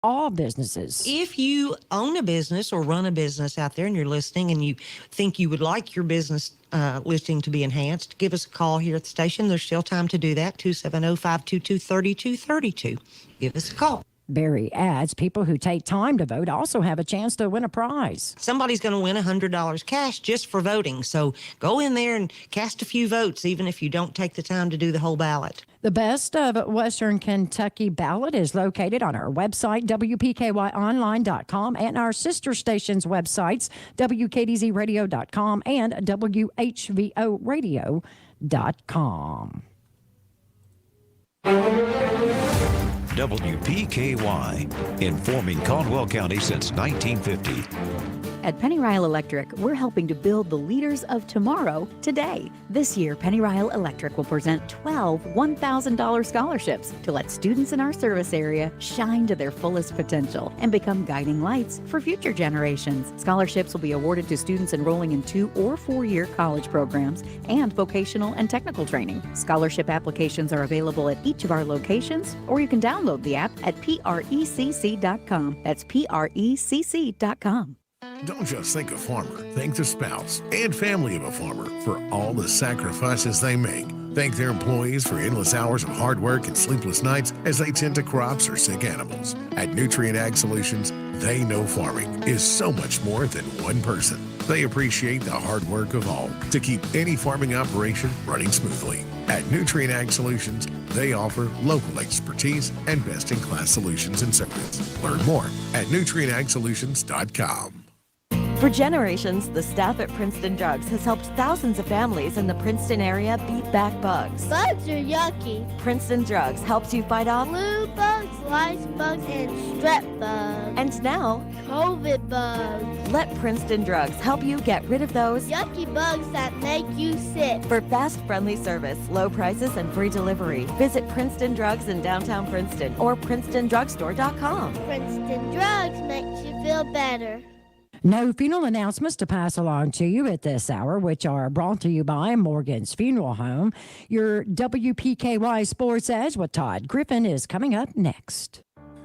all businesses. If you own a business or run a business out there and you're listening and you think you would like your business listing to be enhanced, give us a call here at the station. There's still time to do that, 270-522-3232. Give us a call. Barry adds people who take time to vote also have a chance to win a prize. Somebody's going to win $100 cash just for voting. So go in there and cast a few votes, even if you don't take the time to do the whole ballot. The Best of Western Kentucky ballot is located on our website, WPKYonline.com, and our sister stations' websites, WKDZradio.com and WHVOradio.com. WPKY, informing Caldwell County since 1950. At Penny Ryle Electric, we're helping to build the leaders of tomorrow today. This year, Penny Ryle Electric will present 12 $1,000 scholarships to let students in our service area shine to their fullest potential and become guiding lights for future generations. Scholarships will be awarded to students enrolling in 2- or 4-year college programs and vocational and technical training. Scholarship applications are available at each of our locations, or you can download the app at precc.com. That's precc.com. Don't just think of farmer, think the spouse and family of a farmer for all the sacrifices they make. Thank their employees for endless hours of hard work and sleepless nights as they tend to crops or sick animals. At Nutrient Ag Solutions, they know farming is so much more than one person. They appreciate the hard work of all to keep any farming operation running smoothly. At Nutrient Ag Solutions, they offer local expertise and best-in-class solutions and service. Learn more at nutrientagsolutions.com. For generations, the staff at Princeton Drugs has helped thousands of families in the Princeton area beat back bugs. Bugs are yucky. Princeton Drugs helps you fight off flu bugs, lice bugs, and strep bugs. And now, COVID bugs. Let Princeton Drugs help you get rid of those yucky bugs that make you sick. For fast, friendly service, low prices, and free delivery, visit Princeton Drugs in downtown Princeton or PrincetonDrugstore.com. Princeton Drugs makes you feel better. No funeral announcements to pass along to you at this hour, which are brought to you by Morgan's Funeral Home. Your WPKY Sports Edge with Todd Griffin is coming up next.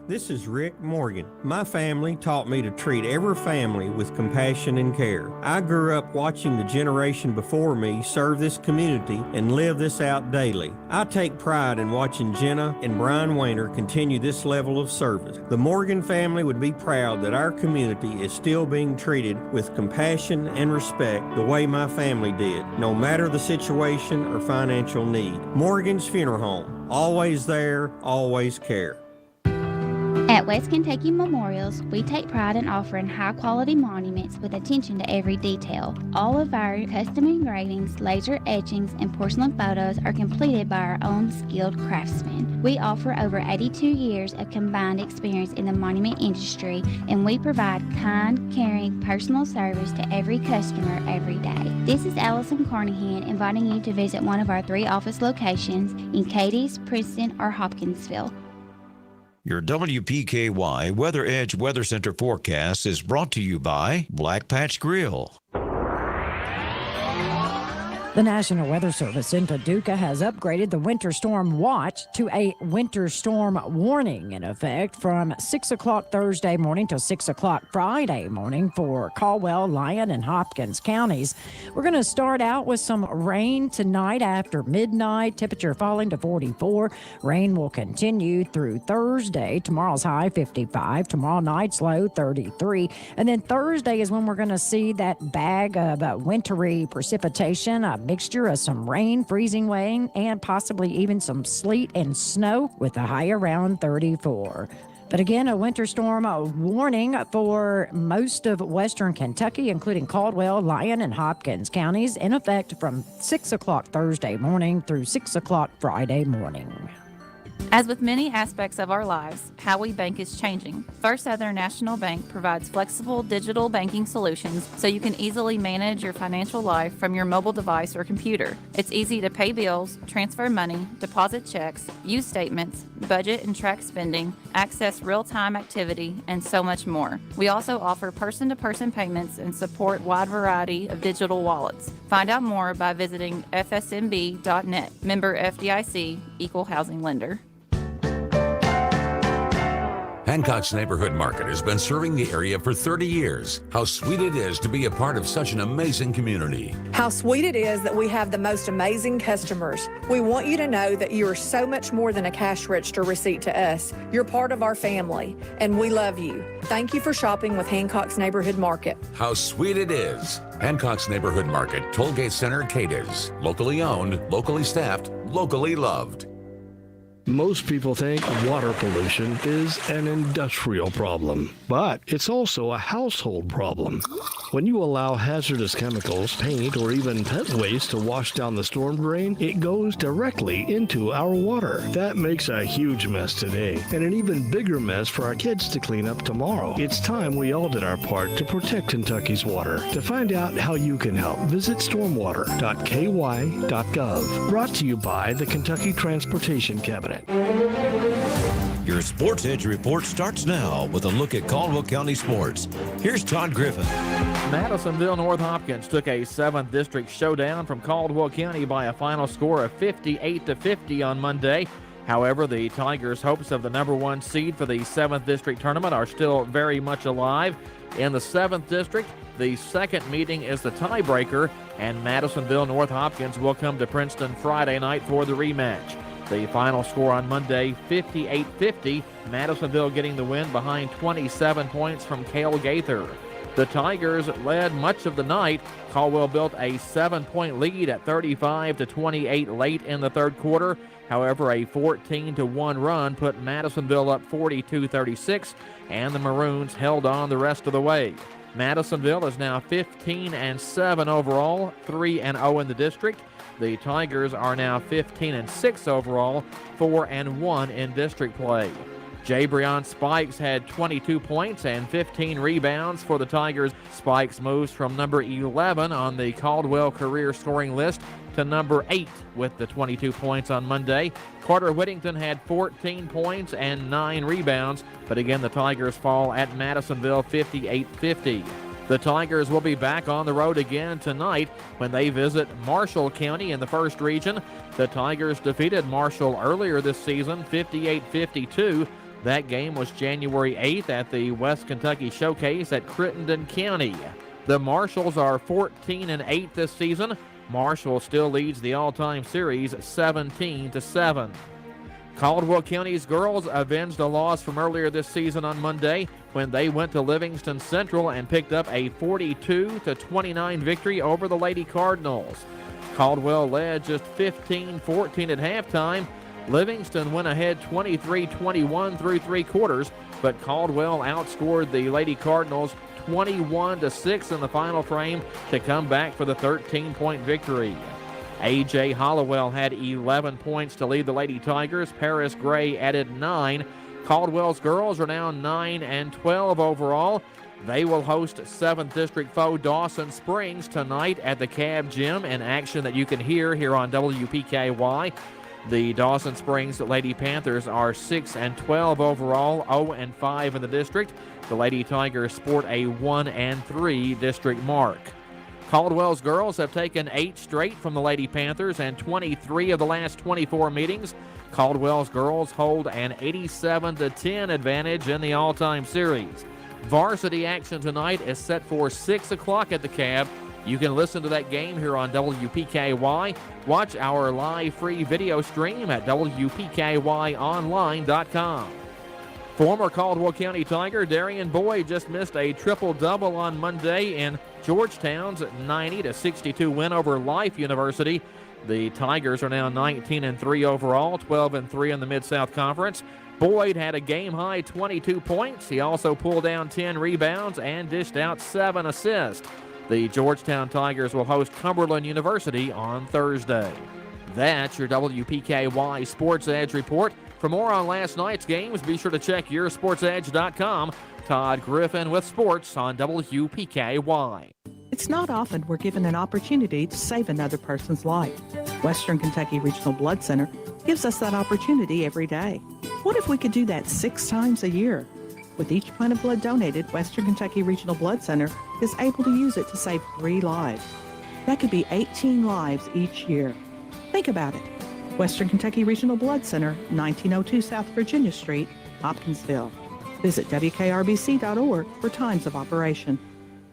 This is Rick Morgan. My family taught me to treat every family with compassion and care. I grew up watching the generation before me serve this community and live this out daily. I take pride in watching Jenna and Brian Wayner continue this level of service. The Morgan family would be proud that our community is still being treated with compassion and respect the way my family did, no matter the situation or financial need. Morgan's Funeral Home, always there, always care. At West Kentucky Memorials, we take pride in offering high-quality monuments with attention to every detail. All of our custom engravings, laser etchings, and porcelain photos are completed by our own skilled craftsmen. We offer over 82 years of combined experience in the monument industry, and we provide kind, caring, personal service to every customer every day. This is Allison Carnahan inviting you to visit one of our 3 office locations in Cadiz, Princeton, or Hopkinsville. Your WPKY Weather Edge Weather Center forecast is brought to you by Black Patch Grill. The National Weather Service in Paducah has upgraded the winter storm watch to a winter storm warning in effect from 6 o'clock Thursday morning till 6 o'clock Friday morning for Caldwell, Lyon, and Hopkins counties. We're going to start out with some rain tonight after midnight, temperature falling to 44. Rain will continue through Thursday. Tomorrow's high 55, tomorrow night's low 33. And then Thursday is when we're going to see that bag of wintry precipitation, a mixture of some rain, freezing rain, and possibly even some sleet and snow with a high around 34. But again, a winter storm warning for most of western Kentucky, including Caldwell, Lyon, and Hopkins counties, in effect from 6 o'clock Thursday morning through 6 o'clock Friday morning. As with many aspects of our lives, how we bank is changing. First Southern National Bank provides flexible digital banking solutions so you can easily manage your financial life from your mobile device or computer. It's easy to pay bills, transfer money, deposit checks, use statements, budget and track spending, access real-time activity, and so much more. We also offer person-to-person payments and support a wide variety of digital wallets. Find out more by visiting fsmb.net. Member FDIC, Equal Housing Lender. Hancock's Neighborhood Market has been serving the area for 30 years. How sweet it is to be a part of such an amazing community. How sweet it is that we have the most amazing customers. We want you to know that you are so much more than a cash register receipt to us. You're part of our family, and we love you. Thank you for shopping with Hancock's Neighborhood Market. How sweet it is. Hancock's Neighborhood Market, Tollgate Center, Cadiz. Locally owned, locally staffed, locally loved. Most people think water pollution is an industrial problem, but it's also a household problem. When you allow hazardous chemicals, paint, or even pet waste to wash down the storm drain, it goes directly into our water. That makes a huge mess today, and an even bigger mess for our kids to clean up tomorrow. It's time we all did our part to protect Kentucky's water. To find out how you can help, visit stormwater.ky.gov. Brought to you by the Kentucky Transportation Cabinet. Your Sports Edge report starts now with a look at Caldwell County sports. Here's Todd Griffin. Madisonville North Hopkins took a 7th District showdown from Caldwell County by a final score of 58-50 on Monday. However, the Tigers' hopes of the number 1 seed for the 7th District tournament are still very much alive. In the 7th District, the second meeting is the tiebreaker, and Madisonville North Hopkins will come to Princeton Friday night for the rematch. The final score on Monday, 58-50, Madisonville getting the win behind 27 points from Cale Gaither. The Tigers led much of the night. Caldwell built a 7-point lead at 35-28 late in the third quarter. However, a 14-1 run put Madisonville up 42-36, and the Maroons held on the rest of the way. Madisonville is now 15-7 overall, 3-0 in the district. The Tigers are now 15-6 overall, 4-1 in district play. Jabrion Spikes had 22 points and 15 rebounds for the Tigers. Spikes moves from number 11 on the Caldwell career scoring list to number 8 with the 22 points on Monday. Carter Whittington had 14 points and 9 rebounds, but again the Tigers fall at Madisonville 58-50. The Tigers will be back on the road again tonight when they visit Marshall County in the first region. The Tigers defeated Marshall earlier this season, 58-52. That game was January 8th at the West Kentucky Showcase at Crittenden County. The Marshalls are 14-8 this season. Marshall still leads the all-time series 17-7. Caldwell County's girls avenged a loss from earlier this season on Monday when they went to Livingston Central and picked up a 42-29 victory over the Lady Cardinals. Caldwell led just 15-14 at halftime. Livingston went ahead 23-21 through 3 quarters, but Caldwell outscored the Lady Cardinals 21-6 in the final frame to come back for the 13-point victory. A.J. Hollowell had 11 points to lead the Lady Tigers. Paris Gray added 9. Caldwell's girls are now 9-12 overall. They will host 7th District foe Dawson Springs tonight at the Cab Gym, an action that you can hear here on WPKY. The Dawson Springs Lady Panthers are 6-12 overall, 0-5 in the district. The Lady Tigers sport a 1-3 district mark. Caldwell's girls have taken 8 straight from the Lady Panthers and 23 of the last 24 meetings. Caldwell's girls hold an 87-10 advantage in the all-time series. Varsity action tonight is set for 6 o'clock at the Cab. You can listen to that game here on WPKY. Watch our live free video stream at WPKYonline.com. Former Caldwell County Tiger Darian Boyd just missed a triple-double on Monday in Georgetown's 90-62 win over Life University. The Tigers are now 19-3 overall, 12-3 in the Mid-South Conference. Boyd had a game-high 22 points. He also pulled down 10 rebounds and dished out 7 assists. The Georgetown Tigers will host Cumberland University on Thursday. That's your WPKY Sports Edge report. For more on last night's games, be sure to check yoursportsedge.com. Todd Griffin with sports on WPKY. It's not often we're given an opportunity to save another person's life. Western Kentucky Regional Blood Center gives us that opportunity every day. What if we could do that 6 times a year? With each pint of blood donated, Western Kentucky Regional Blood Center is able to use it to save 3 lives. That could be 18 lives each year. Think about it. Western Kentucky Regional Blood Center, 1902 South Virginia Street, Hopkinsville. Visit WKRBC.org for times of operation.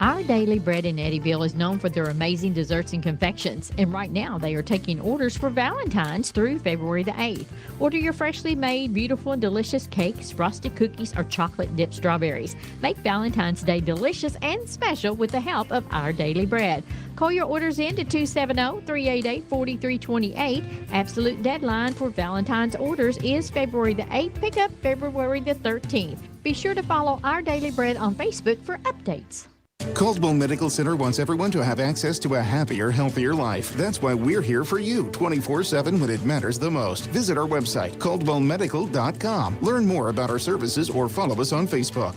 Our Daily Bread in Eddyville is known for their amazing desserts and confections, and right now they are taking orders for Valentine's through February the 8th. Order your freshly made, beautiful and delicious cakes, frosted cookies, or chocolate-dipped strawberries. Make Valentine's Day delicious and special with the help of Our Daily Bread. Call your orders in to 270-388-4328. Absolute deadline for Valentine's orders is February the 8th. Pick up February the 13th. Be sure to follow Our Daily Bread on Facebook for updates. Caldwell Medical Center wants everyone to have access to a happier, healthier life. That's why we're here for you 24/7 when it matters the most. Visit our website, caldwellmedical.com. Learn more about our services or follow us on Facebook.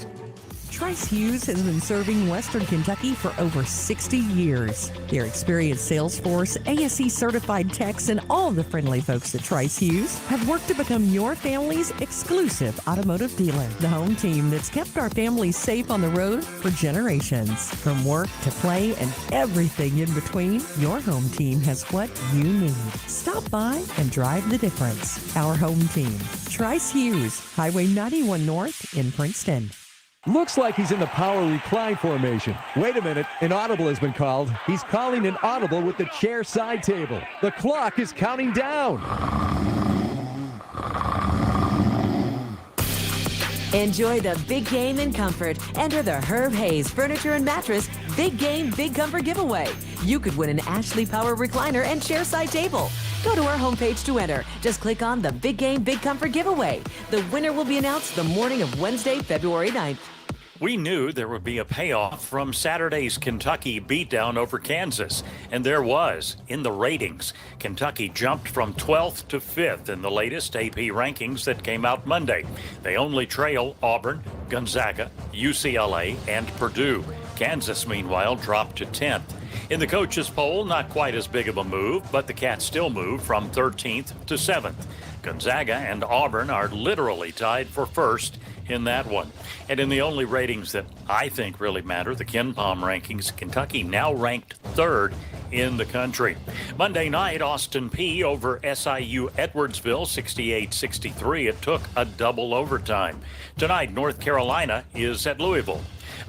Trice Hughes has been serving Western Kentucky for over 60 years. Their experienced sales force, ASE certified techs, and all the friendly folks at Trice Hughes have worked to become your family's exclusive automotive dealer. The home team that's kept our families safe on the road for generations. From work to play and everything in between, your home team has what you need. Stop by and drive the difference. Our home team, Trice Hughes, Highway 91 North in Princeton. Looks like he's in the power recline formation. Wait a minute, an audible has been called. He's calling an audible with the chair side table. The clock is counting down. Enjoy the big game in comfort. Enter the Herb Hayes Furniture and Mattress Big Game Big Comfort Giveaway. You could win an Ashley Power recliner and chair side table. Go to our homepage to enter. Just click on the Big Game Big Comfort Giveaway. The winner will be announced the morning of Wednesday, February 9th. We knew there would be a payoff from Saturday's Kentucky beatdown over Kansas, and there was in the ratings. Kentucky jumped from 12th to 5th in the latest AP rankings that came out Monday. They only trail Auburn, Gonzaga, UCLA, and Purdue. Kansas, meanwhile, dropped to 10th. In the coaches' poll, not quite as big of a move, but the Cats still moved from 13th to 7th. Gonzaga and Auburn are literally tied for first in that one. And in the only ratings that I think really matter, the KenPom rankings, Kentucky now ranked 3rd in the country. Monday night, Austin Peay over SIU Edwardsville, 68-63. It took a double overtime. Tonight, North Carolina is at Louisville.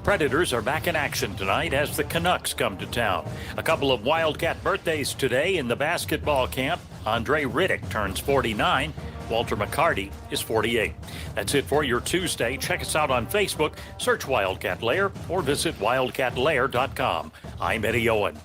Predators are back in action tonight as the Canucks come to town. A couple of Wildcat birthdays today in the basketball camp. Andre Riddick turns 49. Walter McCarty is 48. That's it for your Tuesday. Check us out on Facebook, search Wildcat Lair, or visit wildcatlair.com. I'm Eddie Owen.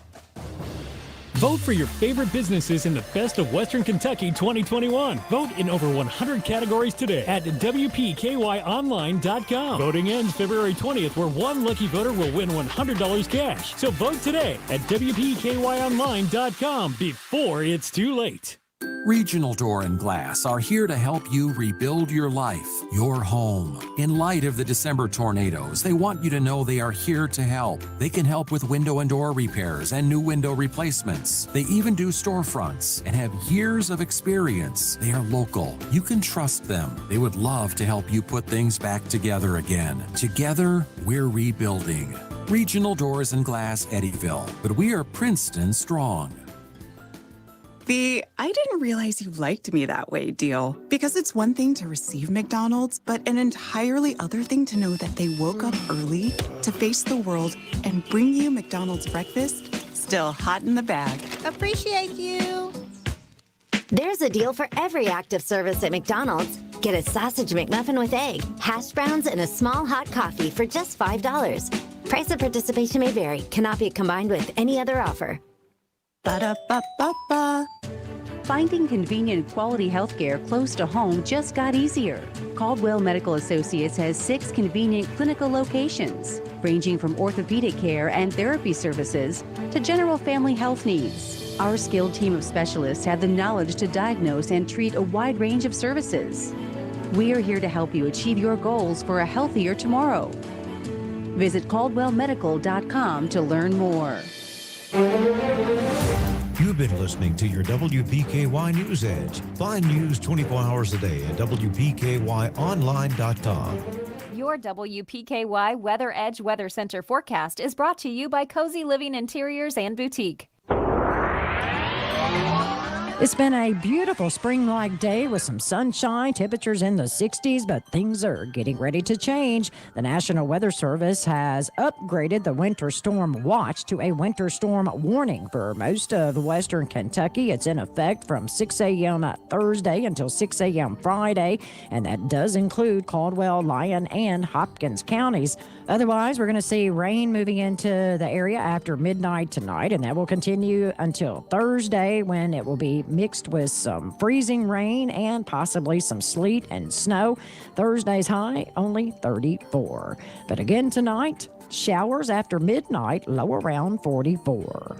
Vote for your favorite businesses in the Best of Western Kentucky 2021. Vote in over 100 categories today at WPKYOnline.com. Voting ends February 20th, where one lucky voter will win $100 cash. So vote today at WPKYOnline.com before it's too late. Regional Door and Glass are here to help you rebuild your life, your home. In light of the December tornadoes, they want you to know they are here to help. They can help with window and door repairs and new window replacements. They even do storefronts and have years of experience. They are local. You can trust them. They would love to help you put things back together again. Together, we're rebuilding. Regional Doors and Glass, Eddyville. But we are Princeton strong. The I didn't realize you liked me that way deal. Because it's one thing to receive McDonald's, but an entirely other thing to know that they woke up early to face the world and bring you McDonald's breakfast still hot in the bag. Appreciate you. There's a deal for every active service at McDonald's. Get a sausage McMuffin with egg, hash browns, and a small hot coffee for just $5. Price of participation may vary. Cannot be combined with any other offer. Ba-da-ba-ba-ba. Finding convenient quality health care close to home just got easier. Caldwell Medical Associates has 6 convenient clinical locations, ranging from orthopedic care and therapy services to general family health needs. Our skilled team of specialists have the knowledge to diagnose and treat a wide range of services. We are here to help you achieve your goals for a healthier tomorrow. Visit caldwellmedical.com to learn more. You've been listening to your WPKY News Edge. Find news 24 hours a day at WPKYOnline.com. Your WPKY Weather Edge Weather Center forecast is brought to you by Cozy Living Interiors and Boutique. It's been a beautiful spring-like day with some sunshine, temperatures in the 60s, but things are getting ready to change. The National Weather Service has upgraded the winter storm watch to a winter storm warning for most of western Kentucky. It's in effect from 6 a.m. Thursday until 6 a.m. Friday, and that does include Caldwell, Lyon, and Hopkins counties. Otherwise, we're going to see rain moving into the area after midnight tonight, and that will continue until Thursday, when it will be mixed with some freezing rain and possibly some sleet and snow. Thursday's high, only 34. But again tonight, showers after midnight, low around 44.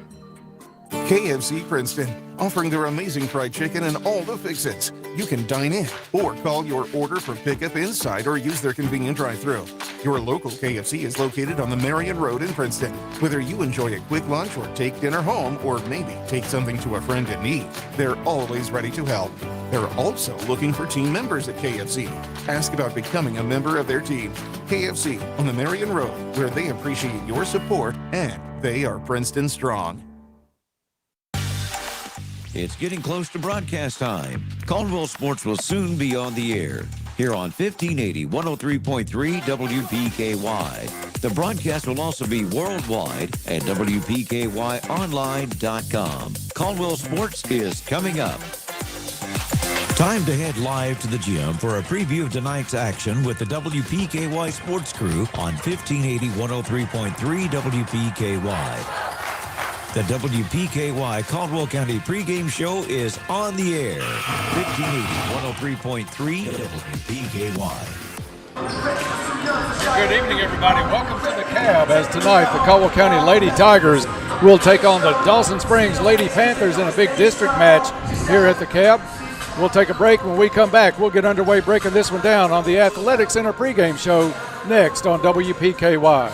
KFC Princeton, offering their amazing fried chicken and all the fix-its. You can dine in or call your order for pickup inside or use their convenient drive-thru. Your local KFC is located on the Marion Road in Princeton. Whether you enjoy a quick lunch or take dinner home, or maybe take something to a friend in need, they're always ready to help. They're also looking for team members at KFC. Ask about becoming a member of their team. KFC on the Marion Road, where they appreciate your support and they are Princeton strong. It's getting close to broadcast time. Caldwell Sports will soon be on the air here on 1580 103.3 WPKY. The broadcast will also be worldwide at WPKYonline.com. Caldwell Sports is coming up. Time to head live to the gym for a preview of tonight's action with the WPKY Sports Crew on 1580 103.3 WPKY. The WPKY Caldwell County pregame show is on the air. 1580 103.3 WPKY. Good evening, everybody. Welcome to the Cab, as tonight the Caldwell County Lady Tigers will take on the Dawson Springs Lady Panthers in a big district match here at the Cab. We'll take a break. When we come back, we'll get underway breaking this one down on the Athletic Center pregame show next on WPKY.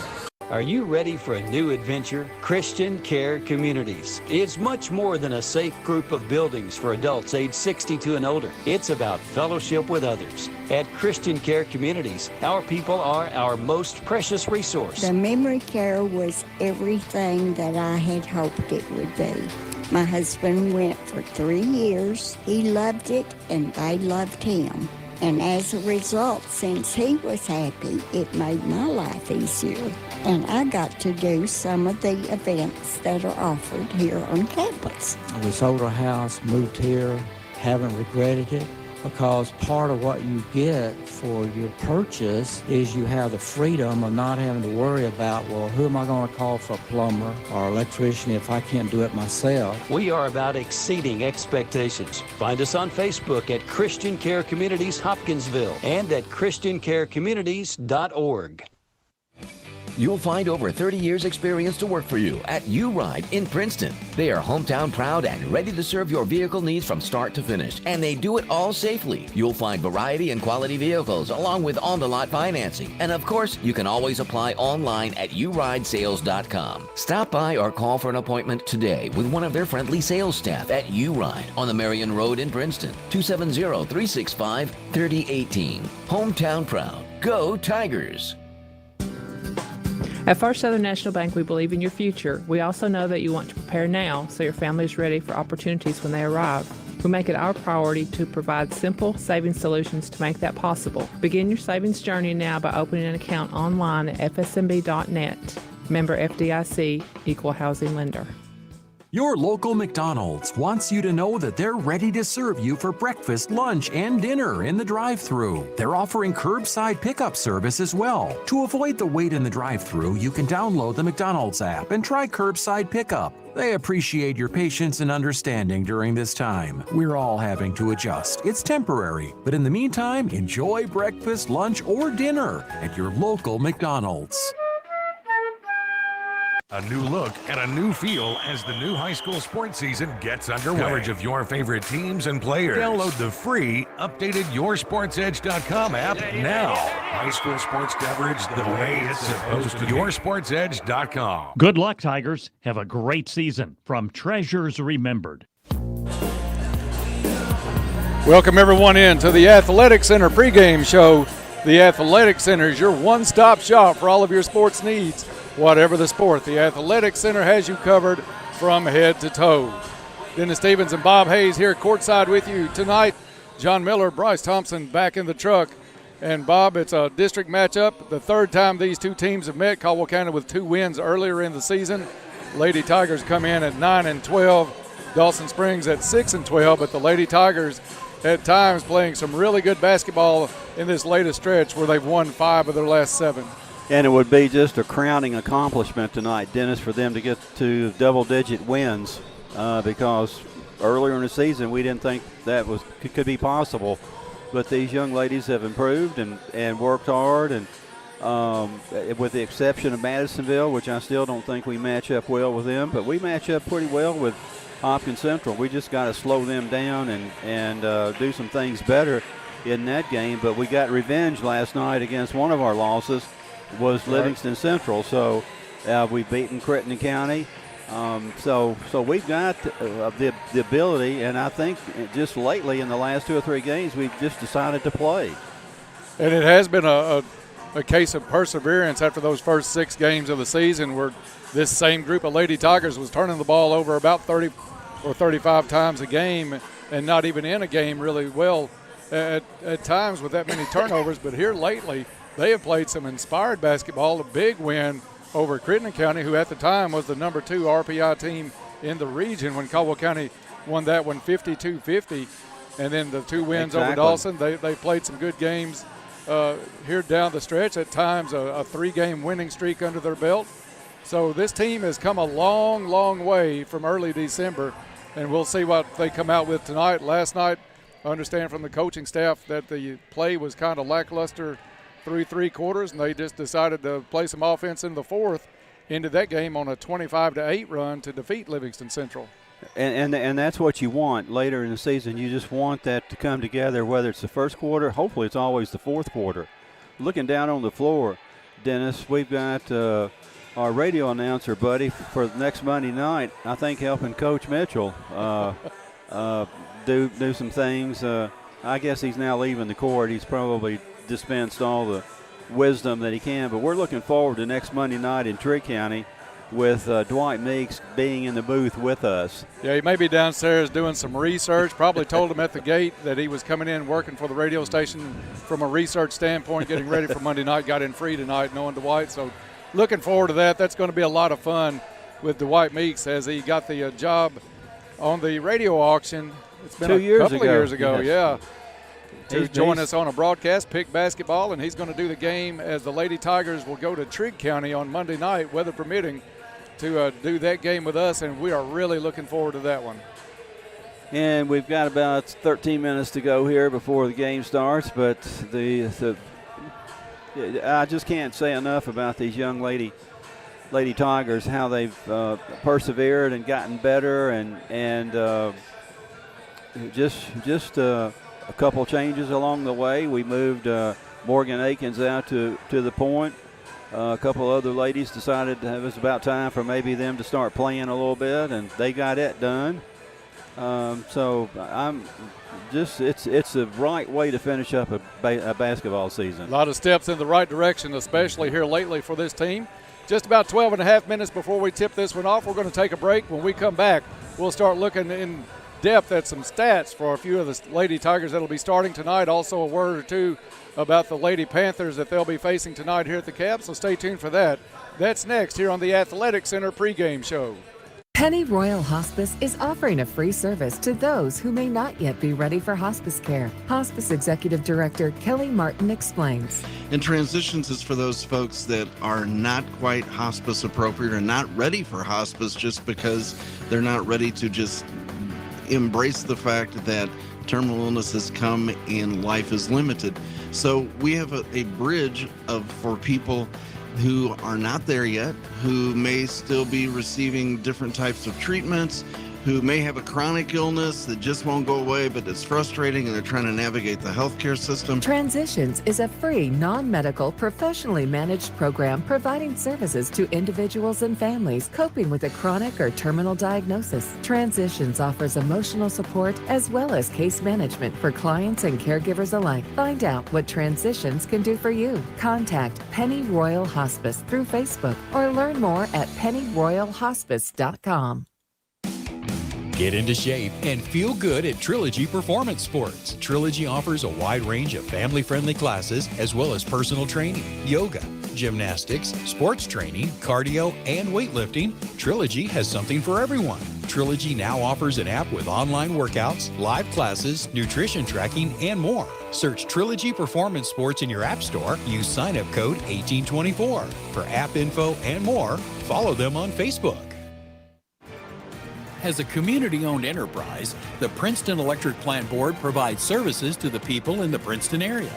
Are you ready for a new adventure? Christian Care Communities. It's much more than a safe group of buildings for adults age 62 and older. It's about fellowship with others. At Christian Care Communities, our people are our most precious resource. The memory care was everything that I had hoped it would be. My husband went for 3 years. He loved it, and they loved him. And as a result, since he was happy, it made my life easier. And I got to do some of the events that are offered here on campus. We sold our house, moved here, haven't regretted it, because part of what you get for your purchase is you have the freedom of not having to worry about, well, who am I going to call for a plumber or electrician if I can't do it myself? We are about exceeding expectations. Find us on Facebook at Christian Care Communities Hopkinsville and at christiancarecommunities.org. You'll find over 30 years experience to work for you at U-Ride in Princeton. They are hometown proud and ready to serve your vehicle needs from start to finish, and they do it all safely. You'll find variety and quality vehicles along with on-the-lot financing. And of course, you can always apply online at uridesales.com. Stop by or call for an appointment today with one of their friendly sales staff at U-Ride on the Marion Road in Princeton, 270-365-3018. Hometown proud. Go Tigers! At First Southern National Bank, we believe in your future. We also know that you want to prepare now so your family is ready for opportunities when they arrive. We make it our priority to provide simple savings solutions to make that possible. Begin your savings journey now by opening an account online at fsmb.net. Member FDIC, Equal Housing Lender. Your local McDonald's wants you to know that they're ready to serve you for breakfast, lunch, and dinner in the drive-thru. They're offering curbside pickup service as well. To avoid the wait in the drive-thru, you can download the McDonald's app and try curbside pickup. They appreciate your patience and understanding during this time. We're all having to adjust. It's temporary, but in the meantime, enjoy breakfast, lunch, or dinner at your local McDonald's. A new look and a new feel as the new high school sports season gets underway. Coverage of your favorite teams and players. Download the free, updated YourSportsEdge.com app now. High school sports coverage the way it's supposed to be. YourSportsEdge.com. Good luck, Tigers. Have a great season from Treasures Remembered. Welcome everyone in to the Athletic Center pregame show. The Athletic Center is your one-stop shop for all of your sports needs. Whatever the sport, the Athletic Center has you covered from head to toe. Dennis Stevens and Bob Hayes here courtside with you tonight. John Miller, Bryce Thompson back in the truck. And, Bob, it's a district matchup. The third time these two teams have met. Caldwell County with 2 wins earlier in the season. Lady Tigers come in at 9-12. Dawson Springs at 6-12. But the Lady Tigers at times playing some really good basketball in this latest stretch where they've won 5 of their last 7. And it would be just a crowning accomplishment tonight, Dennis, for them to get to double-digit wins because earlier in the season we didn't think that could be possible. But these young ladies have improved and worked hard, and with the exception of Madisonville, which I still don't think we match up well with them, but we match up pretty well with Hopkins Central. We just got to slow them down and do some things better in that game. But we got revenge last night against one of our losses was Livingston Central. So we've beaten Crittenden County. So we've got the ability, and I think just lately in the last 2 or 3 games we've just decided to play. And it has been a case of perseverance after those first 6 games of the season where this same group of Lady Tigers was turning the ball over about 30 or 35 times a game and not even in a game really well at times with that many turnovers. But here lately they have played some inspired basketball, a big win over Crittenden County, who at the time was the number 2 RPI team in the region when Caldwell County won that one 52-50. And then the 2 wins over Dawson. They played some good games here down the stretch, at times a 3-game winning streak under their belt. So this team has come a long, long way from early December, and we'll see what they come out with tonight. Last night, I understand from the coaching staff that the play was kind of lackluster through 3 quarters, and they just decided to play some offense in the 4th into that game on a 25-8 run to defeat Livingston Central. And that's what you want later in the season. You just want that to come together, whether it's the first quarter. Hopefully it's always the 4th quarter. Looking down on the floor, Dennis, we've got our radio announcer, buddy, for next Monday night, I think helping Coach Mitchell do some things. I guess he's now leaving the court. He's probably dispensed all the wisdom that he can. But we're looking forward to next Monday night in Trigg County with Dwight Meeks being in the booth with us. Yeah, he may be downstairs doing some research. Probably told him at the gate that he was coming in working for the radio station from a research standpoint, getting ready for Monday night. Got in free tonight knowing Dwight. So looking forward to that. That's going to be a lot of fun with Dwight Meeks as he got the job on the radio auction. It's been a couple of years ago, yeah. To join us on a broadcast, pick basketball, and he's going to do the game as the Lady Tigers will go to Trigg County on Monday night, weather permitting, to do that game with us, and we are really looking forward to that one. And we've got about 13 minutes to go here before the game starts, but I just can't say enough about these young Lady Tigers, how they've persevered and gotten better, and just a couple changes along the way. We moved Morgan Akins out to the point. A couple other ladies decided it was about time for maybe them to start playing a little bit, and they got it done. So I'm just it's the right way to finish up a basketball season. A lot of steps in the right direction, especially here lately for this team. Just about 12 and a half minutes before we tip this one off, we're going to take a break. When we come back, we'll start looking in depth at some stats for a few of the Lady Tigers that will be starting tonight. Also a word or two about the Lady Panthers that they'll be facing tonight here at the Cab, so stay tuned for that. That's next here on the Athletic Center pregame show. Penny Royal Hospice is offering a free service to those who may not yet be ready for hospice care. Hospice Executive Director Kelly Martin explains. And transitions is for those folks that are not quite hospice appropriate or not ready for hospice just because they're not ready to just embrace the fact that terminal illness has come and life is limited. So we have a bridge for people who are not there yet, who may still be receiving different types of treatments, who may have a chronic illness that just won't go away, but it's frustrating and they're trying to navigate the healthcare system. Transitions is a free, non-medical, professionally managed program providing services to individuals and families coping with a chronic or terminal diagnosis. Transitions offers emotional support as well as case management for clients and caregivers alike. Find out what Transitions can do for you. Contact Penny Royal Hospice through Facebook or learn more at pennyroyalhospice.com. Get into shape and feel good at Trilogy Performance Sports. Trilogy offers a wide range of family-friendly classes as well as personal training, yoga, gymnastics, sports training, cardio, and weightlifting. Trilogy has something for everyone. Trilogy now offers an app with online workouts, live classes, nutrition tracking, and more. Search Trilogy Performance Sports in your app store. Use sign-up code 1824. For app info and more, follow them on Facebook. As a community-owned enterprise, the Princeton Electric Plant Board provides services to the people in the Princeton area.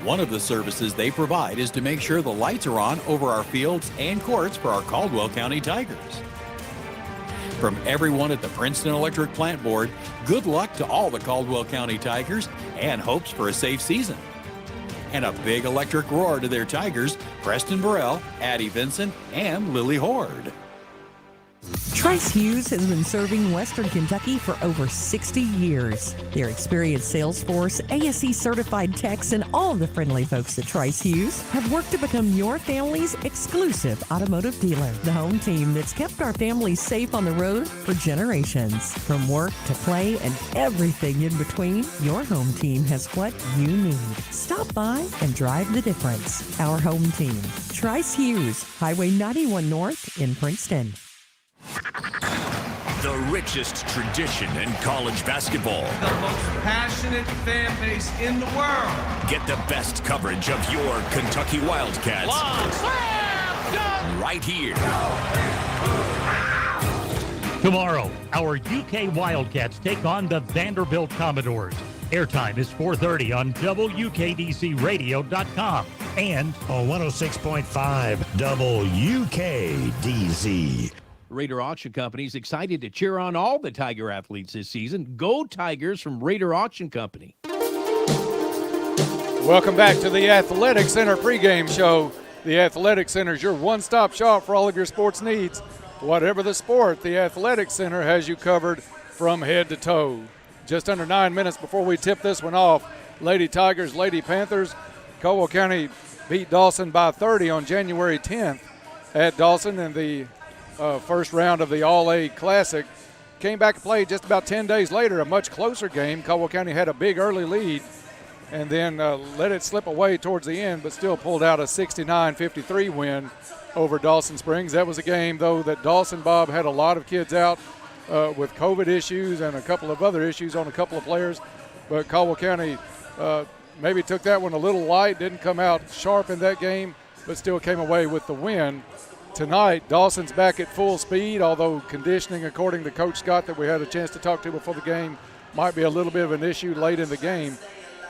One of the services they provide is to make sure the lights are on over our fields and courts for our Caldwell County Tigers. From everyone at the Princeton Electric Plant Board, good luck to all the Caldwell County Tigers and hopes for a safe season. And a big electric roar to their Tigers, Preston Burrell, Addie Vincent, and Lily Horde. Trice Hughes has been serving Western Kentucky for over 60 years. Their experienced sales force, ASE certified techs, and all the friendly folks at Trice Hughes have worked to become your family's exclusive automotive dealer. The home team that's kept our families safe on the road for generations. From work to play and everything in between, your home team has what you need. Stop by and drive the difference. Our home team, Trice Hughes, Highway 91 North in Princeton. The richest tradition in college basketball. The most passionate fan base in the world. Get the best coverage of your Kentucky Wildcats right here. Tomorrow, our UK Wildcats take on the Vanderbilt Commodores. Airtime is 4:30 on WKDCRadio.com and on 106.5 WKDZ. Raider Auction Company is excited to cheer on all the Tiger athletes this season. Go Tigers from Raider Auction Company. Welcome back to the Athletic Center pregame show. The Athletic Center is your one-stop shop for all of your sports needs. Whatever the sport, the Athletic Center has you covered from head to toe. Just under 9 minutes before we tip this one off, Lady Tigers, Lady Panthers. Caldwell County beat Dawson by 30 on January 10th at Dawson in the first round of the All-A Classic. Came back to play just about 10 days later, a much closer game. Caldwell County had a big early lead and then let it slip away towards the end, but still pulled out a 69-53 win over Dawson Springs. That was a game, though, that Dawson, Bob, had a lot of kids out with COVID issues and a couple of other issues on a couple of players. But Caldwell County maybe took that one a little light, didn't come out sharp in that game, but still came away with the win. Tonight, Dawson's back at full speed, although conditioning, according to Coach Scott, that we had a chance to talk to before the game, might be a little bit of an issue late in the game.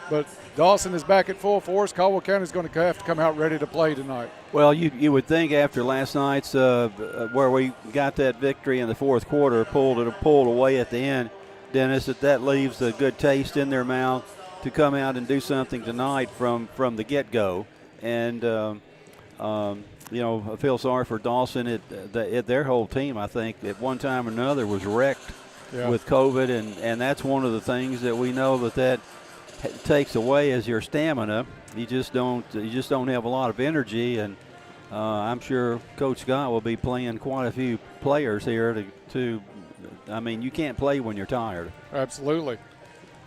But Dawson is back at full force. Caldwell County is going to have to come out ready to play tonight. Well, you would think after last night's where we got that victory in the fourth quarter, pulled away at the end, Dennis, that leaves a good taste in their mouth to come out and do something tonight from the get-go. And I feel sorry for Dawson. Their whole team, I think, at one time or another was wrecked with COVID, and that's one of the things that we know that takes away is your stamina. You just don't have a lot of energy, and I'm sure Coach Scott will be playing quite a few players here you can't play when you're tired. Absolutely.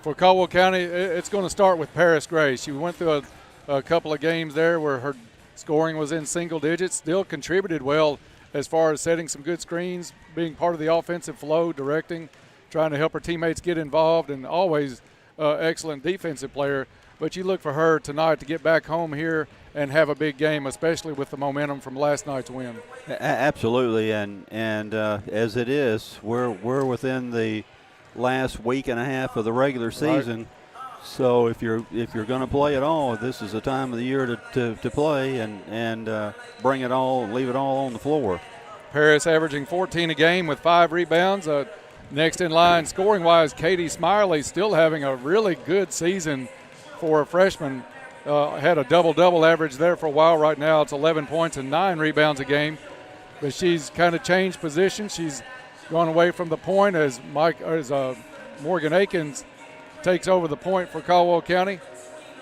For Caldwell County, it's going to start with Paris Gray. She went through a couple of games there where her scoring was in single digits, still contributed well as far as setting some good screens, being part of the offensive flow, directing, trying to help her teammates get involved, and always excellent defensive player. But you look for her tonight to get back home here and have a big game, especially with the momentum from last night's win. Absolutely, and as it is, we're within the last week and a half of the regular season. Right. So if you're going to play at all, this is the time of the year to play and bring it all, leave it all on the floor. Paris averaging 14 a game with 5 rebounds. Next in line, scoring-wise, Katie Smiley still having a really good season for a freshman. Had a double-double average there for a while. Right now it's 11 points and 9 rebounds a game. But she's kind of changed position. She's gone away from the point as Morgan Akins takes over the point for Caldwell County.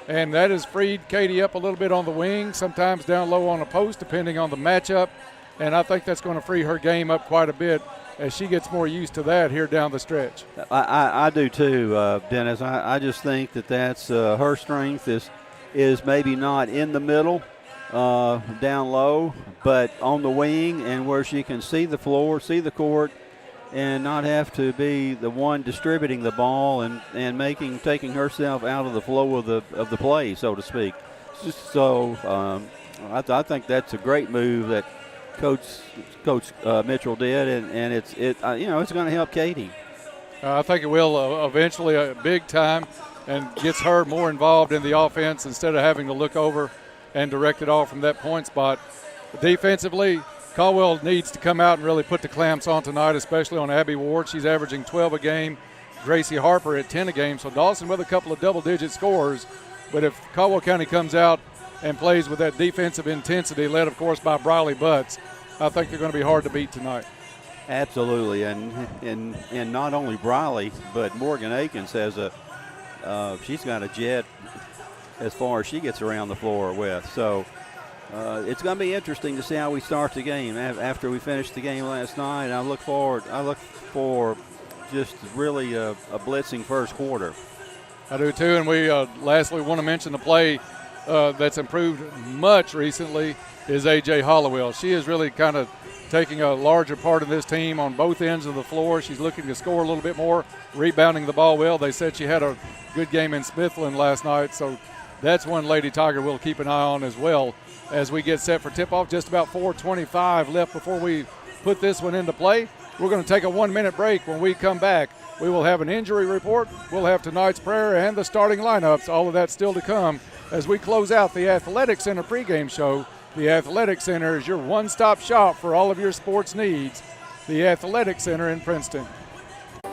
And that has freed Katie up a little bit on the wing, sometimes down low on a post, depending on the matchup. and I think that's going to free her game up quite a bit as she gets more used to that here down the stretch. I do too, Dennis. I just think that's her strength is maybe not in the middle, down low, but on the wing and where she can see the floor, see the court, and not have to be the one distributing the ball and taking herself out of the flow of the play, so to speak. So I think that's a great move that Coach Mitchell did, and it's going to help Katie. I think it will eventually, big time, and gets her more involved in the offense instead of having to look over and direct it all from that point spot. Defensively, Caldwell needs to come out and really put the clamps on tonight, especially on Abby Ward. She's averaging 12 a game. Gracie Harper at 10 a game. So Dawson with a couple of double-digit scores. But if Caldwell County comes out and plays with that defensive intensity, led, of course, by Briley Butts, I think they're going to be hard to beat tonight. Absolutely, and not only Briley, but Morgan Akins has she's got a jet as far as she gets around the floor with. So it's going to be interesting to see how we start the game after we finished the game last night. I look for just really a blitzing first quarter. I do too, and we lastly want to mention the play that's improved much recently is A.J. Hollowell. She is really kind of taking a larger part of this team on both ends of the floor. She's looking to score a little bit more, rebounding the ball well. They said she had a good game in Smithland last night, so that's one Lady Tiger we'll keep an eye on as well as we get set for tip-off. Just about 4:25 left before we put this one into play. We're going to take a 1-minute break. When we come back, we will have an injury report. We'll have tonight's prayer and the starting lineups. All of that still to come as we close out the Athletic Center pregame show. The Athletic Center is your one-stop shop for all of your sports needs. The Athletic Center in Princeton.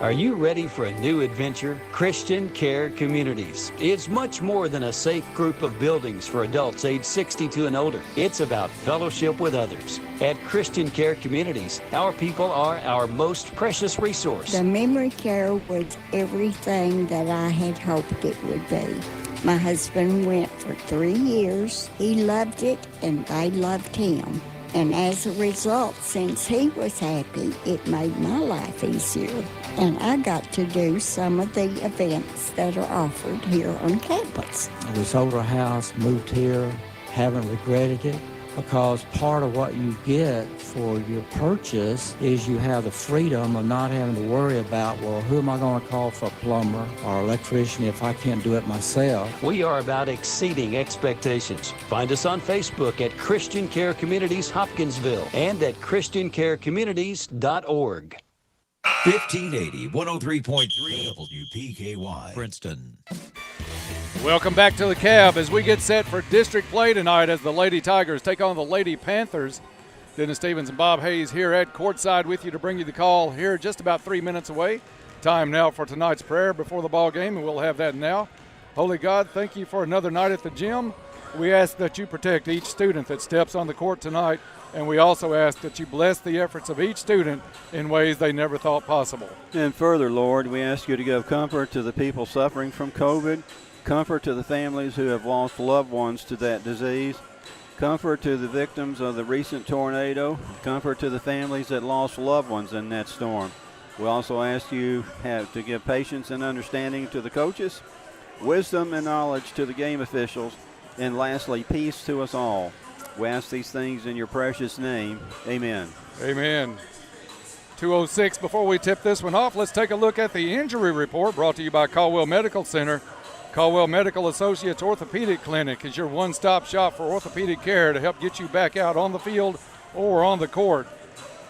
Are you ready for a new adventure? Christian Care Communities. It's much more than a safe group of buildings for adults age 62 and older. It's about fellowship with others. At Christian Care Communities, our people are our most precious resource. The memory care was everything that I had hoped it would be. My husband went for 3 years. He loved it, and they loved him. And as a result, since he was happy, it made my life easier. And I got to do some of the events that are offered here on campus. We sold our house, moved here, haven't regretted it, because part of what you get for your purchase is you have the freedom of not having to worry about, well, who am I going to call for a plumber or electrician if I can't do it myself? We are about exceeding expectations. Find us on Facebook at Christian Care Communities Hopkinsville and at christiancarecommunities.org. 1580, 103.3 WPKY, Princeton. Welcome back to the Cab as we get set for district play tonight as the Lady Tigers take on the Lady Panthers. Dennis Stevens and Bob Hayes here at courtside with you to bring you the call here just about 3 minutes away. Time now for tonight's prayer before the ball game, and we'll have that now. Holy God, thank you for another night at the gym. We ask that you protect each student that steps on the court tonight, and we also ask that you bless the efforts of each student in ways they never thought possible. And further, Lord, we ask you to give comfort to the people suffering from COVID, comfort to the families who have lost loved ones to that disease, comfort to the victims of the recent tornado, comfort to the families that lost loved ones in that storm. We also ask you to give patience and understanding to the coaches, wisdom and knowledge to the game officials, and lastly, peace to us all. We ask these things in your precious name. Amen. Amen. 2:06 before we tip this one off, let's take a look at the injury report brought to you by Caldwell Medical Center. Caldwell Medical Associates Orthopedic Clinic is your one-stop shop for orthopedic care to help get you back out on the field or on the court.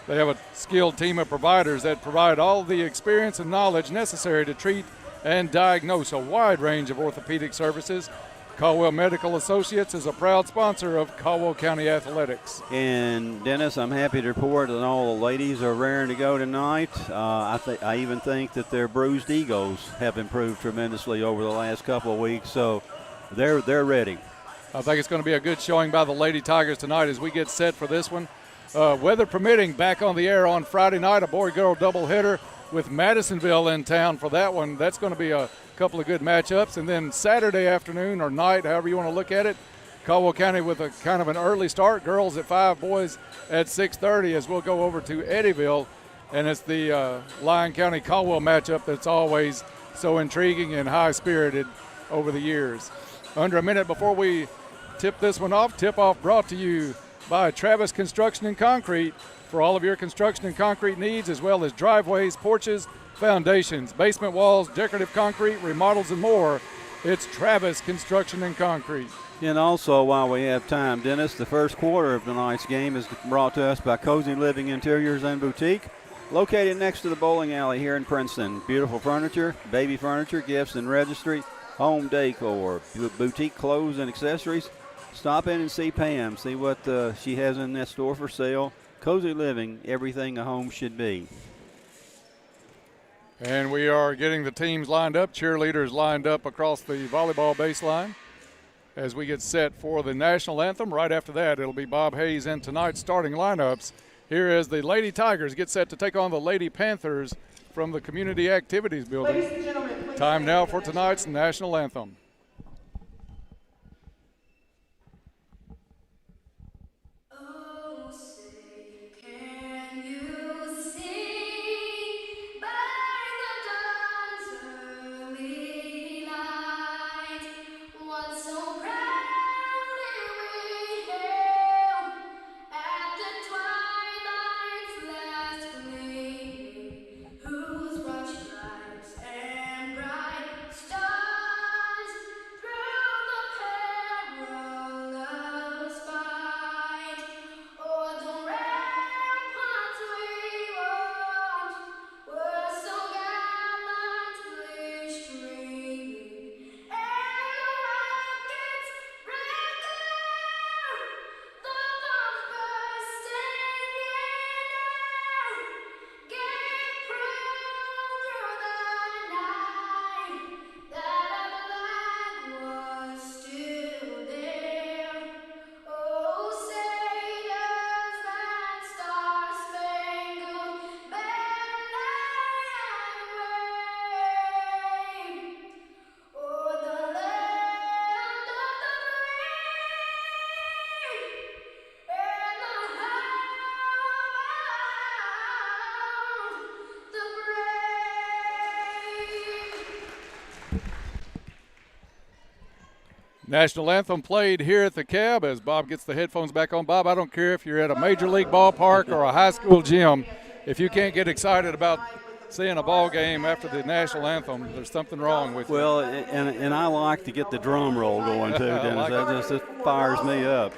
They have a skilled team of providers that provide all the experience and knowledge necessary to treat and diagnose a wide range of orthopedic services. Caldwell Medical Associates is a proud sponsor of Caldwell County Athletics. And Dennis, I'm happy to report that all the ladies are raring to go tonight. I even think that their bruised egos have improved tremendously over the last couple of weeks, so they're ready. I think it's going to be a good showing by the Lady Tigers tonight as we get set for this one. Weather permitting, back on the air on Friday night, a boy-girl doubleheader with Madisonville in town for that one. That's going to be a couple of good matchups. And then Saturday afternoon or night, however you want to look at it, Caldwell County with a kind of an early start. Girls at 5, boys at 6:30 as we'll go over to Eddyville. And it's the Lyon County Caldwell matchup that's always so intriguing and high-spirited over the years. Under a minute before we tip this one off, tip-off brought to you by Travis Construction and Concrete for all of your construction and concrete needs, as well as driveways, porches, foundations, basement walls, decorative concrete, remodels, and more. It's Travis Construction and Concrete. And also, while we have time, Dennis, the first quarter of tonight's game is brought to us by Cozy Living Interiors and Boutique, located next to the bowling alley here in Princeton. Beautiful furniture, baby furniture, gifts and registry, home decor, boutique clothes and accessories. Stop in and see Pam. See what she has in that store for sale. Cozy Living, everything a home should be. And we are getting the teams lined up, cheerleaders lined up across the volleyball baseline as we get set for the national anthem. Right after that, it'll be Bob Hayes in tonight's starting lineups. Here as the Lady Tigers get set to take on the Lady Panthers from the Community Activities Building. Ladies and gentlemen, please time now for tonight's national anthem. National anthem played here at the Cab as Bob gets the headphones back on. Bob, I don't care if you're at a major league ballpark or a high school gym. If you can't get excited about seeing a ball game after the national anthem, there's something wrong with you. Well, and I like to get the drum roll going too, Dennis. That just fires me up.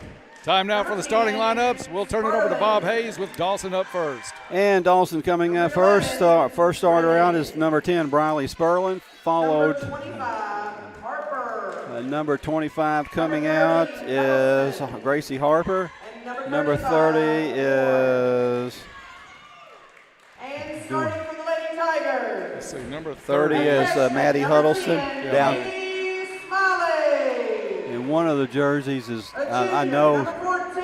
Time now for the starting lineups. We'll turn it over to Bob Hayes with Dawson up first. And Dawson coming up first. First starter out is number 10, Briley Sperlin, followed number 25 coming out is Gracie Harper. Number 30 is. And starting for the Lady Tigers. Let's see, number 30 is Maddie Huddleston. Down. And one of the jerseys is, I know. Number 14,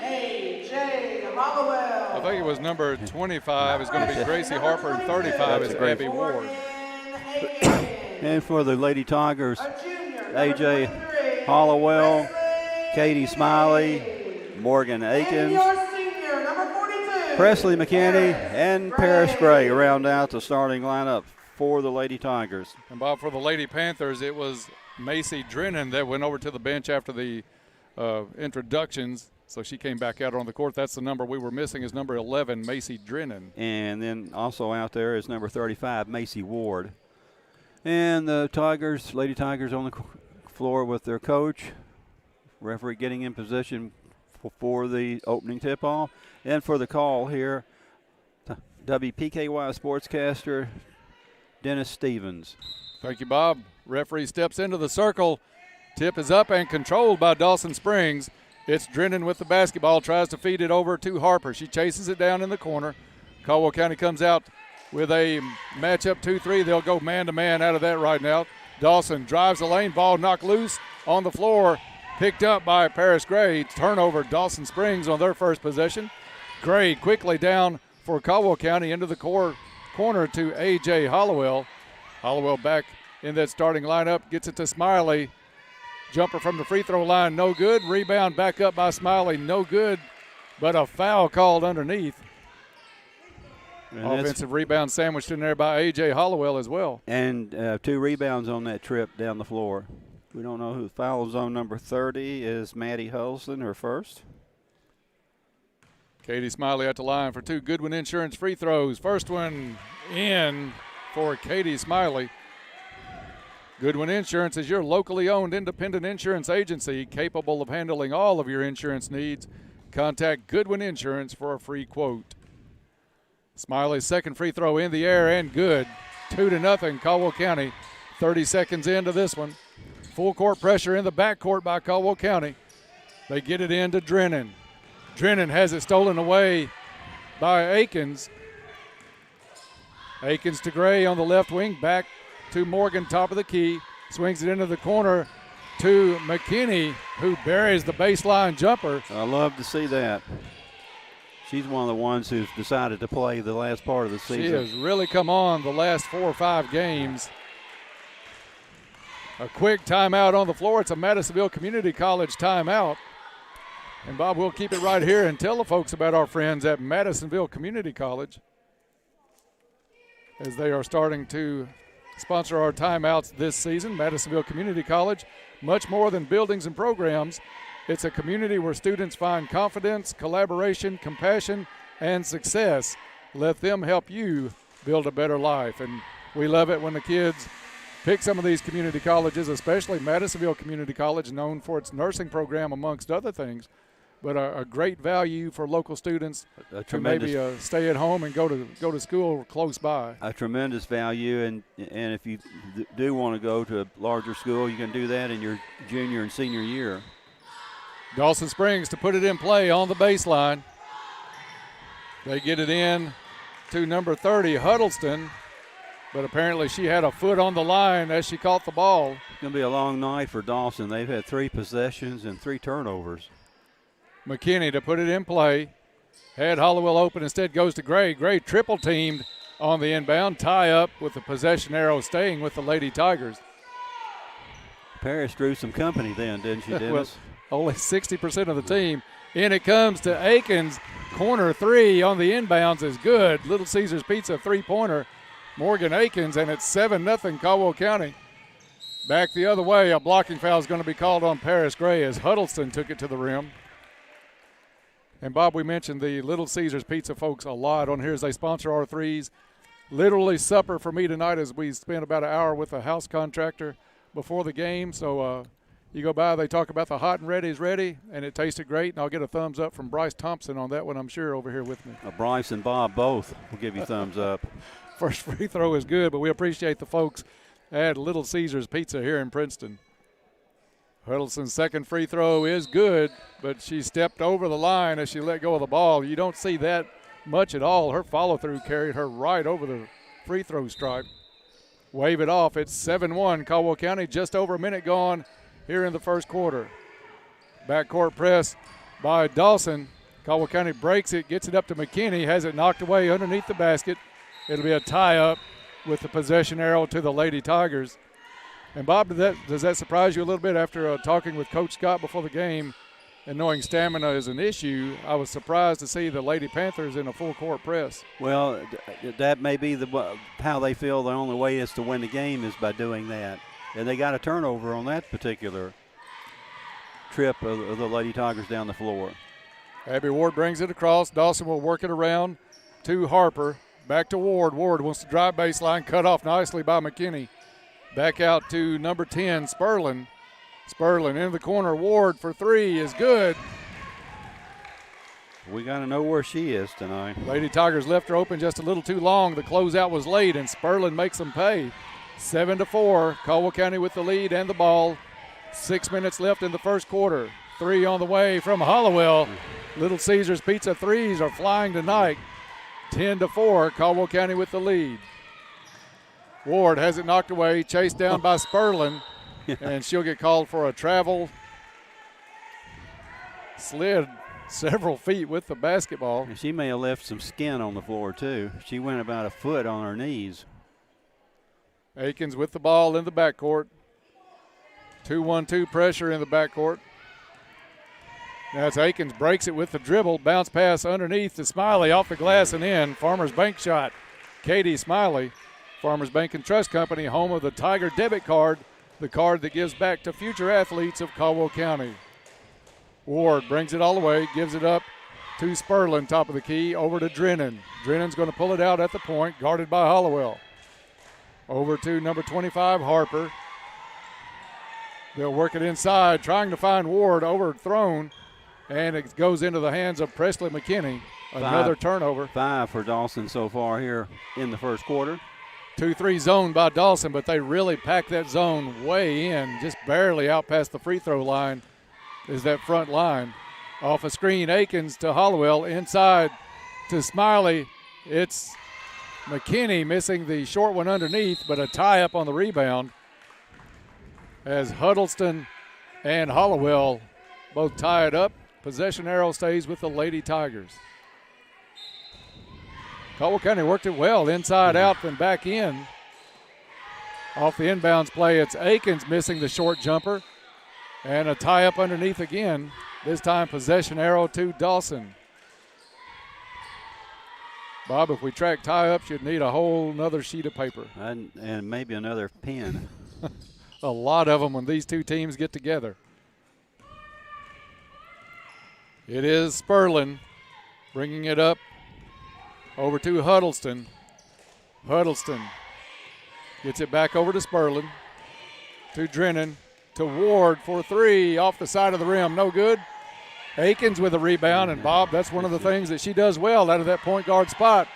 A.J. Hollowell. I think it was number 25 is going to be Gracie Harper, and 35 is Abby Ward. And for the Lady Tigers, A.J. Hollowell, Katie Smiley, Morgan Akins, Presley McKinney, and Paris Gray round out the starting lineup for the Lady Tigers. And Bob, for the Lady Panthers, it was Macy Drennan that went over to the bench after the introductions. So she came back out on the court. That's the number we were missing, is number 11, Macy Drennan. And then also out there is number 35, Macy Ward. And the Tigers, Lady Tigers on the floor with their coach. Referee getting in position for the opening tip-off. And for the call here, WPKY sportscaster Dennis Stevens. Thank you, Bob. Referee steps into the circle. Tip is up and controlled by Dawson Springs. It's Drennan with the basketball, tries to feed it over to Harper. She chases it down in the corner. Caldwell County comes out with a matchup 2-3. They'll go man-to-man out of that right now. Dawson drives the lane, ball knocked loose on the floor, picked up by Paris Gray. Turnover, Dawson Springs on their first possession. Gray quickly down for Caldwell County into the corner to A.J. Hollowell. Hollowell back in that starting lineup, gets it to Smiley. Jumper from the free throw line, no good. Rebound back up by Smiley, no good. But a foul called underneath. And offensive rebound sandwiched in there by A.J. Hollowell as well. And 2 rebounds on that trip down the floor. We don't know who foul zone number 30 is. Maddie Huddleston, her first. Katie Smiley at the line for 2 Goodwin Insurance free throws. First one in for Katie Smiley. Goodwin Insurance is your locally owned independent insurance agency capable of handling all of your insurance needs. Contact Goodwin Insurance for a free quote. Smiley's second free throw in the air and good. 2-0 Caldwell County. 30 seconds into this one. Full court pressure in the backcourt by Caldwell County. They get it into Drennan. Drennan has it stolen away by Akins. Akins to Gray on the left wing. Back to Morgan, top of the key. Swings it into the corner to McKinney, who buries the baseline jumper. I love to see that. She's one of the ones who's decided to play the last part of the season. She has really come on the last 4 or 5 games. A quick timeout on the floor. It's a Madisonville Community College timeout. And Bob, we'll keep it right here and tell the folks about our friends at Madisonville Community College as they are starting to sponsor our timeouts this season. Madisonville Community College, much more than buildings and programs. It's a community where students find confidence, collaboration, compassion, and success. Let them help you build a better life. And we love it when the kids pick some of these community colleges, especially Madisonville Community College, known for its nursing program amongst other things, but a great value for local students to maybe stay at home and go to school close by. A tremendous value, and if you do want to go to a larger school, you can do that in your junior and senior year. Dawson Springs to put it in play on the baseline. They get it in to number 30, Huddleston, but apparently she had a foot on the line as she caught the ball. It's going to be a long night for Dawson. They've had 3 possessions and 3 turnovers. McKinney to put it in play. Had Hollowell open, instead goes to Gray. Gray triple teamed on the inbound. Tie up with the possession arrow staying with the Lady Tigers. Paris drew some company then, didn't she, Dennis? Well, only 60% of the team. In it comes to Akins. Corner 3 on the inbounds is good. Little Caesars Pizza 3-pointer. Morgan Akins, and it's 7-0 Caldwell County. Back the other way, a blocking foul is going to be called on Paris Gray as Huddleston took it to the rim. And, Bob, we mentioned the Little Caesars Pizza folks a lot on here as they sponsor our threes. Literally supper for me tonight as we spent about an hour with a house contractor before the game. So you go by, they talk about the hot and ready is ready, and it tasted great. And I'll get a thumbs up from Bryce Thompson on that one, I'm sure, over here with me. Bryce and Bob both will give you thumbs up. First free throw is good, but we appreciate the folks at Little Caesars Pizza here in Princeton. Huddleston's second free throw is good, but she stepped over the line as she let go of the ball. You don't see that much at all. Her follow-through carried her right over the free throw stripe. Wave it off. It's 7-1 Caldwell County, just over a minute gone here in the first quarter. Backcourt press by Dawson. Caldwell County breaks it, gets it up to McKinney, has it knocked away underneath the basket. It'll be a tie-up with the possession arrow to the Lady Tigers. And, Bob, does that surprise you a little bit after talking with Coach Scott before the game and knowing stamina is an issue? I was surprised to see the Lady Panthers in a full-court press. Well, that may be how they feel the only way is to win the game is by doing that. And they got a turnover on that particular trip of the Lady Tigers down the floor. Abby Ward brings it across. Dawson will work it around to Harper. Back to Ward. Ward wants to drive baseline, cut off nicely by McKinney. Back out to number 10, Sperlin. Sperlin into the corner. Ward for 3 is good. We got to know where she is tonight. Lady Tigers left her open just a little too long. The closeout was late, and Sperlin makes them pay. 7-4. Caldwell County with the lead and the ball. 6 minutes left in the first quarter. 3 on the way from Hollowell. Little Caesars Pizza threes are flying tonight. 10-4. Caldwell County with the lead. Ward has it knocked away, chased down by Sperlin, and she'll get called for a travel. Slid several feet with the basketball. And she may have left some skin on the floor, too. She went about a foot on her knees. Akins with the ball in the backcourt. 2-1-2 pressure in the backcourt. Now it's Akins, breaks it with the dribble. Bounce pass underneath to Smiley, off the glass and in. Farmers Bank shot. Katie Smiley, Farmers Bank and Trust Company, home of the Tiger debit card, the card that gives back to future athletes of Caldwell County. Ward brings it all the way, gives it up to Sperlin, top of the key, over to Drennan. Drennan's going to pull it out at the point, guarded by Hollowell. Over to number 25, Harper. They'll work it inside, trying to find Ward, overthrown, and it goes into the hands of Presley McKinney. Another turnover. 5 for Dawson so far here in the first quarter. 2-3 zone by Dawson, but they really packed that zone way in, just barely out past the free throw line is that front line. Off a screen, Akins to Hollowell, inside to Smiley. It's McKinney missing the short one underneath, but a tie-up on the rebound as Huddleston and Hollowell both tie it up. Possession arrow stays with the Lady Tigers. Caldwell County worked it well, inside out, then back in. Off the inbounds play, it's Akins missing the short jumper. And a tie-up underneath again. This time possession arrow to Dawson. Bob, if we track tie-ups, you'd need a whole nother sheet of paper. And maybe another pen. A lot of them when these two teams get together. It is Sperlin bringing it up over to Huddleston. Huddleston gets it back over to Sperlin, to Drennan, to Ward for three, off the side of the rim, no good. Akins with a rebound, and Bob, that's one of the things that she does well out of that point guard spot.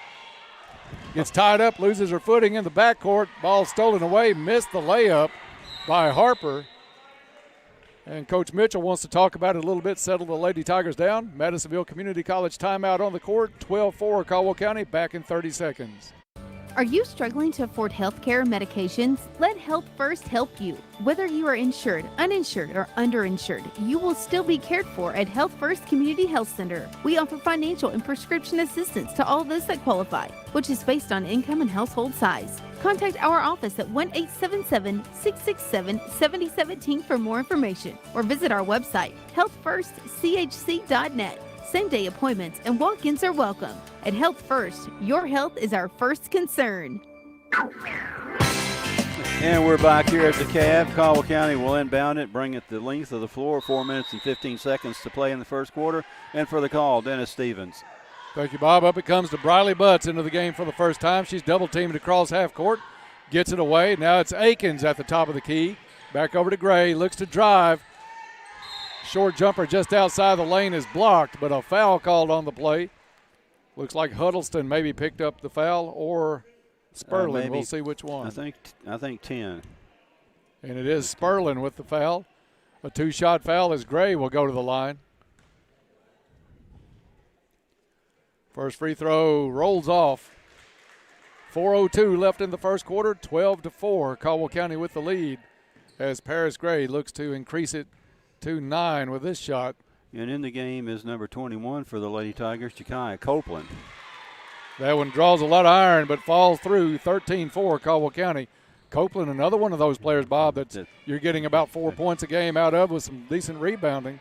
Gets tied up, loses her footing in the backcourt, ball stolen away, missed the layup by Harper. And Coach Mitchell wants to talk about it a little bit, settle the Lady Tigers down. Madisonville Community College timeout on the court, 12-4 Caldwell County, back in 30 seconds. Are you struggling to afford health care and medications? Let Health First help you. Whether you are insured, uninsured, or underinsured, you will still be cared for at Health First Community Health Center. We offer financial and prescription assistance to all those that qualify, which is based on income and household size. Contact our office at 1-877-667-7017 for more information, or visit our website, healthfirstchc.net. Same-day appointments and walk-ins are welcome. At Health First, your health is our first concern. And we're back here at the Cab. Caldwell County will inbound it, bring it the length of the floor. 4 minutes and 15 seconds to play in the first quarter. And for the call, Dennis Stevens. Thank you, Bob. Up it comes to Briley Butts into the game for the first time. She's double-teamed across half court, gets it away. Now it's Akins at the top of the key. Back over to Gray, looks to drive. Short jumper just outside the lane is blocked, but a foul called on the play. Looks like Huddleston maybe picked up the foul, or Sperlin. We'll see which one. I think 10. And it is Sperlin with the foul. A two-shot foul as Gray will go to the line. First free throw rolls off. 4:02 left in the first quarter, 12-4. Caldwell County with the lead as Paris Gray looks to increase it to 9 with this shot. And in the game is number 21 for the Lady Tigers, Ja'Kiah Copeland. That one draws a lot of iron but falls through. 13-4 Caldwell County. Copeland, another one of those players, Bob, that you're getting about 4 points a game out of with some decent rebounding.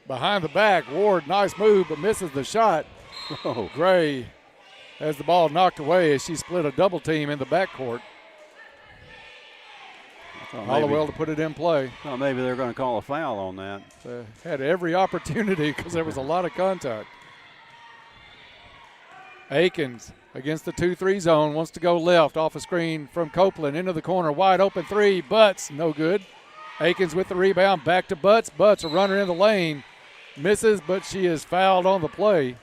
Behind the back, Ward, nice move, but misses the shot. Oh. Gray has the ball knocked away as she split a double team in the backcourt. Hollowell to put it in play. Well, maybe they're going to call a foul on that. Had every opportunity because there was a lot of contact. Akins against the 2-3 zone, wants to go left off a screen from Copeland into the corner. Wide open three, Butts, no good. Akins with the rebound, back to Butts. Butts, a runner in the lane, misses, but she is fouled on the play.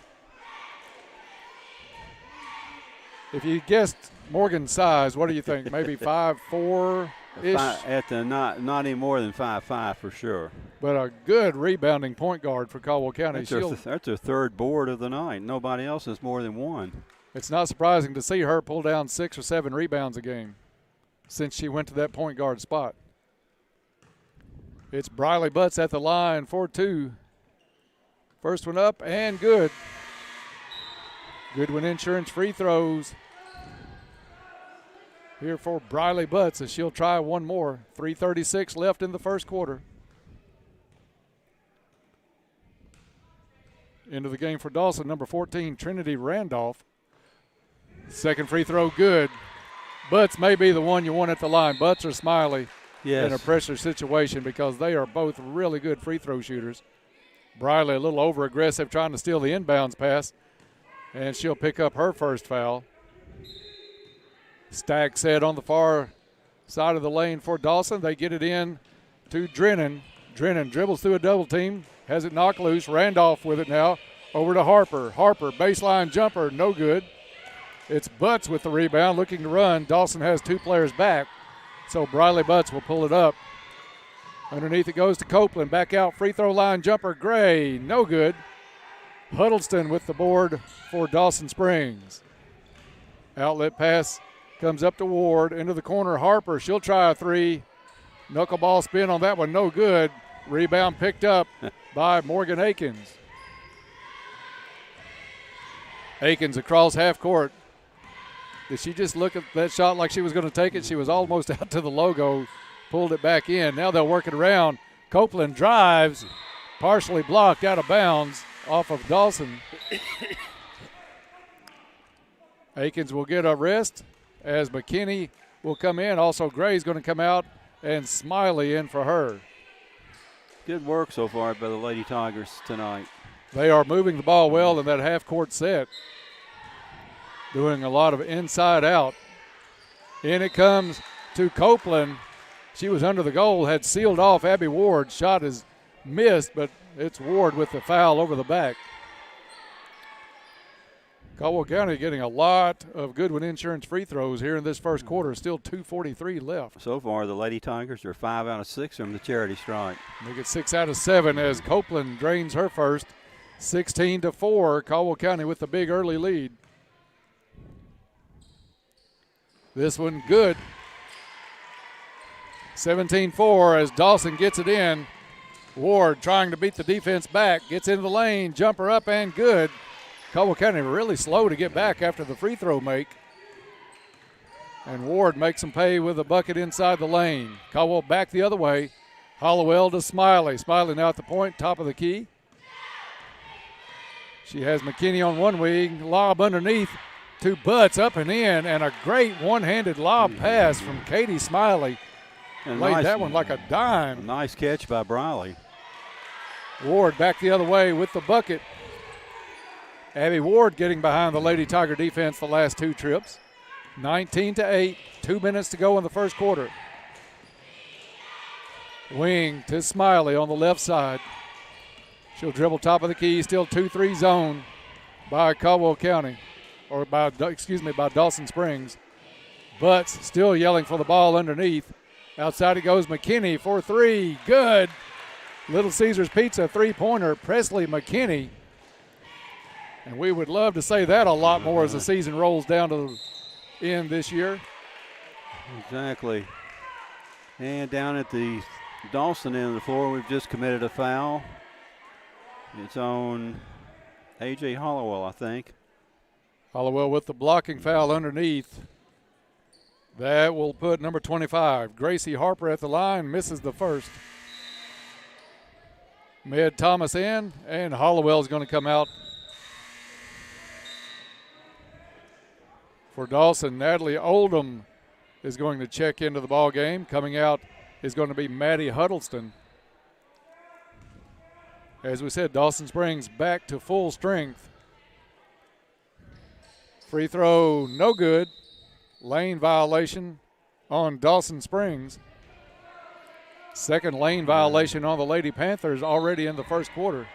If you guessed Morgan's size, what do you think? Maybe 5'4"? At the not any more than 5'5" for sure. But a good rebounding point guard for Caldwell County. That's her third board of the night. Nobody else has more than one. It's not surprising to see her pull down 6 or 7 rebounds a game since she went to that point guard spot. It's Briley Butts at the line for 2. First one up and good. Goodwin Insurance free throws. here for Briley Butts as she'll try one more. 3:36 left in the first quarter. Into the game for Dawson, number 14, Trinity Randolph. Second free throw, good. Butts may be the one you want at the line. Butts or Smiley in a pressure situation because they are both really good free throw shooters. Briley a little over-aggressive trying to steal the inbounds pass, and she'll pick up her first foul. Stack set on the far side of the lane for Dawson. They get it in to Drennan. Drennan dribbles through a double team, has it knocked loose. Randolph with it now. Over to Harper. Harper, baseline jumper, no good. It's Butts with the rebound, looking to run. Dawson has two players back, so Briley Butts will pull it up. Underneath it goes to Copeland. Back out, free throw line jumper, Gray, no good. Huddleston with the board for Dawson Springs. Outlet pass comes up to Ward, into the corner, Harper. She'll try a three. Knuckleball spin on that one, no good. Rebound picked up by Morgan Akins. Akins across half court. Did she just look at that shot like she was going to take it? She was almost out to the logo, pulled it back in. Now they'll work it around. Copeland drives, partially blocked out of bounds off of Dawson. Akins will get a rest as McKinney will come in. Also Gray's going to come out and Smiley in for her. Good work so far by the Lady Tigers tonight. They are moving the ball well in that half-court set. Doing a lot of inside out. In it comes to Copeland. She was under the goal, had sealed off Abby Ward. Shot is missed, but it's Ward with the foul over the back. Caldwell County getting a lot of Goodwin Insurance free throws here in this first quarter. Still 2:43 left. So far, the Lady Tigers are 5 out of 6 from the charity stripe. They get 6 out of 7 as Copeland drains her first. 16-4, Caldwell County with the big early lead. This one good. 17-4 as Dawson gets it in. Ward trying to beat the defense back. Gets into the lane, jumper up and good. Caldwell County really slow to get back after the free throw make. And Ward makes them pay with a bucket inside the lane. Caldwell back the other way. Hollowell to Smiley. Smiley now at the point, top of the key. She has McKinney on one wing. Lob underneath to Butts, up and in, and a great one-handed lob pass from Katie Smiley. And laid that one like a dime. Nice catch by Briley. Ward back the other way with the bucket. Abby Ward getting behind the Lady Tiger defense the last two trips. 19-8, 2 minutes to go in the first quarter. Wing to Smiley on the left side. She'll dribble top of the key, still 2-3 zone by Caldwell County, or by Dawson Springs. Butts still yelling for the ball underneath. Outside it goes McKinney for three, good. Little Caesars Pizza three-pointer, Presley McKinney. And we would love to say that a lot more as the season rolls down to the end this year. Exactly. And down at the Dawson end of the floor, we've just committed a foul. It's on A.J. Hollowell, I think. Hollowell with the blocking foul underneath. That will put number 25, Gracie Harper, at the line, misses the first. Med Thomas in, and Hollowell's going to come out. For Dawson, Natalie Oldham is going to check into the ball game. Coming out is going to be Maddie Huddleston. As we said, Dawson Springs back to full strength. Free throw, no good. Lane violation on Dawson Springs. Second lane violation on the Lady Panthers already in the first quarter.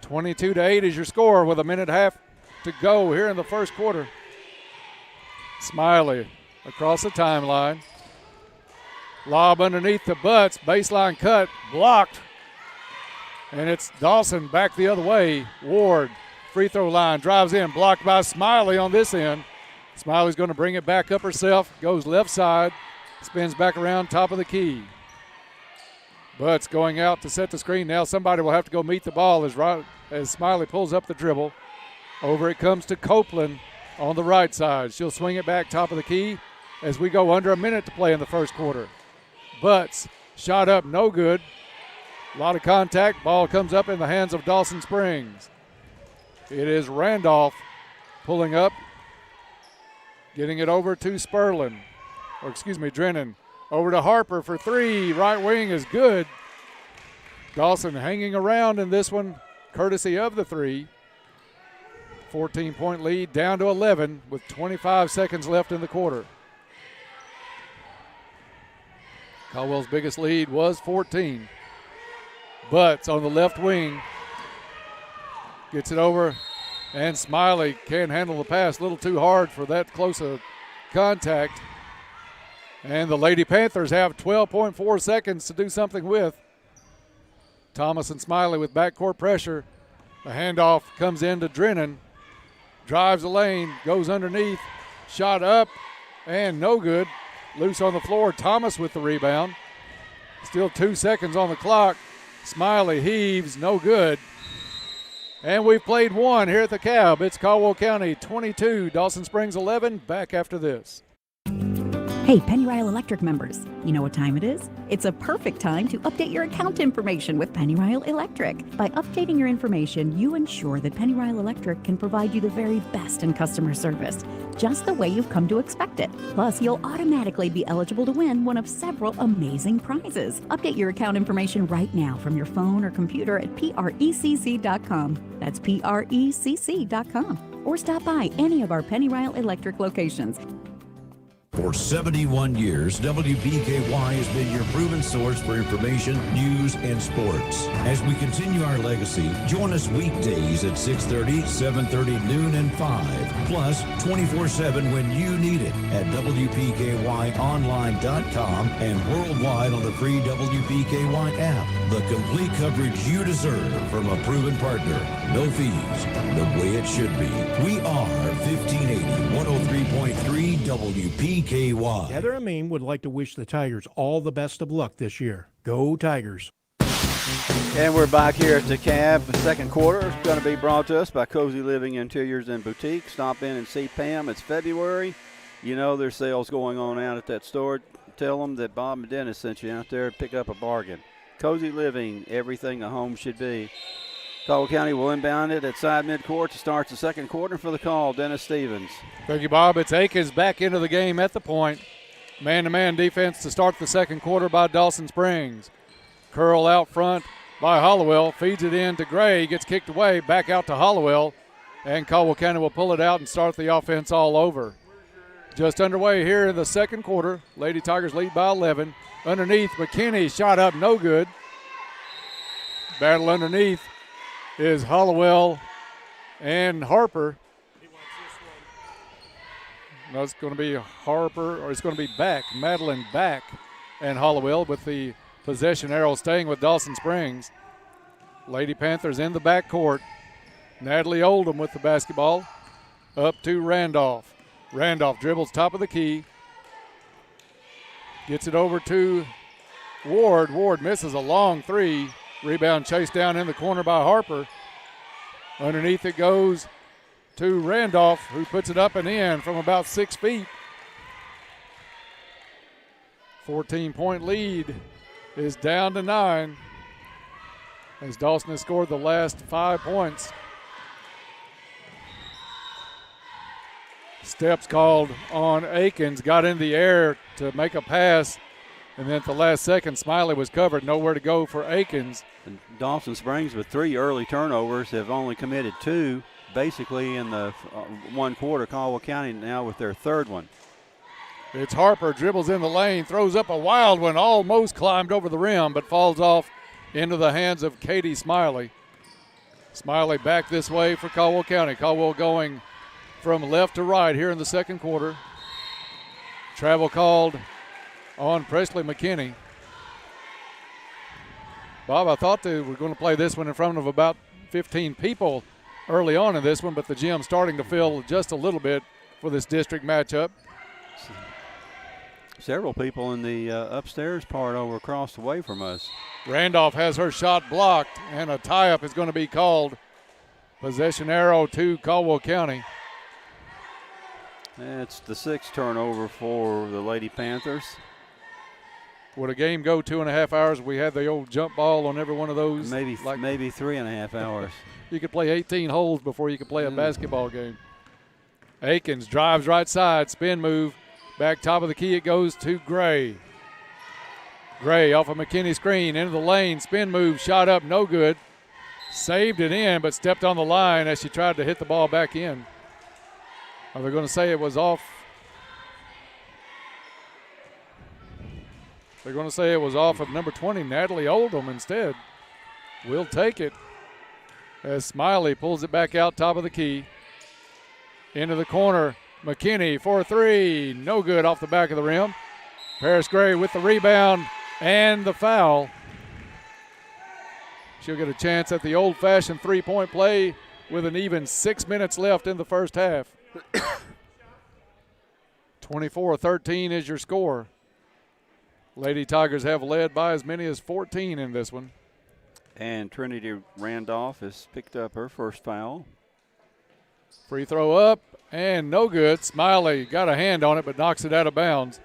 22-8 is your score with a minute and a half to go here in the first quarter. Smiley across the timeline. Lob underneath the Butts. Baseline cut, blocked. And it's Dawson back the other way. Ward, free throw line, drives in, blocked by Smiley on this end. Smiley's going to bring it back up herself, goes left side, spins back around top of the key. Butts going out to set the screen. Now somebody will have to go meet the ball as Smiley pulls up the dribble. Over it comes to Copeland on the right side. She'll swing it back top of the key as we go under a minute to play in the first quarter. Butts, shot up, no good. A lot of contact. Ball comes up in the hands of Dawson Springs. It is Randolph pulling up, getting it over to Drennan. Over to Harper for three. Right wing is good. Dawson hanging around in this one, courtesy of the three. 14-point lead down to 11 with 25 seconds left in the quarter. Caldwell's biggest lead was 14. Butts on the left wing. Gets it over, and Smiley can't handle the pass. A little too hard for that close a contact. And the Lady Panthers have 12.4 seconds to do something with. Thomas and Smiley with backcourt pressure. The handoff comes in to Drennan. Drives the lane, goes underneath. Shot up, and no good. Loose on the floor. Thomas with the rebound. Still 2 seconds on the clock. Smiley heaves, no good. And we've played one here at the Cab. It's Caldwell County 22, Dawson Springs 11. Back after this. Hey, Pennyrile Electric members, you know what time it is? It's a perfect time to update your account information with Pennyrile Electric. By updating your information, you ensure that Pennyrile Electric can provide you the very best in customer service, just the way you've come to expect it. Plus, you'll automatically be eligible to win one of several amazing prizes. Update your account information right now from your phone or computer at precc.com. That's precc.com. Or stop by any of our Pennyrile Electric locations. For 71 years, WPKY has been your proven source for information, news, and sports. As we continue our legacy, join us weekdays at 6:30, 7:30, noon, and 5. Plus, 24/7 when you need it at WPKYonline.com and worldwide on the free WPKY app. The complete coverage you deserve from a proven partner. No fees. The way it should be. We are 1580 103.3 WPKY. Heather Amin would like to wish the Tigers all the best of luck this year. Go Tigers. And we're back here at the Cab. The second quarter is going to be brought to us by Cozy Living Interiors and Boutique. Stop in and see Pam. It's February. You know there's sales going on out at that store. Tell them that Bob and Dennis sent you out there to pick up a bargain. Cozy Living, everything a home should be. Caldwell County will inbound it at side midcourt to start the second quarter. For the call, Dennis Stevens. Thank you, Bob. It's Akins back into the game at the point. Man-to-man defense to start the second quarter by Dawson Springs. Curl out front by Hollowell. Feeds it in to Gray. Gets kicked away. Back out to Hollowell. And Caldwell County will pull it out and start the offense all over. Just underway here in the second quarter. Lady Tigers lead by 11. Underneath, McKinney. Shot up, no good. Battle underneath is Hollowell and Harper. No, it's going to be Harper, or it's going to be back. Madeline back and Hollowell with the possession arrow staying with Dawson Springs. Lady Panthers in the backcourt. Natalie Oldham with the basketball. Up to Randolph. Randolph dribbles top of the key. Gets it over to Ward. Ward misses a long three. Rebound chased down in the corner by Harper. Underneath it goes to Randolph, who puts it up and in from about 6 feet. 14-point lead is down to 9 as Dawson has scored the last 5 points. Steps called on Akins, got in the air to make a pass, and then at the last second, Smiley was covered, nowhere to go for Akins. And Dawson Springs with 3 early turnovers have only committed 2 basically in the one quarter. Caldwell County now with their third one. It's Harper, dribbles in the lane, throws up a wild one, almost climbed over the rim, but falls off into the hands of Katie Smiley. Smiley back this way for Caldwell County. Caldwell going from left to right here in the second quarter. Travel called on Presley McKinney. Bob, I thought they were going to play this one in front of about 15 people early on in this one, but the gym's starting to fill just a little bit for this district matchup. Several people in the upstairs part over across the way from us. Randolph has her shot blocked, and a tie-up is going to be called. Possession arrow to Caldwell County. It's the 6th turnover for the Lady Panthers. Would a game go 2.5 hours? We had the old jump ball on every one of those. Maybe 3.5 hours. You could play 18 holes before you could play a basketball game. Akins drives right side, spin move. Back top of the key it goes to Gray. Gray off a McKinney screen, into the lane, spin move, shot up, no good. Saved it in, but stepped on the line as she tried to hit the ball back in. Are they going to say it was off? They're going to say it was off of number 20, Natalie Oldham, instead. We'll take it as Smiley pulls it back out top of the key. Into the corner, McKinney for 3. No good off the back of the rim. Paris Gray with the rebound and the foul. She'll get a chance at the old-fashioned three-point play with an even 6 minutes left in the first half. 24-13 is your score. Lady Tigers have led by as many as 14 in this one. And Trinity Randolph has picked up her first foul. Free throw up and no good. Smiley got a hand on it but knocks it out of bounds.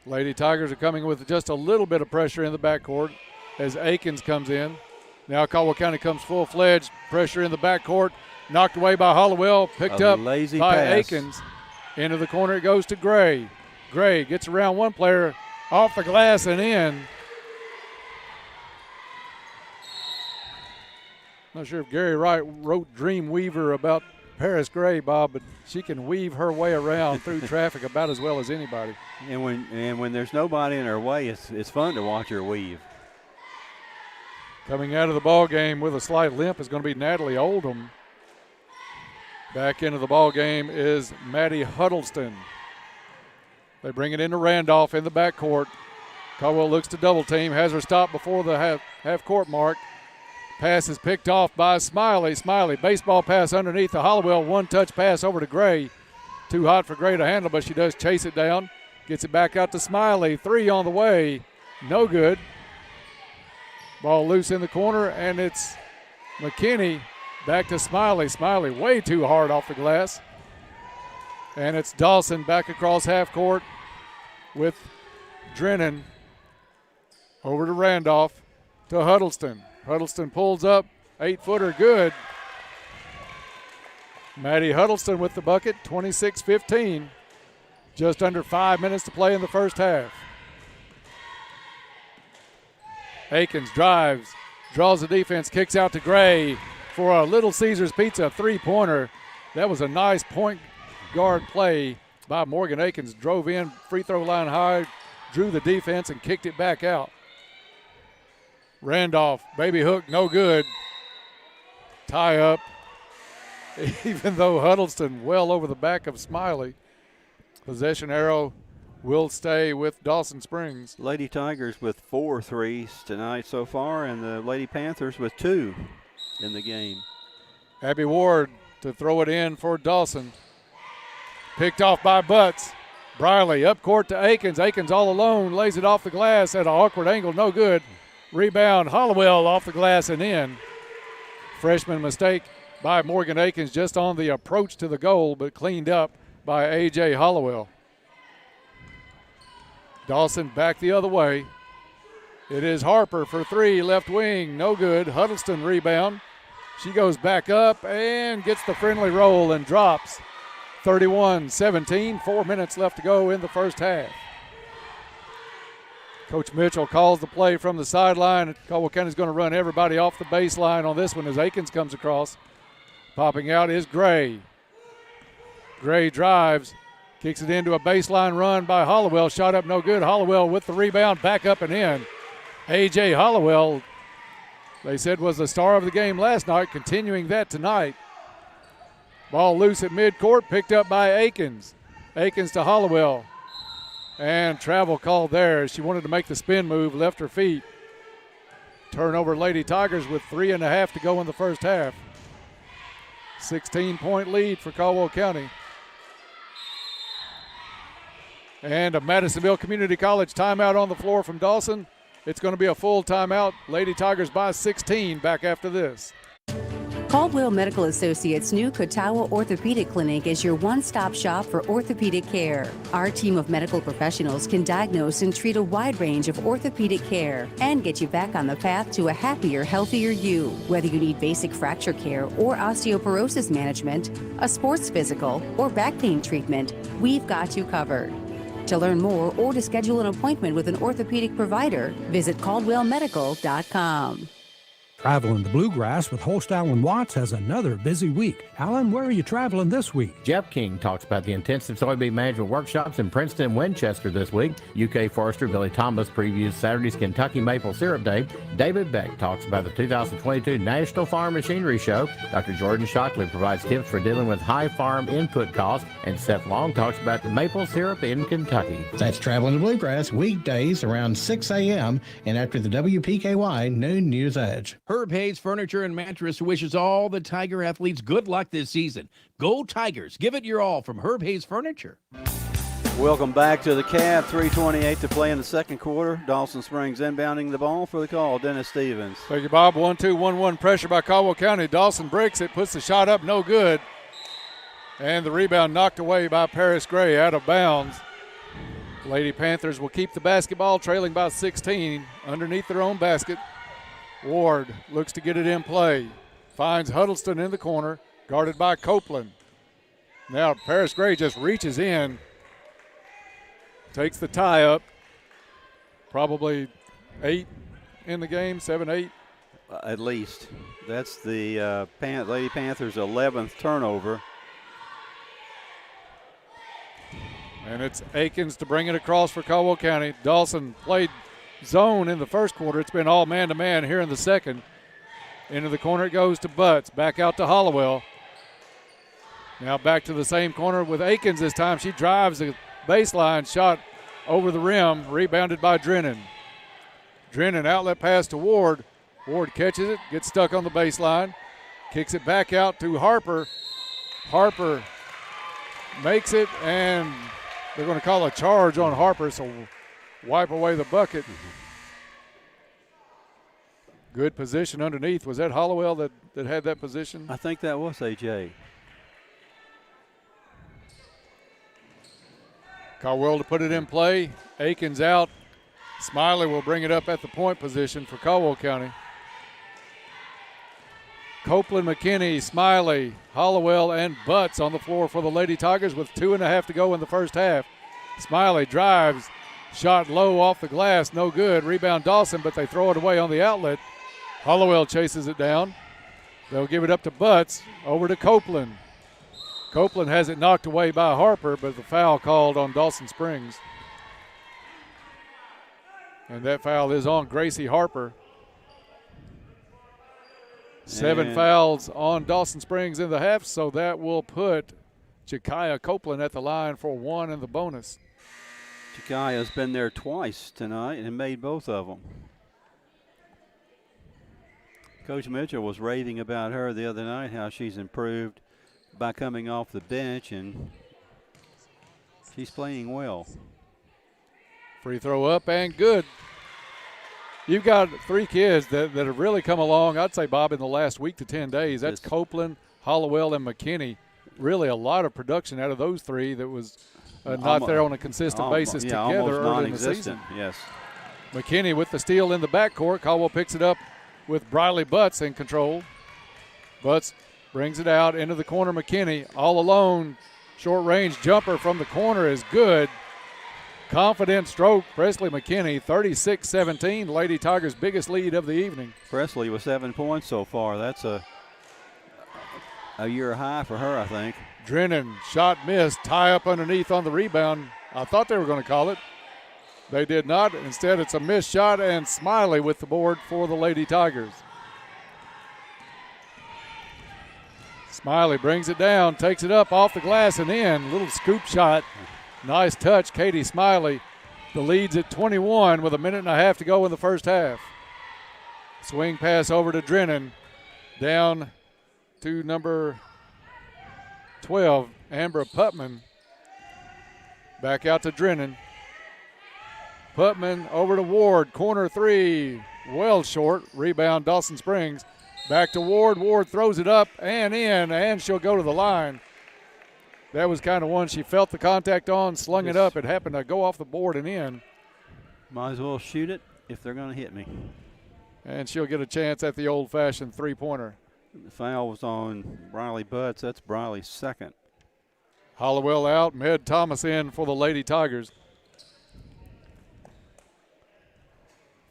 Lady Tigers are coming with just a little bit of pressure in the backcourt as Akins comes in. Now Caldwell County comes full-fledged. Pressure in the backcourt. Knocked away by Hollowell. Picked up by pass. Akins. Into the corner it goes to Gray. Gray gets around one player, off the glass and in. Not sure if Gary Wright wrote Dreamweaver about Paris Gray, Bob, but she can weave her way around through traffic about as well as anybody. And when there's nobody in her way, it's fun to watch her weave. Coming out of the ball game with a slight limp is going to be Natalie Oldham. Back into the ball game is Maddie Huddleston. They bring it into Randolph in the backcourt. Caldwell looks to double team, has her stop before the half court mark. Pass is picked off by Smiley. Smiley, baseball pass underneath the Hollowell. One-touch pass over to Gray. Too hot for Gray to handle, but she does chase it down. Gets it back out to Smiley. 3 on the way. No good. Ball loose in the corner, and it's McKinney back to Smiley. Smiley way too hard off the glass. And it's Dawson back across half court with Drennan. Over to Randolph to Huddleston. Huddleston pulls up, 8-footer good. Maddie Huddleston with the bucket, 26-15. Just under 5 minutes to play in the first half. Akins drives, draws the defense, kicks out to Gray for a Little Caesars Pizza three-pointer. That was a nice point guard play by Morgan Akins. Drove in, free throw line high, drew the defense and kicked it back out. Randolph, baby hook, no good. Tie up, even though Huddleston well over the back of Smiley. Possession arrow will stay with Dawson Springs. Lady Tigers with 4 threes tonight so far, and the Lady Panthers with 2 in the game. Abby Ward to throw it in for Dawson. Picked off by Butts. Briley up court to Akins. Akins all alone, lays it off the glass at an awkward angle, no good. Rebound, Hollowell off the glass and in. Freshman mistake by Morgan Akins just on the approach to the goal, but cleaned up by A.J. Hollowell. Dawson back the other way. It is Harper for 3, left wing, no good. Huddleston rebound. She goes back up and gets the friendly roll and drops. 31-17, 4 minutes left to go in the first half. Coach Mitchell calls the play from the sideline. Caldwell County's going to run everybody off the baseline on this one as Akins comes across. Popping out is Gray. Gray drives, kicks it into a baseline run by Hollowell. Shot up no good. Hollowell with the rebound, back up and in. A.J. Hollowell, they said, was the star of the game last night, continuing that tonight. Ball loose at midcourt, picked up by Akins. Akins to Hollowell. And travel called there. She wanted to make the spin move, left her feet. Turnover Lady Tigers with 3.5 to go in the first half. 16-point lead for Caldwell County. And a Madisonville Community College timeout on the floor from Dawson. It's going to be a full timeout. Lady Tigers by 16 back after this. Caldwell Medical Associates' new Katawa Orthopedic Clinic is your one-stop shop for orthopedic care. Our team of medical professionals can diagnose and treat a wide range of orthopedic care and get you back on the path to a happier, healthier you. Whether you need basic fracture care or osteoporosis management, a sports physical, or back pain treatment, we've got you covered. To learn more or to schedule an appointment with an orthopedic provider, visit caldwellmedical.com. Traveling the Bluegrass with Holst Allen Watts has another busy week. Alan, where are you traveling this week? Jeff King talks about the intensive soybean management workshops in Princeton and Winchester this week. UK forester Billy Thomas previews Saturday's Kentucky Maple Syrup Day. David Beck talks about the 2022 National Farm Machinery Show. Dr. Jordan Shockley provides tips for dealing with high farm input costs. And Seth Long talks about the maple syrup in Kentucky. That's Traveling the Bluegrass weekdays around 6 a.m. and after the WPKY Noon News Edge. Herb Hayes Furniture and Mattress wishes all the Tiger athletes good luck this season. Go Tigers. Give it your all from Herb Hayes Furniture. Welcome back to the Cab. 3:28 to play in the second quarter. Dawson Springs inbounding the ball for the call. Dennis Stevens. Thank you, Bob. 1-2-1-1 pressure by Caldwell County. Dawson breaks it, puts the shot up, no good. And the rebound knocked away by Paris Gray out of bounds. Lady Panthers will keep the basketball, trailing by 16 underneath their own basket. Ward looks to get it in play. Finds Huddleston in the corner, guarded by Copeland. Now Paris Gray just reaches in, takes the tie up. Probably 8 in the game, 7, 8. At least. That's the Lady Panthers' 11th turnover. And it's Akins to bring it across for Caldwell County. Dawson played zone in the first quarter. It's been all man-to-man here in the second. Into the corner it goes to Butts. Back out to Hollowell. Now back to the same corner with Akins this time. She drives the baseline, shot over the rim, rebounded by Drennan. Drennan outlet pass to Ward. Ward catches it, gets stuck on the baseline, kicks it back out to Harper. Harper makes it, and they're going to call a charge on Harper, so wipe away the bucket. Good position underneath. Was that Hollowell that had that position? I think that was A.J. Caldwell to put it in play. Akins out. Smiley will bring it up at the point position for Caldwell County. Copeland, McKinney, Smiley, Hollowell, and Butts on the floor for the Lady Tigers with 2.5 to go in the first half. Smiley drives, shot low off the glass, no good. Rebound Dawson, but they throw it away on the outlet. Hollowell chases it down. They'll give it up to Butts, over to Copeland. Copeland has it knocked away by Harper, but the foul called on Dawson Springs. And that foul is on Gracie Harper. 7 fouls on Dawson Springs in the half, so that will put Jakaya Copeland at the line for 1 in the bonus. Jakaya's been there twice tonight and made both of them. Coach Mitchell was raving about her the other night, how she's improved by coming off the bench, and she's playing well. Free throw up and good. You've got 3 kids that have really come along, I'd say, Bob, in the last week to 10 days. That's Copeland, Hollowell, and McKinney. Really a lot of production out of those 3 that was not there on a consistent basis together early in the season. Yes. McKinney with the steal in the backcourt. Caldwell picks it up with Briley Butts in control. Butts brings it out into the corner. McKinney all alone. Short range jumper from the corner is good. Confident stroke, Presley McKinney, 36-17, Lady Tigers' biggest lead of the evening. Presley with 7 points so far. That's a year high for her, I think. Drennan, shot missed, tie up underneath on the rebound. I thought they were going to call it. They did not. Instead, it's a missed shot, and Smiley with the board for the Lady Tigers. Smiley brings it down, takes it up off the glass and in. Little scoop shot. Nice touch, Katie Smiley. The lead's at 21 with 1.5 to go in the first half. Swing pass over to Drennan. Down to number 12, Amber Putman. Back out to Drennan. Putman over to Ward. Corner 3. Well short. Rebound Dawson Springs. Back to Ward. Ward throws it up and in, and she'll go to the line. That was kind of one she felt the contact on, slung it up. It happened to go off the board and in. Might as well shoot it if they're going to hit me. And she'll get a chance at the old-fashioned three-pointer. The foul was on Briley Butts. That's Briley's second. Hollowell out, Med Thomas in for the Lady Tigers.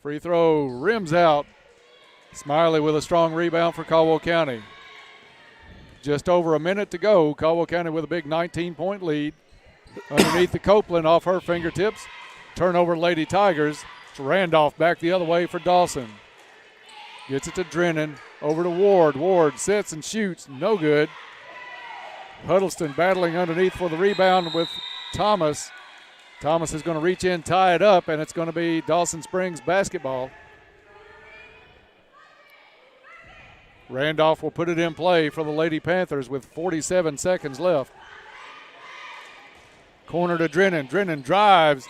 Free throw, rims out. Smiley with a strong rebound for Caldwell County. Just over a minute to go. Caldwell County with a big 19-point lead. Underneath the Copeland off her fingertips. Turnover Lady Tigers. It's Randolph back the other way for Dawson. Gets it to Drennan. Over to Ward. Ward sits and shoots. No good. Huddleston battling underneath for the rebound with Thomas. Thomas is going to reach in, tie it up, and it's going to be Dawson Springs basketball. Randolph will put it in play for the Lady Panthers with 47 seconds left. Corner to Drennan. Drennan drives.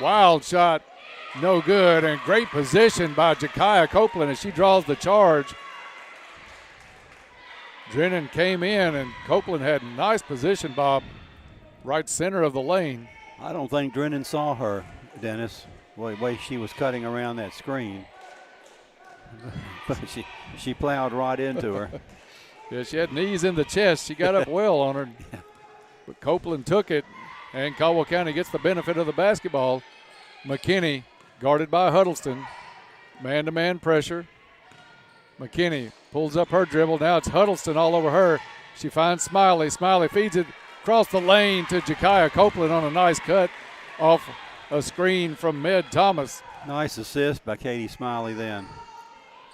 Wild shot. No good. And great position by Jakaya Copeland as she draws the charge. Drennan came in, and Copeland had nice position, Bob. Right center of the lane. I don't think Drennan saw her, Dennis, the way she was cutting around that screen. But she plowed right into her. Yeah, she had knees in the chest. She got up well on her. But Copeland took it, and Caldwell County gets the benefit of the basketball. McKinney guarded by Huddleston. Man-to-man pressure. McKinney pulls up her dribble. Now it's Huddleston all over her. She finds Smiley. Smiley feeds it across the lane to Jakaya Copeland on a nice cut off a screen from Med Thomas. Nice assist by Katie Smiley then.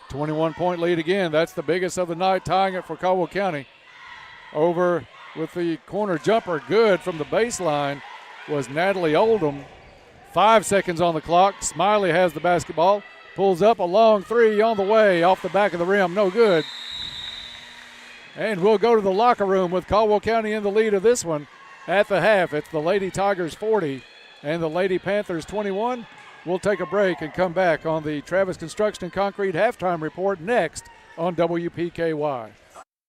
21-point lead again. That's the biggest of the night, tying it for Caldwell County. Over with the corner jumper, good from the baseline, was Natalie Oldham. 5 seconds on the clock. Smiley has the basketball. Pulls up a long three on the way, off the back of the rim, no good. And we'll go to the locker room with Caldwell County in the lead of this one at the half. It's the Lady Tigers 40 and the Lady Panthers 21. We'll take a break and come back on the Travis Construction and Concrete halftime report next on WPKY.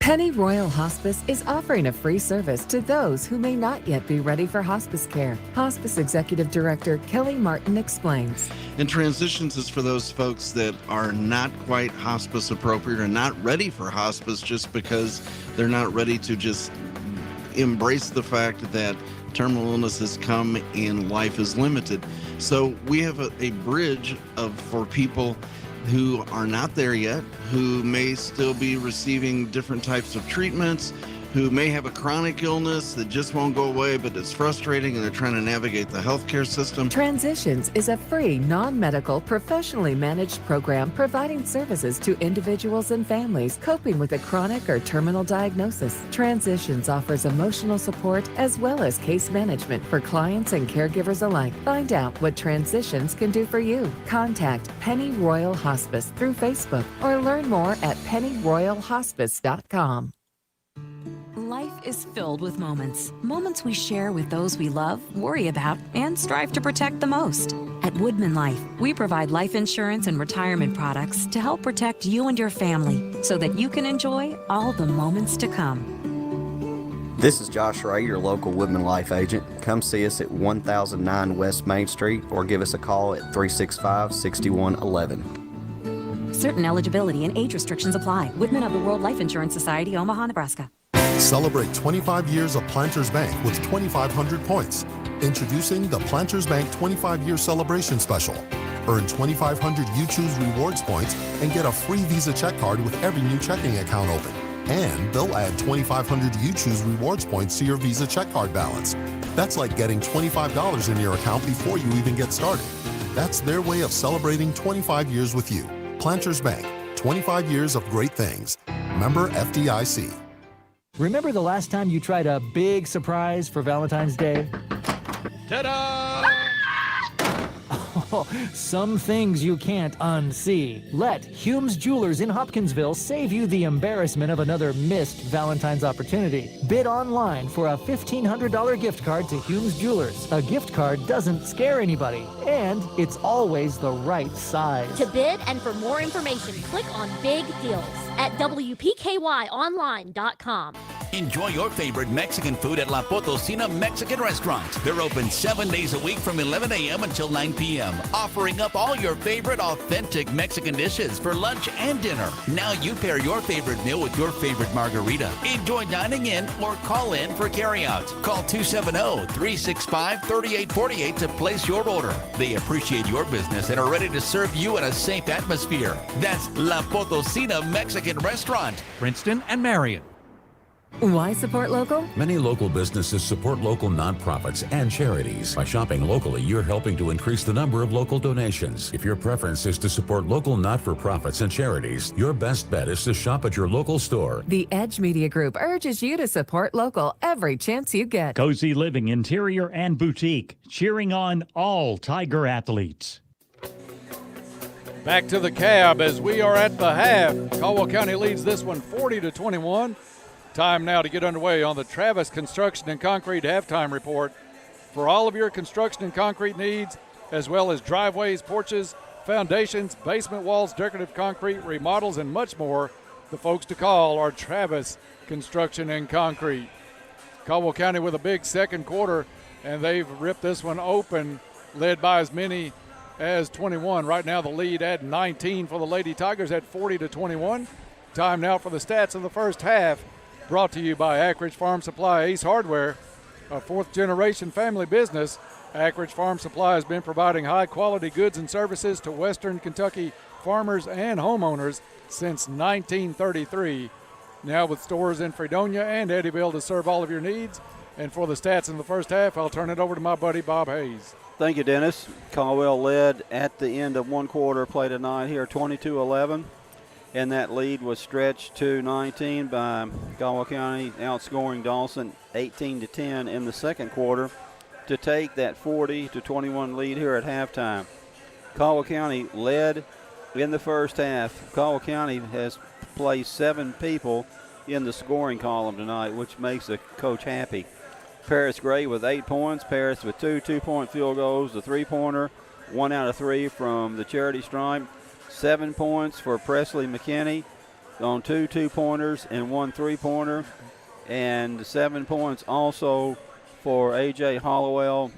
Penny Royal Hospice is offering a free service to those who may not yet be ready for hospice care. Hospice Executive Director Kelly Martin explains. And transitions is for those folks that are not quite hospice appropriate or not ready for hospice just because they're not ready to just embrace the fact that terminal illness has come and life is limited. So we have a bridge for people who are not there yet, who may still be receiving different types of treatments, who may have a chronic illness that just won't go away, but it's frustrating and they're trying to navigate the healthcare system. Transitions is a free, non-medical, professionally managed program providing services to individuals and families coping with a chronic or terminal diagnosis. Transitions offers emotional support as well as case management for clients and caregivers alike. Find out what Transitions can do for you. Contact Penny Royal Hospice through Facebook or learn more at pennyroyalhospice.com. Life is filled with moments. Moments we share with those we love, worry about, and strive to protect the most. At Woodman Life, we provide life insurance and retirement products to help protect you and your family so that you can enjoy all the moments to come. This is Josh Ray, your local Woodman Life agent. Come see us at 1009 West Main Street or give us a call at 365-6111. Certain eligibility and age restrictions apply. Woodman of the World Life Insurance Society, Omaha, Nebraska. Celebrate 25 years of Planters Bank with 2,500 points. Introducing the Planters Bank 25-year celebration special. Earn 2,500 You Choose Rewards points and get a free Visa check card with every new checking account open. And they'll add 2,500 You Choose Rewards points to your Visa check card balance. That's like getting $25 in your account before you even get started. That's their way of celebrating 25 years with you. Planters Bank, 25 years of great things. Member FDIC. Remember the last time you tried a big surprise for Valentine's Day? Ta-da! Some things you can't unsee. Let Hume's Jewelers in Hopkinsville save you the embarrassment of another missed Valentine's opportunity. Bid online for a $1,500 gift card to Hume's Jewelers. A gift card doesn't scare anybody, and it's always the right size. To bid and for more information, click on Big Deals at WPKYonline.com. Enjoy your favorite Mexican food at La Potosina Mexican Restaurant. They're open 7 days a week from 11 a.m. until 9 p.m., offering up all your favorite authentic Mexican dishes for lunch and dinner. Now you pair your favorite meal with your favorite margarita. Enjoy dining in or call in for carryout. Call 270-365-3848 to place your order. They appreciate your business and are ready to serve you in a safe atmosphere. That's La Potosina Mexican Restaurant, Princeton and Marion. Why support local? Many local businesses support local nonprofits and charities. By shopping locally, you're helping to increase the number of local donations. If your preference is to support local not-for-profits and charities, your best bet is to shop at your local store. The Edge Media Group urges you to support local every chance you get. Cozy Living Interior and Boutique, cheering on all Tiger athletes. Back to the cab as we are at the half. Caldwell County leads this one 40-21. Time now to get underway on the Travis Construction and Concrete halftime report. For all of your construction and concrete needs, as well as driveways, porches, foundations, basement walls, decorative concrete, remodels, and much more, the folks to call are Travis Construction and Concrete. Caldwell County with a big second quarter, and they've ripped this one open, led by as many as 21. Right now the lead at 19 for the Lady Tigers at 40-21. Time now for the stats of the first half. Brought to you by Ackridge Farm Supply, Ace Hardware, a fourth-generation family business. Ackridge Farm Supply has been providing high-quality goods and services to Western Kentucky farmers and homeowners since 1933. Now with stores in Fredonia and Eddyville to serve all of your needs. And for the stats in the first half, I'll turn it over to my buddy Bob Hayes. Thank you, Dennis. Caldwell led at the end of one quarter play tonight here, 22-11. And that lead was stretched to 19 by Caldwell County, outscoring Dawson 18-10 in the second quarter to take that 40-21 lead here at halftime. Caldwell County led in the first half. Caldwell County has placed 7 people in the scoring column tonight, which makes the coach happy. Paris Gray with 8 points. Paris with 2 2-point field goals, the three-pointer, 1 out of 3 from the charity stripe. 7 points for Presley McKinney on 2 2-pointers and 1 3-pointer. And 7 points also for A.J. Hollowell,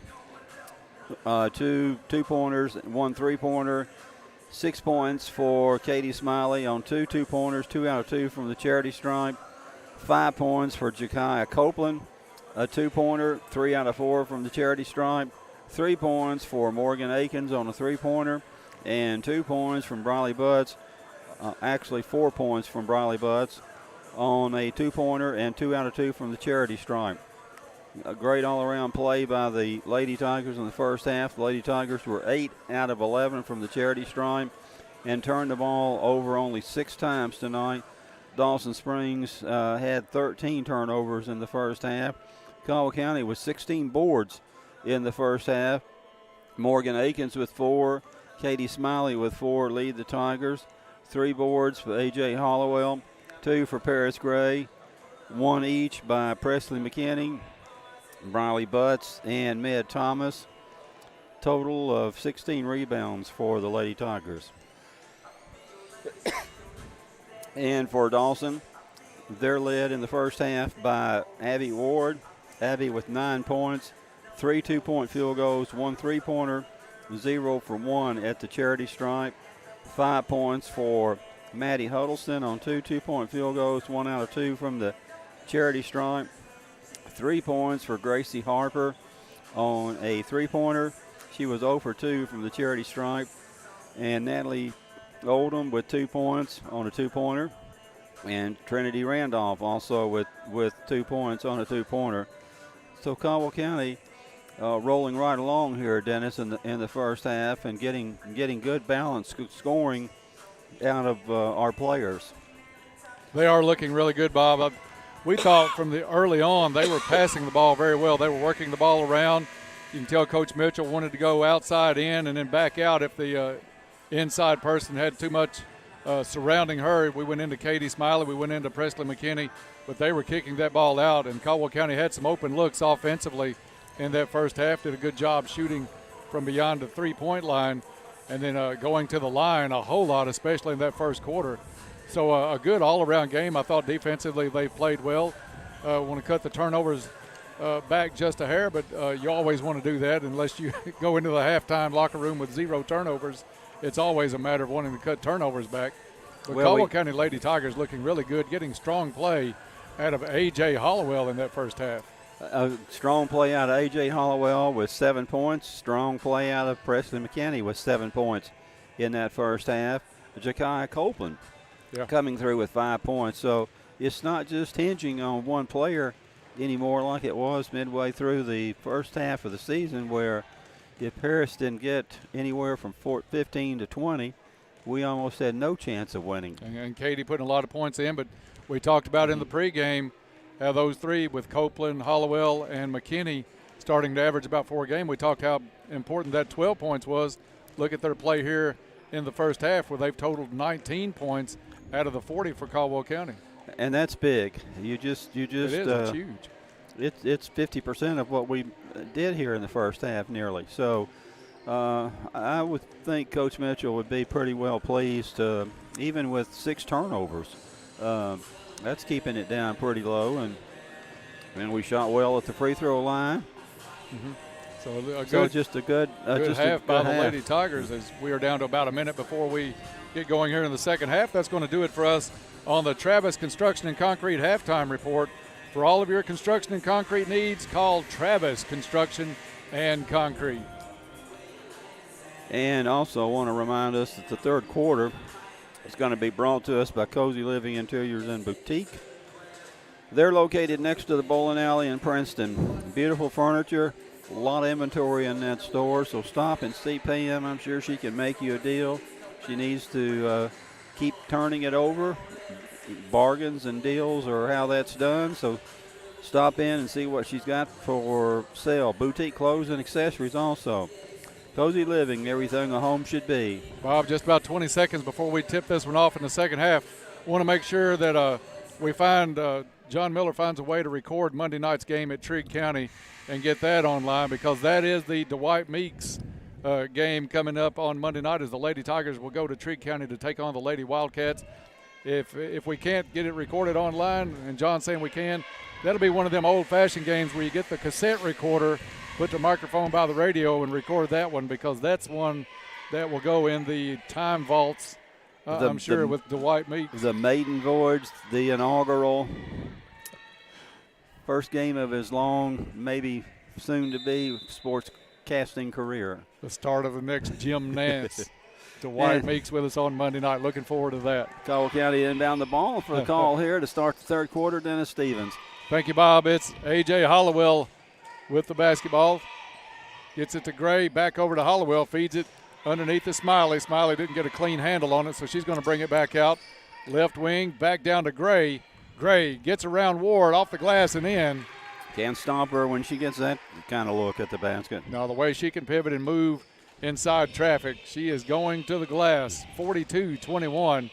2 2-pointers and 1 3-pointer. 6 points for Katie Smiley on 2 2-pointers, 2 out of 2 from the charity stripe. 5 points for Jekiah Copeland, a 2-pointer, 3 out of 4 from the charity stripe. 3 points for Morgan Akins on a 3-pointer. And 2 points from Briley Butts, actually 4 points from Briley Butts on a 2-pointer and 2 out of 2 from the charity stripe. A great all-around play by the Lady Tigers in the first half. The Lady Tigers were 8 out of 11 from the charity stripe and turned the ball over only 6 times tonight. Dawson Springs had 13 turnovers in the first half. Caldwell County with 16 boards in the first half. Morgan Akins with 4. Katie Smiley with 4 lead the Tigers. 3 boards for A.J. Hollowell, 2 for Paris Gray, 1 each by Presley McKinney, Briley Butts, and Med Thomas. Total of 16 rebounds for the Lady Tigers. And for Dawson, they're led in the first half by Abby Ward. Abby with 9 points, 3 2-point field goals, 1 3-pointer, 0 for 1 at the charity stripe. 5 points for Maddie Huddleston on 2 2-point field goals, 1 out of 2 from the charity stripe. 3 points for Gracie Harper on a 3-pointer. She was 0 for 2 from the charity stripe. And Natalie Oldham with 2 points on a 2-pointer. And Trinity Randolph also with 2 points on a 2-pointer. So Caldwell County rolling right along here, Dennis, in the first half, and getting good balance scoring out of our players. They are looking really good, Bob. We thought from the early on they were passing the ball very well. They were working the ball around, You can tell Coach Mitchell wanted to go outside in and then back out if the inside person had too much surrounding her. We went into Katie Smiley, we went into Presley McKinney, but they were kicking that ball out, and Caldwell County had some open looks offensively in that first half, did a good job shooting from beyond the three-point line, and then going to the line a whole lot, especially in that first quarter. So a good all-around game. I thought defensively they played well. Want to cut the turnovers back just a hair, but you always want to do that unless you go into the halftime locker room with 0 turnovers. It's always a matter of wanting to cut turnovers back. But Caldwell County Lady Tigers looking really good, getting strong play out of A.J. Hollowell in that first half. A strong play out of A.J. Hollowell with 7 points. Strong play out of Presley McKinney with 7 points in that first half. Jakiah Copeland coming through with 5 points. So it's not just hinging on one player anymore like it was midway through the first half of the season, where if Paris didn't get anywhere from 15 to 20, we almost had no chance of winning. And Katie putting a lot of points in, but we talked about in the pregame how those three with Copeland, Hollowell, and McKinney starting to average about 4 a game. We talked how important that 12 points was. Look at their play here in the first half where they've totaled 19 points out of the 40 for Caldwell County. And that's big. It is. It's huge. It's 50% of what we did here in the first half, nearly. So I would think Coach Mitchell would be pretty well pleased, even with 6 turnovers. That's keeping it down pretty low, and we shot well at the free throw line. Mm-hmm. So just a good half by the Lady Tigers, as we are down to about a minute before we get going here in the second half. That's going to do it for us on the Travis Construction and Concrete halftime report. For all of your construction and concrete needs, call Travis Construction and Concrete. And also want to remind us that the third quarter is going to be brought to us by Cozy Living Interiors and Boutique. They're located next to the bowling alley in Princeton. Beautiful furniture, a lot of inventory in that store, so stop and see Pam. I'm sure she can make you a deal. She needs to keep turning it over. Bargains and deals or how that's done, so stop in and see what she's got for sale. Boutique clothes and accessories also. Cozy Living, everything a home should be. Bob, just about 20 seconds before we tip this one off in the second half, want to make sure that we find John Miller finds a way to record Monday night's game at Trigg County and get that online, because that is the Dwight Meeks game coming up on Monday night, as the Lady Tigers will go to Trigg County to take on the Lady Wildcats. If we can't get it recorded online, and John's saying we can, that'll be one of them old-fashioned games where you get the cassette recorder, put the microphone by the radio, and record that one, because that's one that will go in the time vaults, I'm sure, with Dwight Meeks. The maiden voyage, the inaugural first game of his long, maybe soon-to-be sportscasting career. The start of the next Jim Nance. Dwight Meeks with us on Monday night. Looking forward to that. Caldwell County inbound the ball for the call here to start the third quarter. Dennis Stevens. Thank you, Bob. It's A.J. Hollowell with the basketball. Gets it to Gray, back over to Hollowell, feeds it underneath to Smiley. Smiley didn't get a clean handle on it, so she's going to bring it back out. Left wing, back down to Gray. Gray gets around Ward, off the glass and in. Can't stop her when she gets that kind of look at the basket. No, the way she can pivot and move inside traffic, she is going to the glass. 42-21.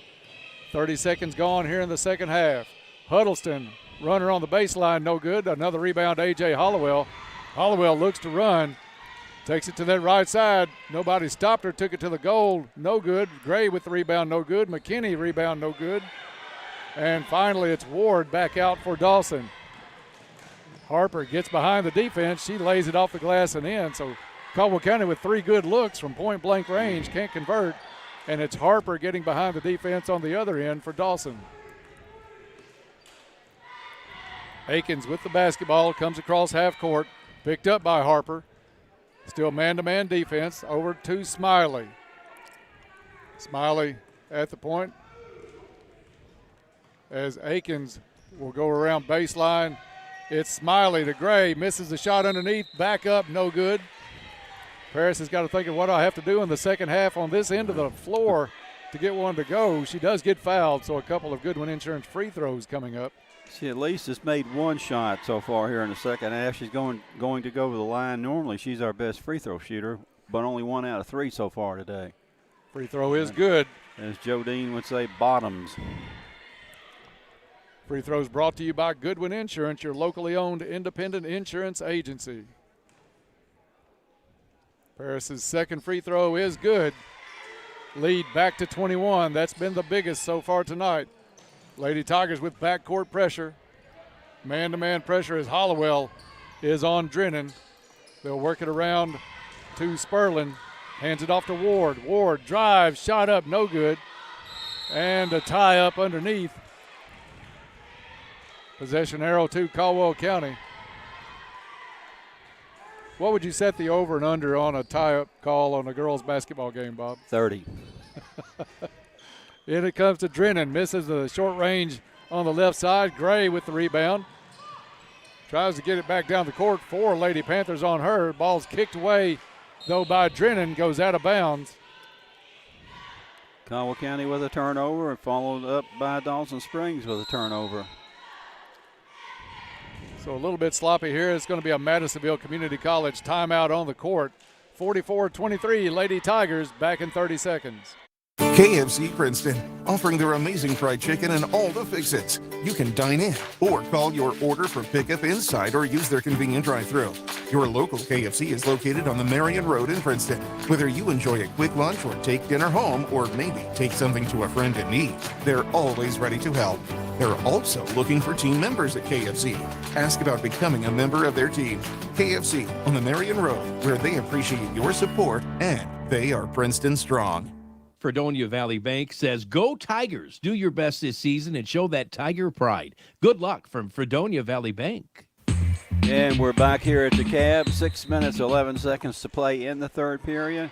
30 seconds gone here in the second half. Huddleston, runner on the baseline, no good. Another rebound, A.J. Hollowell. Hollowell looks to run. Takes it to that right side. Nobody stopped her. Took it to the goal. No good. Gray with the rebound, no good. McKinney rebound, no good. And finally, it's Ward back out for Dawson. Harper gets behind the defense. She lays it off the glass and in. So Caldwell County with 3 good looks from point-blank range, can't convert, and it's Harper getting behind the defense on the other end for Dawson. Akins with the basketball, comes across half court, picked up by Harper. Still man-to-man defense, over to Smiley. Smiley at the point, as Akins will go around baseline. It's Smiley to Gray, misses the shot underneath, back up, no good. Paris has got to think of what I have to do in the second half on this end of the floor to get one to go. She does get fouled, so a couple of Goodwin Insurance free throws coming up. She at least has made one shot so far here in the second half. She's going to go to the line. Normally she's our best free throw shooter, but only 1 out of 3 so far today. Free throw is good. As Joe Dean would say, bottoms. Free throws brought to you by Goodwin Insurance, your locally owned independent insurance agency. Paris's second free throw is good. Lead back to 21. That's been the biggest so far tonight. Lady Tigers with backcourt pressure. Man-to-man pressure as Hollowell is on Drennan. They'll work it around to Sperlin. Hands it off to Ward. Ward drives, shot up, no good. And a tie up underneath. Possession arrow to Caldwell County. What would you set the over and under on a tie-up call on a girls' basketball game, Bob? 30. In it comes to Drennan. Misses the short range on the left side. Gray with the rebound. Tries to get it back down the court. 4 Lady Panthers on her. Ball's kicked away, though, by Drennan. Goes out of bounds. Caldwell County with a turnover and followed up by Dawson Springs with a turnover. So a little bit sloppy here. It's going to be a Madisonville Community College timeout on the court. 44-23, Lady Tigers back in 30 seconds. KFC Princeton, offering their amazing fried chicken and all the fix-its. You can dine in or call your order for pickup inside or use their convenient drive-thru. Your local KFC is located on the Marion Road in Princeton. Whether you enjoy a quick lunch or take dinner home or maybe take something to a friend in need, they're always ready to help. They're also looking for team members at KFC. Ask about becoming a member of their team. KFC on the Marion Road, where they appreciate your support and they are Princeton strong. Fredonia Valley Bank says, go Tigers. Do your best this season and show that Tiger pride. Good luck from Fredonia Valley Bank. And we're back here at the Cab. 6 minutes, 11 seconds to play in the third period.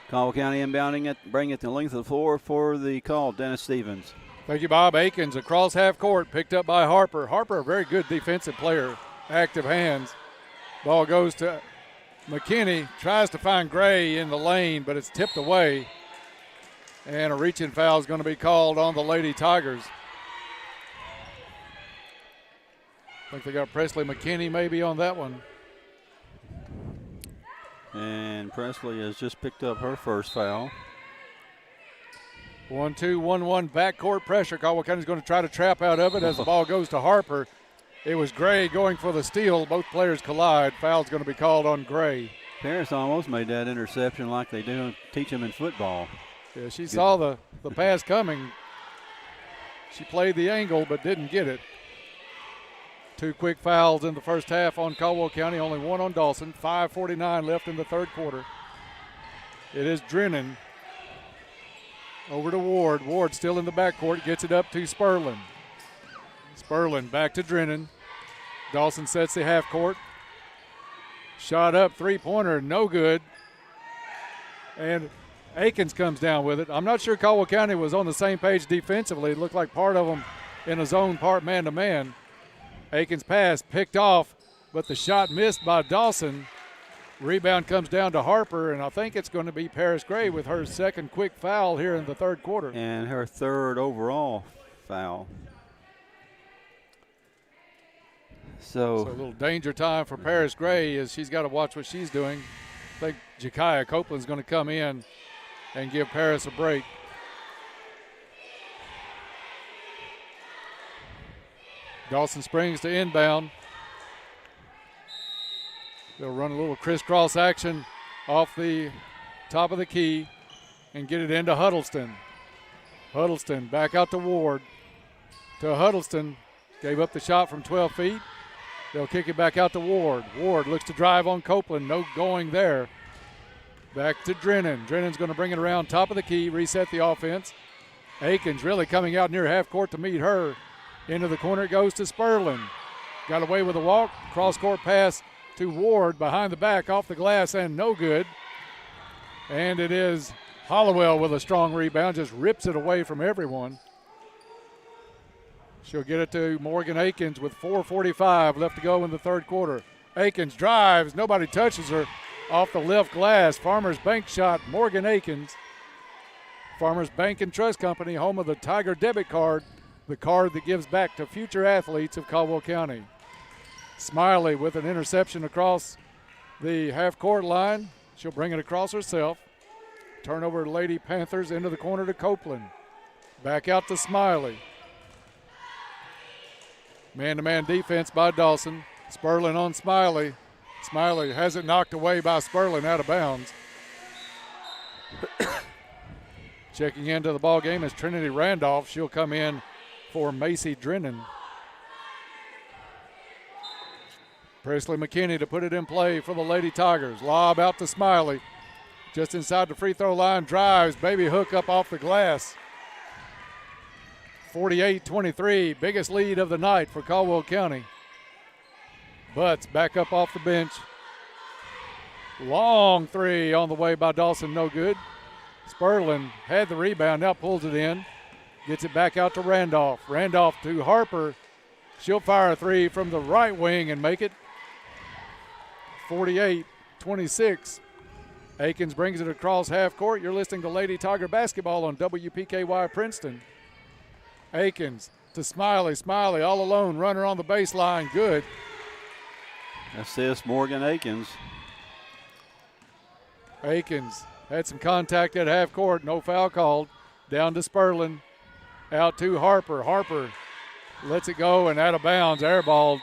Caldwell County inbounding it, bringing it to the length of the floor for the call, Dennis Stevens. Thank you, Bob. Akins across half court, picked up by Harper. Harper, a very good defensive player, active hands. Ball goes to McKinney, tries to find Gray in the lane, but it's tipped away. And a reaching foul is going to be called on the Lady Tigers. I think they got Presley McKinney maybe on that one. And Presley has just picked up her first foul. 1-2, 1-1 backcourt pressure. Caldwell County's going to try to trap out of it as the ball goes to Harper. It was Gray going for the steal. Both players collide. Foul's going to be called on Gray. Paris almost made that interception like they do teach them in football. Yeah, she saw the pass coming. She played the angle but didn't get it. 2 quick fouls in the first half on Caldwell County, only 1 on Dawson. 5:49 left in the third quarter. It is Drennan. Over to Ward. Ward still in the backcourt, gets it up to Sperlin. Sperlin back to Drennan. Dawson sets the half court. Shot up, three-pointer, no good. And Akins comes down with it. I'm not sure Caldwell County was on the same page defensively. It looked like part of them in a zone, part man-to-man. Akins' pass picked off, but the shot missed by Dawson. Rebound comes down to Harper, and I think it's going to be Paris Gray with her second quick foul here in the third quarter. And her third overall foul. So a little danger time for Paris Gray as she's got to watch what she's doing. I think Jakiah Copeland's going to come in and give Paris a break. Dawson Springs to inbound. They'll run a little crisscross action off the top of the key and get it into Huddleston. Huddleston back out to Ward. To Huddleston. Gave up the shot from 12 feet. They'll kick it back out to Ward. Ward looks to drive on Copeland. No going there. Back to Drennan. Drennan's going to bring it around top of the key, reset the offense. Akins really coming out near half court to meet her. Into the corner it goes to Sperlin. Got away with a walk. Cross-court pass to Ward behind the back off the glass and no good. And it is Hollowell with a strong rebound. Just rips it away from everyone. She'll get it to Morgan Akins with 4:45 left to go in the third quarter. Akins drives. Nobody touches her off the left glass. Farmer's bank shot. Morgan Akins Farmers Bank and Trust Company, home of the Tiger debit card, the card that gives back to future athletes of Caldwell County. Smiley with an interception across the half-court line. She'll bring it across herself. Turnover to Lady Panthers, into the corner to Copeland. Back out to Smiley. Man-to-man defense by Dawson. Sperling on Smiley. Smiley has it knocked away by Sperling, out of bounds. Checking into the ball game is Trinity Randolph. She'll come in for Macy Drennan. Presley McKinney to put it in play for the Lady Tigers. Lob out to Smiley. Just inside the free throw line, drives, baby hook up off the glass. 48-23, biggest lead of the night for Caldwell County. Butts back up off the bench. Long three on the way by Dawson, no good. Sperling had the rebound, now pulls it in. Gets it back out to Randolph. Randolph to Harper. She'll fire a three from the right wing and make it. 48-26. Akins brings it across half court. You're listening to Lady Tiger basketball on WPKY Princeton. Akins to Smiley. Smiley all alone. Runner on the baseline. Good. Assist Morgan Akins. Akins had some contact at half court. No foul called. Down to Sperling. Out to Harper. Harper lets it go and out of bounds. Airballed.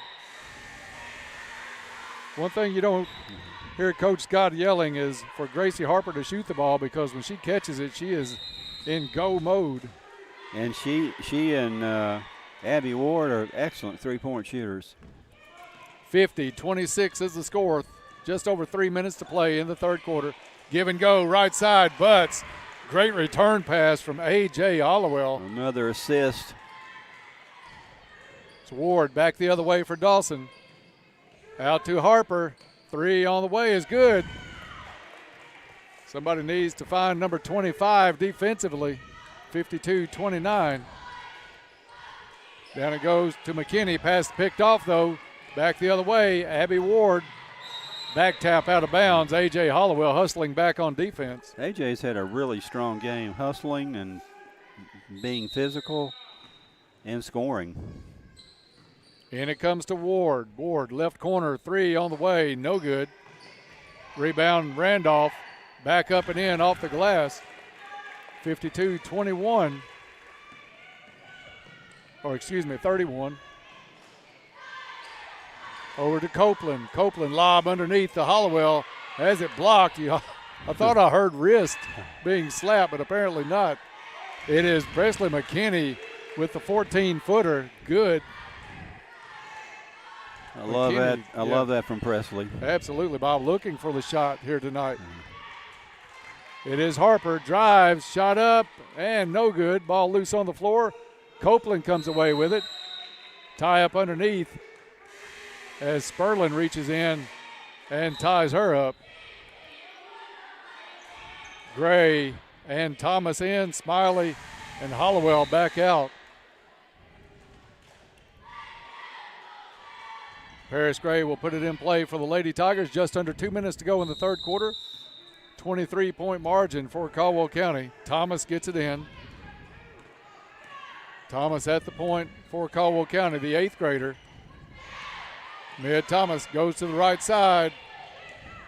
One thing you don't hear Coach Scott yelling is for Gracie Harper to shoot the ball, because when she catches it, she is in go mode. And she and Abby Ward are excellent three-point shooters. 50-26 is the score. Just over 3 minutes to play in the third quarter. Give and go, right side, Butts. Great return pass from A.J. Hollowell. Another assist. It's Ward back the other way for Dawson. Out to Harper. Three on the way is good. Somebody needs to find number 25 defensively. 52-29. Down it goes to McKinney. Pass picked off, though. Back the other way. Abby Ward. Back tap out of bounds. A.J. Hollowell hustling back on defense. A.J.'s had a really strong game, hustling and being physical and scoring. And it comes to Ward. Ward, left corner, three on the way, no good. Rebound, Randolph. Back up and in off the glass. 52-21. Or excuse me, 31. Over to Copeland. Copeland lob underneath the Hollowell. Has it blocked. I thought I heard wrist being slapped, but apparently not. It is Presley McKinney with the 14-footer. Good. I love that. I love that from Presley. Absolutely, Bob. Looking for the shot here tonight. It is Harper. Drives, shot up, and no good. Ball loose on the floor. Copeland comes away with it. Tie up underneath as Sperling reaches in and ties her up. Gray and Thomas in. Smiley and Hollowell back out. Paris Gray will put it in play for the Lady Tigers. Just under 2 minutes to go in the third quarter. 23-point margin for Caldwell County. Thomas gets it in. Thomas at the point for Caldwell County, the eighth grader. Mid Thomas goes to the right side.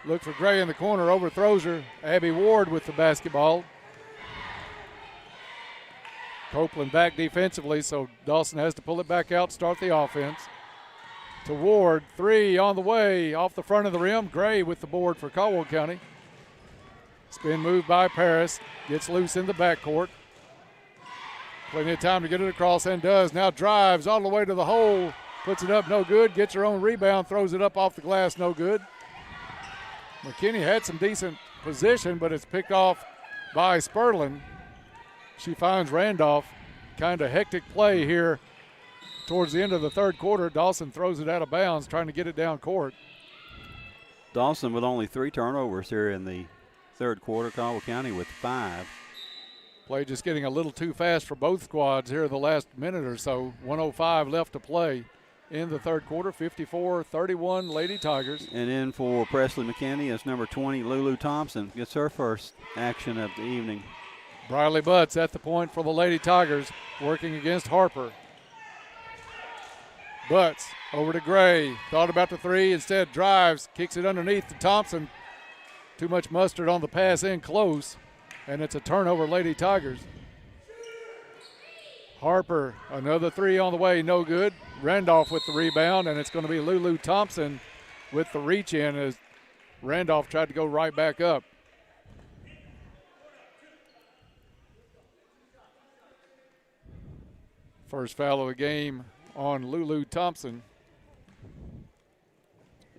Look for Gray in the corner, overthrows her. Abby Ward with the basketball. Copeland back defensively, so Dawson has to pull it back out, start the offense. To Ward, three on the way, off the front of the rim. Gray with the board for Caldwell County. Spin move by Paris, gets loose in the backcourt. Plenty of time to get it across, and does. Now drives all the way to the hole, puts it up, no good. Gets her own rebound, throws it up off the glass, no good. McKinney had some decent position, but it's picked off by Sperling. She finds Randolph. Kind of hectic play here towards the end of the third quarter. Dawson throws it out of bounds, trying to get it down court. Dawson with only 3 turnovers here in the third quarter. Caldwell County with 5. Play just getting a little too fast for both squads here the last minute or so. 1:05 left to play in the third quarter. 54-31 Lady Tigers. And in for Presley McKinney is number 20, Lulu Thompson. Gets her first action of the evening. Briley Butts at the point for the Lady Tigers, working against Harper. Butts over to Gray. Thought about the three, instead drives, kicks it underneath to Thompson. Too much mustard on the pass in close, and it's a turnover, Lady Tigers. Harper, another three on the way, no good. Randolph with the rebound, and it's going to be Lulu Thompson with the reach in as Randolph tried to go right back up. First foul of the game on Lulu Thompson.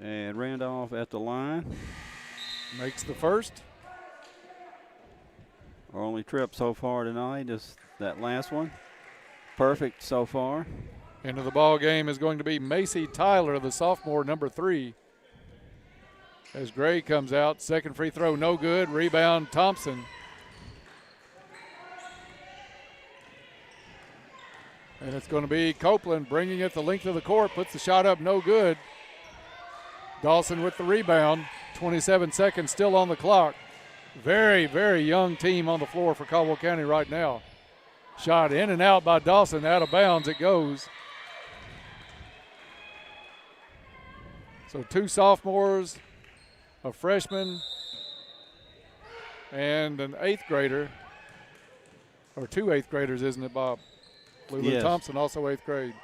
And Randolph at the line. Makes the first. Our only trip so far tonight is that last one. Perfect so far. Into the ball game is going to be Macy Tyler, the sophomore, number 3. As Gray comes out, second free throw, no good. Rebound, Thompson. And it's going to be Copeland bringing it the length of the court, puts the shot up, no good. Dawson with the rebound, 27 seconds still on the clock. Very, very young team on the floor for Caldwell County right now. Shot in and out by Dawson, out of bounds it goes. So 2 sophomores, a freshman, and an 8th grader. Or 2 8th graders, isn't it, Bob? Lulu Yes. Thompson, also 8th grade.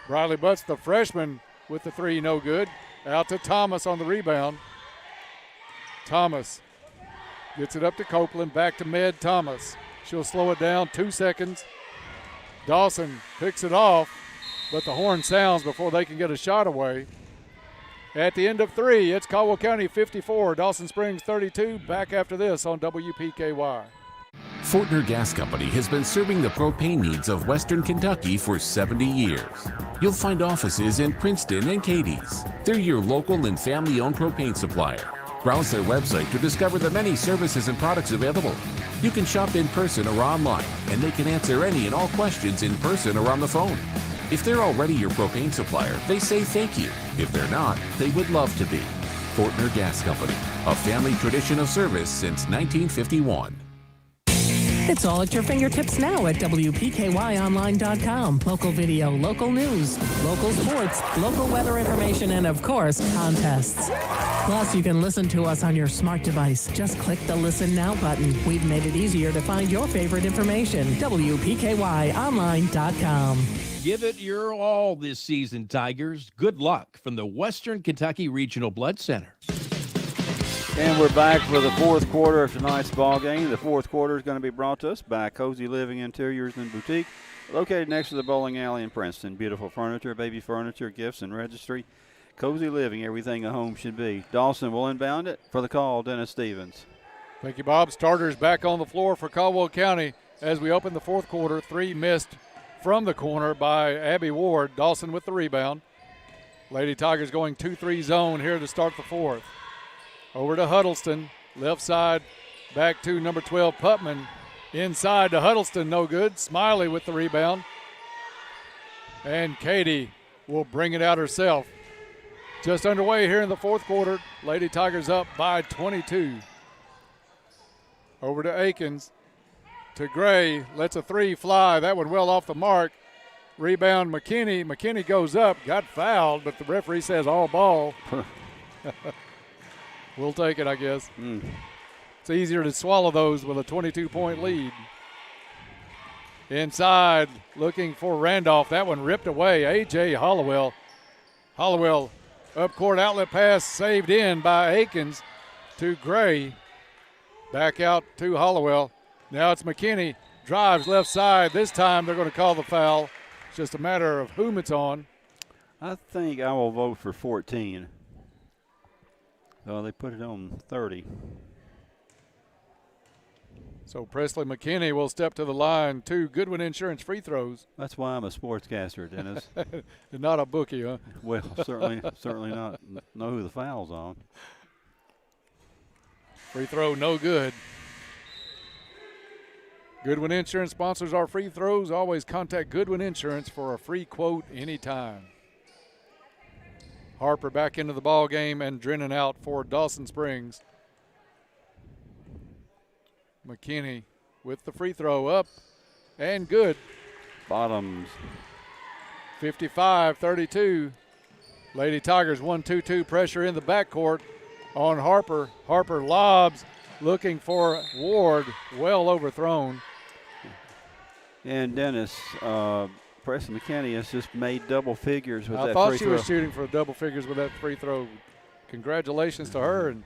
Briley Butts, the freshman, with the three, no good. Out to Thomas on the rebound. Thomas gets it up to Copeland, back to Med Thomas. She'll slow it down, 2 seconds. Dawson picks it off, but the horn sounds before they can get a shot away. At the end of 3, it's Caldwell County 54, Dawson Springs 32. Back after this on WPKY. Fortner Gas Company has been serving the propane needs of Western Kentucky for 70 years. You'll find offices in Princeton and Cadiz. They're your local and family-owned propane supplier. Browse their website to discover the many services and products available. You can shop in person or online, and they can answer any and all questions in person or on the phone. If they're already your propane supplier, they say thank you. If they're not, they would love to be. Fortner Gas Company, a family tradition of service since 1951. It's all at your fingertips now at WPKYonline.com. Local video, local news, local sports, local weather information, and of course, contests. Plus, you can listen to us on your smart device. Just click the Listen Now button. We've made it easier to find your favorite information. WPKYonline.com. Give it your all this season, Tigers. Good luck from the Western Kentucky Regional Blood Center. And we're back for the fourth quarter of tonight's ball game. The fourth quarter is going to be brought to us by Cozy Living Interiors and Boutique, located next to the bowling alley in Princeton. Beautiful furniture, baby furniture, gifts, and registry. Cozy Living, everything a home should be. Dawson will inbound it for the call, Dennis Stevens. Thank you, Bob. Starters back on the floor for Caldwell County as we open the fourth quarter. 3 missed from the corner by Abby Ward. Dawson with the rebound. Lady Tigers going 2-3 zone here to start the fourth. Over to Huddleston, left side, back to number 12, Putman. Inside to Huddleston, no good. Smiley with the rebound. And Katie will bring it out herself. Just underway here in the fourth quarter. Lady Tigers up by 22. Over to Akins, to Gray, lets a 3 fly. That one well off the mark. Rebound McKinney. McKinney goes up, got fouled, but the referee says all ball. We'll take it, I guess. It's easier to swallow those with a 22-point lead. Inside, looking for Randolph. That one ripped away. A.J. Hollowell. Hollowell, up-court outlet pass saved in by Akins to Gray. Back out to Hollowell. Now it's McKinney. Drives left side. This time they're going to call the foul. It's just a matter of whom it's on. I think I will vote for 14. They put it on 30. So Presley McKinney will step to the line. 2 Goodwin Insurance free throws. That's why I'm a sportscaster, Dennis. Not a bookie, huh? Well, certainly not. Know who the foul's on. Free throw, no good. Goodwin Insurance sponsors our free throws. Always contact Goodwin Insurance for a free quote anytime. Harper back into the ball game and Drennan out for Dawson Springs. McKinney with the free throw up and good. Bottoms. 55-32. Lady Tigers 1-2-2 pressure in the backcourt on Harper. Harper lobs, looking for Ward, well overthrown. And Dennis, Preston McKinney has just made double figures with that free throw. I thought she was shooting for double figures with that free throw. Congratulations to her, and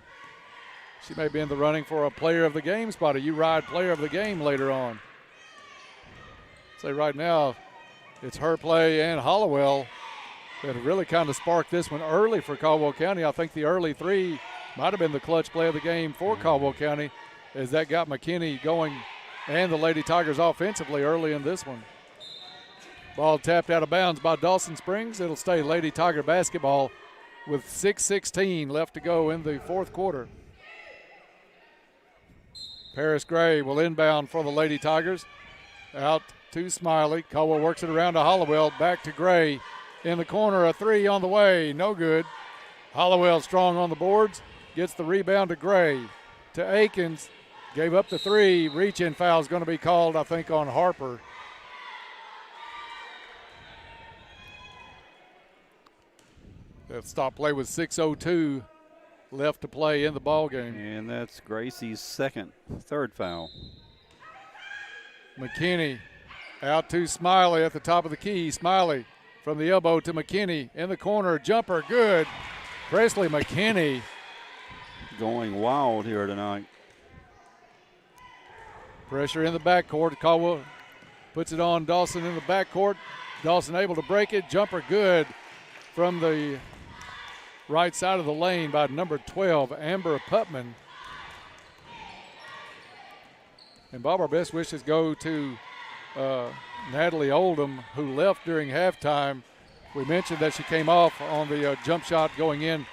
she may be in the running for a player of the game spot, a U-Ride player of the game later on. Say right now, it's her play and Hollowell that really kind of sparked this one early for Caldwell County. I think the early three might have been the clutch play of the game for Caldwell County, as that got McKinney going and the Lady Tigers offensively early in this one. Ball tapped out of bounds by Dawson Springs. It'll stay Lady Tiger basketball with 6:16 left to go in the fourth quarter. Paris Gray will inbound for the Lady Tigers. Out to Smiley. Caldwell works it around to Hollowell. Back to Gray. In the corner, a three on the way. No good. Hollowell strong on the boards. Gets the rebound to Gray. To Akins. Gave up the three. Reach-in foul is going to be called, I think, on Harper. That stop play with 6:02 left to play in the ball game. And that's Gracie's third foul. McKinney out to Smiley at the top of the key. Smiley from the elbow to McKinney in the corner. Jumper good. Presley McKinney going wild here tonight. Pressure in the backcourt. Caldwell puts it on Dawson in the backcourt. Dawson able to break it. Jumper good from the right side of the lane by number 12, Amber Putman. And Bob, our best wishes go to Natalie Oldham, who left during halftime. We mentioned that she came off on the jump shot going in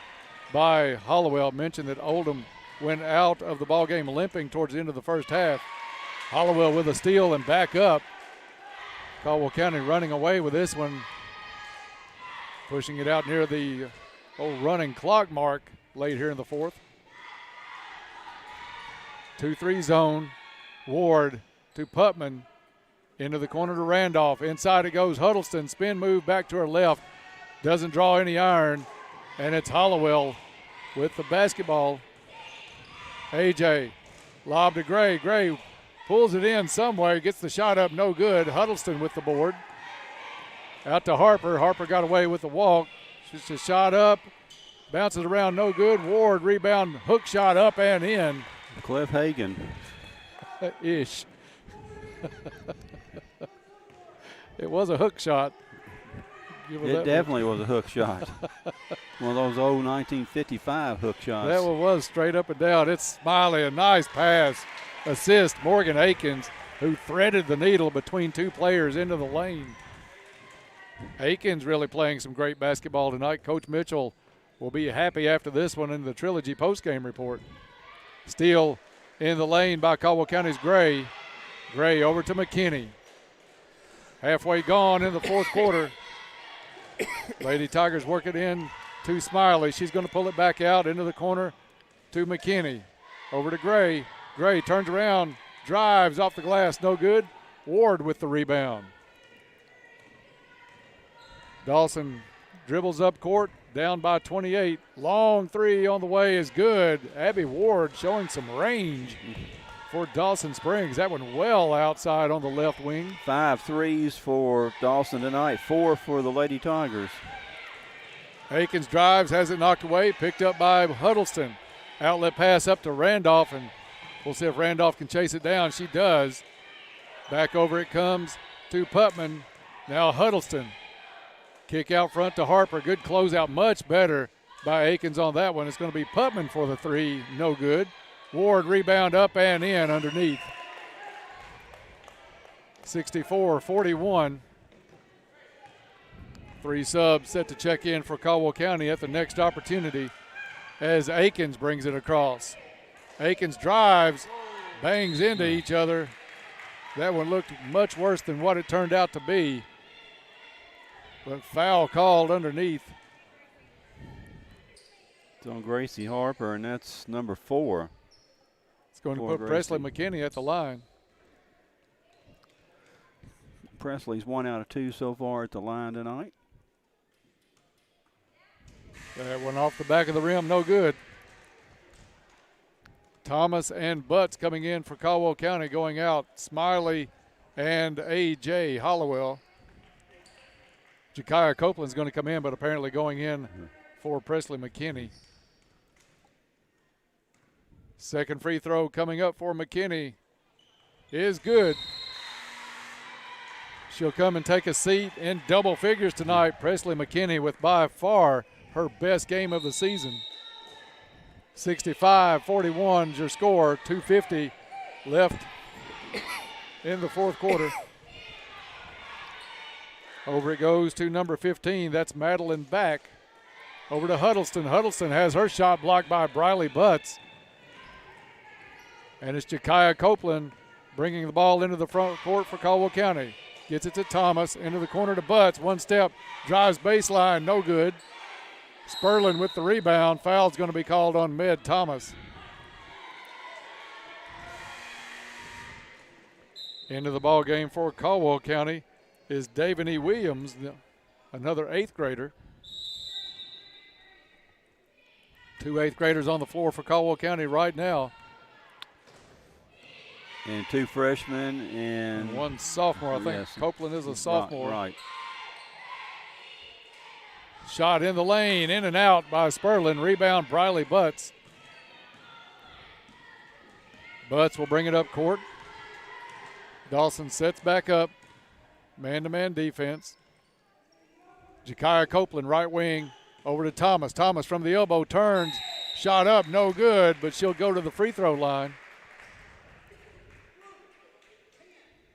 by Hollowell. Mentioned that Oldham went out of the ball game limping towards the end of the first half. Hollowell with a steal and back up. Caldwell County running away with this one. Pushing it out near the old running clock mark late here in the fourth. 2-3 zone. Ward to Putman. Into the corner to Randolph. Inside it goes Huddleston. Spin move back to her left. Doesn't draw any iron. And it's Hollowell with the basketball. AJ. Lob to Gray. Gray pulls it in some way. Gets the shot up. No good. Huddleston with the board. Out to Harper. Harper got away with the walk. Just a shot up. Bounces around. No good. Ward rebound. Hook shot up and in. Cliff Hagan. Ish. It was a hook shot. It definitely was a hook shot. One of those old 1955 hook shots. That one was straight up and down. It's Smiley, a nice pass. Assist Morgan Akins, who threaded the needle between two players into the lane. Akins really playing some great basketball tonight. Coach Mitchell will be happy after this one in the Trilogy postgame report. Steal in the lane by Caldwell County's Gray. Gray over to McKinney. Halfway gone in the fourth quarter. Lady Tigers work it in to Smiley. She's going to pull it back out into the corner to McKinney. Over to Gray. Gray turns around, drives off the glass, no good. Ward with the rebound. Dawson dribbles up court, down by 28. Long three on the way is good. Abby Ward showing some range for Dawson Springs. That one well outside on the left wing. 5 threes for Dawson tonight, 4 for the Lady Tigers. Akins drives, has it knocked away, picked up by Huddleston. Outlet pass up to Randolph, and we'll see if Randolph can chase it down. She does. Back over it comes to Putman. Now Huddleston. Kick out front to Harper. Good closeout, much better by Akins on that one. It's going to be Putman for the three, no good. Ward rebound up and in underneath. 64-41. 3 subs set to check in for Caldwell County at the next opportunity as Akins brings it across. Akins drives, bangs into each other. That one looked much worse than what it turned out to be. But foul called underneath. It's on Gracie Harper, and that's number 4. It's going to put Presley McKinney at the line. Presley's 1 out of 2 so far at the line tonight. That one off the back of the rim, no good. Thomas and Butts coming in for Caldwell County, going out Smiley and A.J. Hollowell. Jekiah Copeland's going to come in, but apparently going in for Presley McKinney. Second free throw coming up for McKinney is good. She'll come and take a seat in double figures tonight. Presley McKinney with by far her best game of the season. 65-41 is your score. 2:50 left in the fourth quarter. Over it goes to number 15. That's Madeline Back. Over to Huddleston. Huddleston has her shot blocked by Briley Butts. And it's Jekiah Copeland bringing the ball into the front court for Caldwell County. Gets it to Thomas, into the corner to Butts. One step, drives baseline, no good. Sperlin with the rebound. Foul's going to be called on Med Thomas. Into the ball game for Caldwell County is Davany Williams, another 8th grader. 2 8th graders on the floor for Caldwell County right now. And 2 freshmen and 1 sophomore. I think yes. Copeland is a sophomore. Right. Shot in the lane, in and out by Sperlin. Rebound, Briley Butts. Butts will bring it up court. Dawson sets back up. Man-to-man defense. Jekiah Copeland, right wing, over to Thomas. Thomas from the elbow turns. Shot up, no good, but she'll go to the free throw line.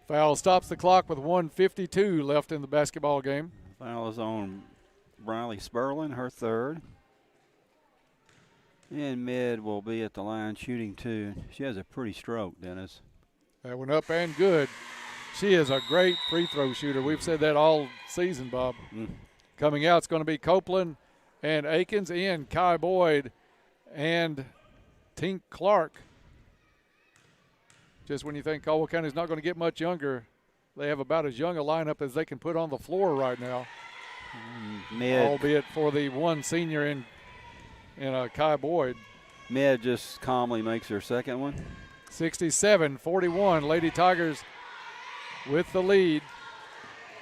Foul stops the clock with 1:52 left in the basketball game. Foul is on Briley Sperlin, her 3rd. And Med will be at the line shooting 2. She has a pretty stroke, Dennis. That one up and good. She is a great free throw shooter. We've said that all season, Bob. Coming out, it's going to be Copeland and Akins in, Kai Boyd and Tink Clark. Just when you think Caldwell County's not going to get much younger, they have about as young a lineup as they can put on the floor right now. Albeit for the one senior in Kai Boyd. Med just calmly makes her second one. 67-41, Lady Tigers with the lead,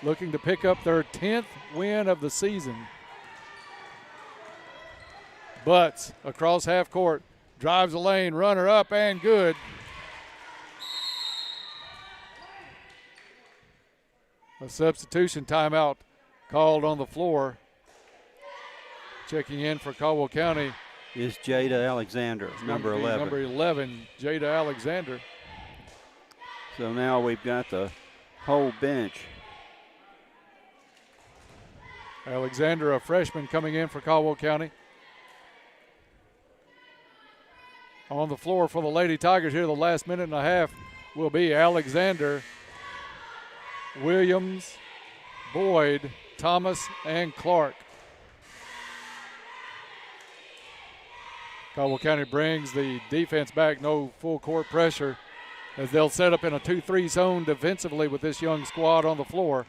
looking to pick up their 10th win of the season. Butts across half court, drives the lane, runner up and good. A substitution timeout called on the floor. Checking in for Caldwell County is Jada Alexander, number 11. Number 11, Jada Alexander. So now we've got the whole bench. Alexander, a freshman, coming in for Caldwell County. On the floor for the Lady Tigers here, the last minute and a half will be Alexander, Williams, Boyd, Thomas, and Clark. Caldwell County brings the defense back, no full court pressure, as they'll set up in a 2-3 zone defensively with this young squad on the floor.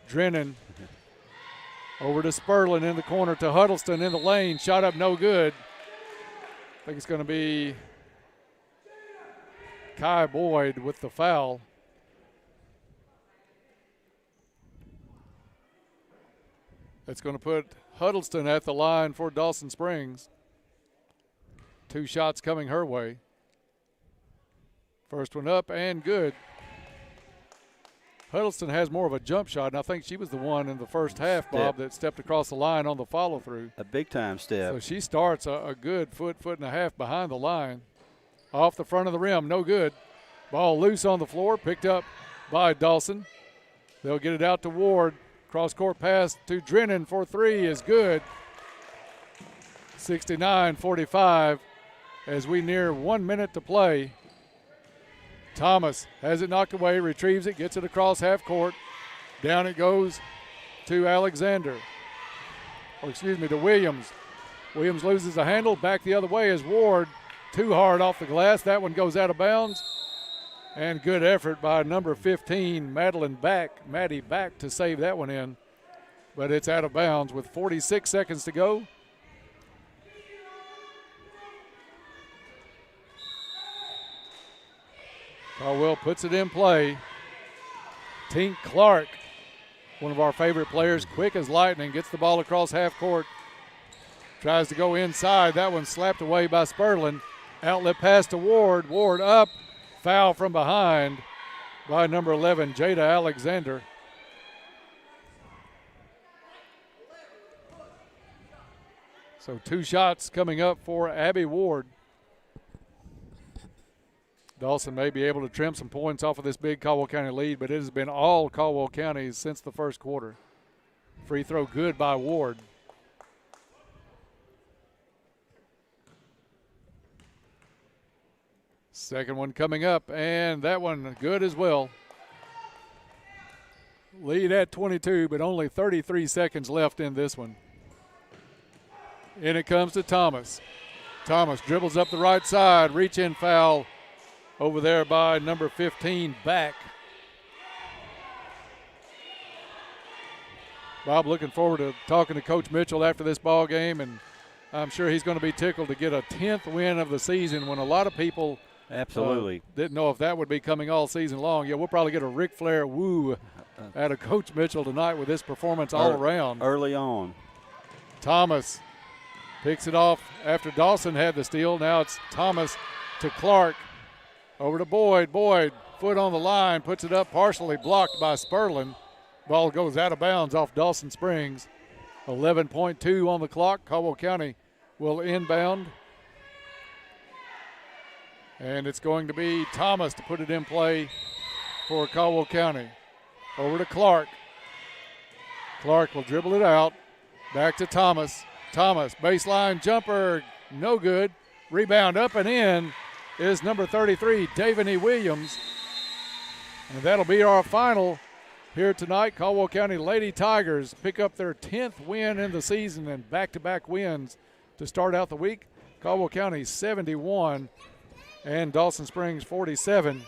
Drennan over to Sperlin in the corner to Huddleston in the lane. Shot up, no good. I think it's going to be Kai Boyd with the foul. That's going to put Huddleston at the line for Dawson Springs. 2 shots coming her way. First one up and good. Huddleston has more of a jump shot, and I think she was the one in the first half, Bob, that stepped across the line on the follow-through. A big-time step. So she starts a good foot and a half behind the line. Off the front of the rim, no good. Ball loose on the floor, picked up by Dawson. They'll get it out to Ward. Cross-court pass to Drennan for 3 is good. 69-45 as we near 1 minute to play. Thomas has it knocked away, retrieves it, gets it across half court. Down it goes to Alexander. To Williams. Williams loses the handle. Back the other way is Ward. Too hard off the glass. That one goes out of bounds. And good effort by number 15, Maddie back to save that one in. But it's out of bounds with 46 seconds to go. Caldwell puts it in play. Tink Clark, one of our favorite players, quick as lightning, gets the ball across half court. Tries to go inside. That one slapped away by Spurlin. Outlet pass to Ward. Ward up. Foul from behind by number 11, Jada Alexander. So 2 shots coming up for Abby Ward. Dawson may be able to trim some points off of this big Caldwell County lead, but it has been all Caldwell County since the first quarter. Free throw good by Ward. Second one coming up, and that one good as well. Lead at 22, but only 33 seconds left in this one. In it comes to Thomas. Thomas dribbles up the right side, reach-in foul over there by number 15, Back. Bob looking forward to talking to Coach Mitchell after this ball game, and I'm sure he's going to be tickled to get a 10th win of the season when a lot of people absolutely didn't know if that would be coming all season long. Yeah, we'll probably get a Ric Flair woo out of Coach Mitchell tonight with this performance all around. Early on. Thomas picks it off after Dawson had the steal. Now it's Thomas to Clark. Over to Boyd. Boyd, foot on the line, puts it up, partially blocked by Spurlin. Ball goes out of bounds off Dawson Springs. 11.2 on the clock. Caldwell County will inbound. And it's going to be Thomas to put it in play for Caldwell County. Over to Clark. Clark will dribble it out. Back to Thomas. Thomas, baseline jumper, no good. Rebound up and in is number 33, Davany Williams. And that'll be our final here tonight. Caldwell County Lady Tigers pick up their 10th win in the season and back-to-back wins to start out the week. Caldwell County 71 and Dawson Springs 47.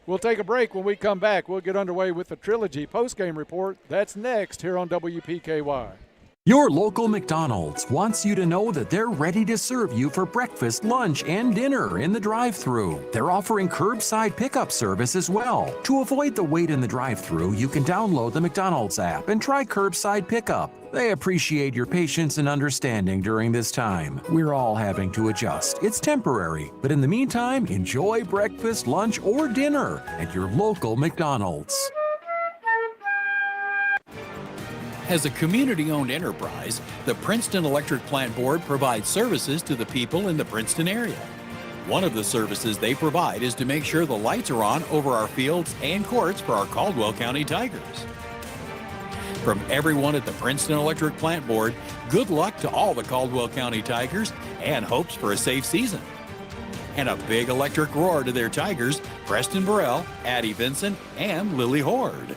We'll take a break. When we come back, we'll get underway with the Trilogy postgame report. That's next here on WPKY. Your local McDonald's wants you to know that they're ready to serve you for breakfast, lunch, and dinner in the drive-thru. They're offering curbside pickup service as well. To avoid the wait in the drive-thru, you can download the McDonald's app and try curbside pickup. They appreciate your patience and understanding during this time. We're all having to adjust. It's temporary, but in the meantime, enjoy breakfast, lunch, or dinner at your local McDonald's. As a community-owned enterprise, the Princeton Electric Plant Board provides services to the people in the Princeton area. One of the services they provide is to make sure the lights are on over our fields and courts for our Caldwell County Tigers. From everyone at the Princeton Electric Plant Board, good luck to all the Caldwell County Tigers and hopes for a safe season. And a big electric roar to their Tigers, Preston Burrell, Addie Vincent, and Lily Horde.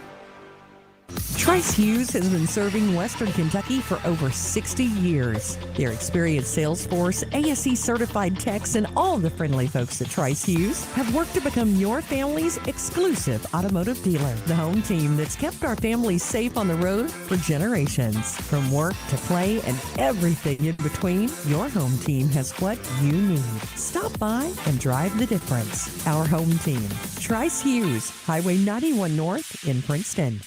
Trice Hughes has been serving Western Kentucky for over 60 years. Their experienced sales force, ASE certified techs, and all the friendly folks at Trice Hughes have worked to become your family's exclusive automotive dealer. The home team that's kept our families safe on the road for generations. From work to play and everything in between, your home team has what you need. Stop by and drive the difference. Our home team, Trice Hughes, Highway 91 North in Princeton.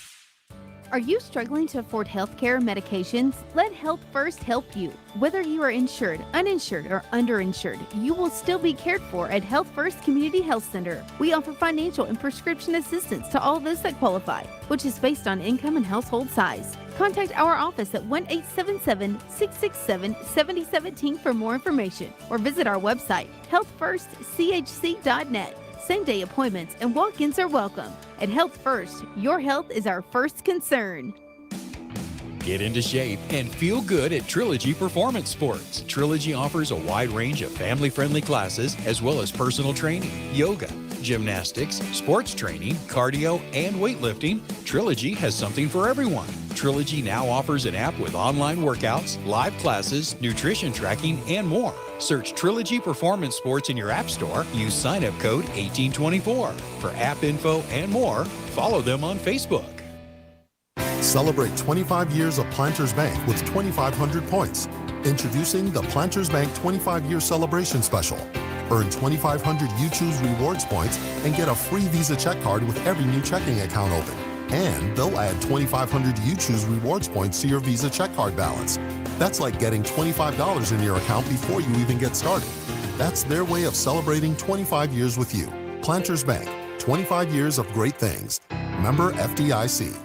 Are you struggling to afford healthcare medications? Let Health First help you. Whether you are insured, uninsured, or underinsured, you will still be cared for at Health First Community Health Center. We offer financial and prescription assistance to all those that qualify, which is based on income and household size. Contact our office at 1-877-667-7017 for more information, or visit our website, healthfirstchc.net. Same-day appointments and walk-ins are welcome. At Health First, your health is our first concern. Get into shape and feel good at Trilogy Performance Sports. Trilogy offers a wide range of family-friendly classes as well as personal training, yoga, gymnastics, sports training, cardio, and weightlifting. Trilogy has something for everyone. Trilogy now offers an app with online workouts, live classes, nutrition tracking, and more. Search Trilogy Performance Sports in your app store. Use sign-up code 1824. For app info and more, follow them on Facebook. Celebrate 25 years of Planters Bank with 2,500 points. Introducing the Planters Bank 25-year celebration special. Earn 2,500 You Choose rewards points and get a free Visa check card with every new checking account open. And they'll add 2,500 You Choose rewards points to your Visa check card balance. That's like getting $25 in your account before you even get started. That's their way of celebrating 25 years with you. Planters Bank, 25 years of great things. Member FDIC.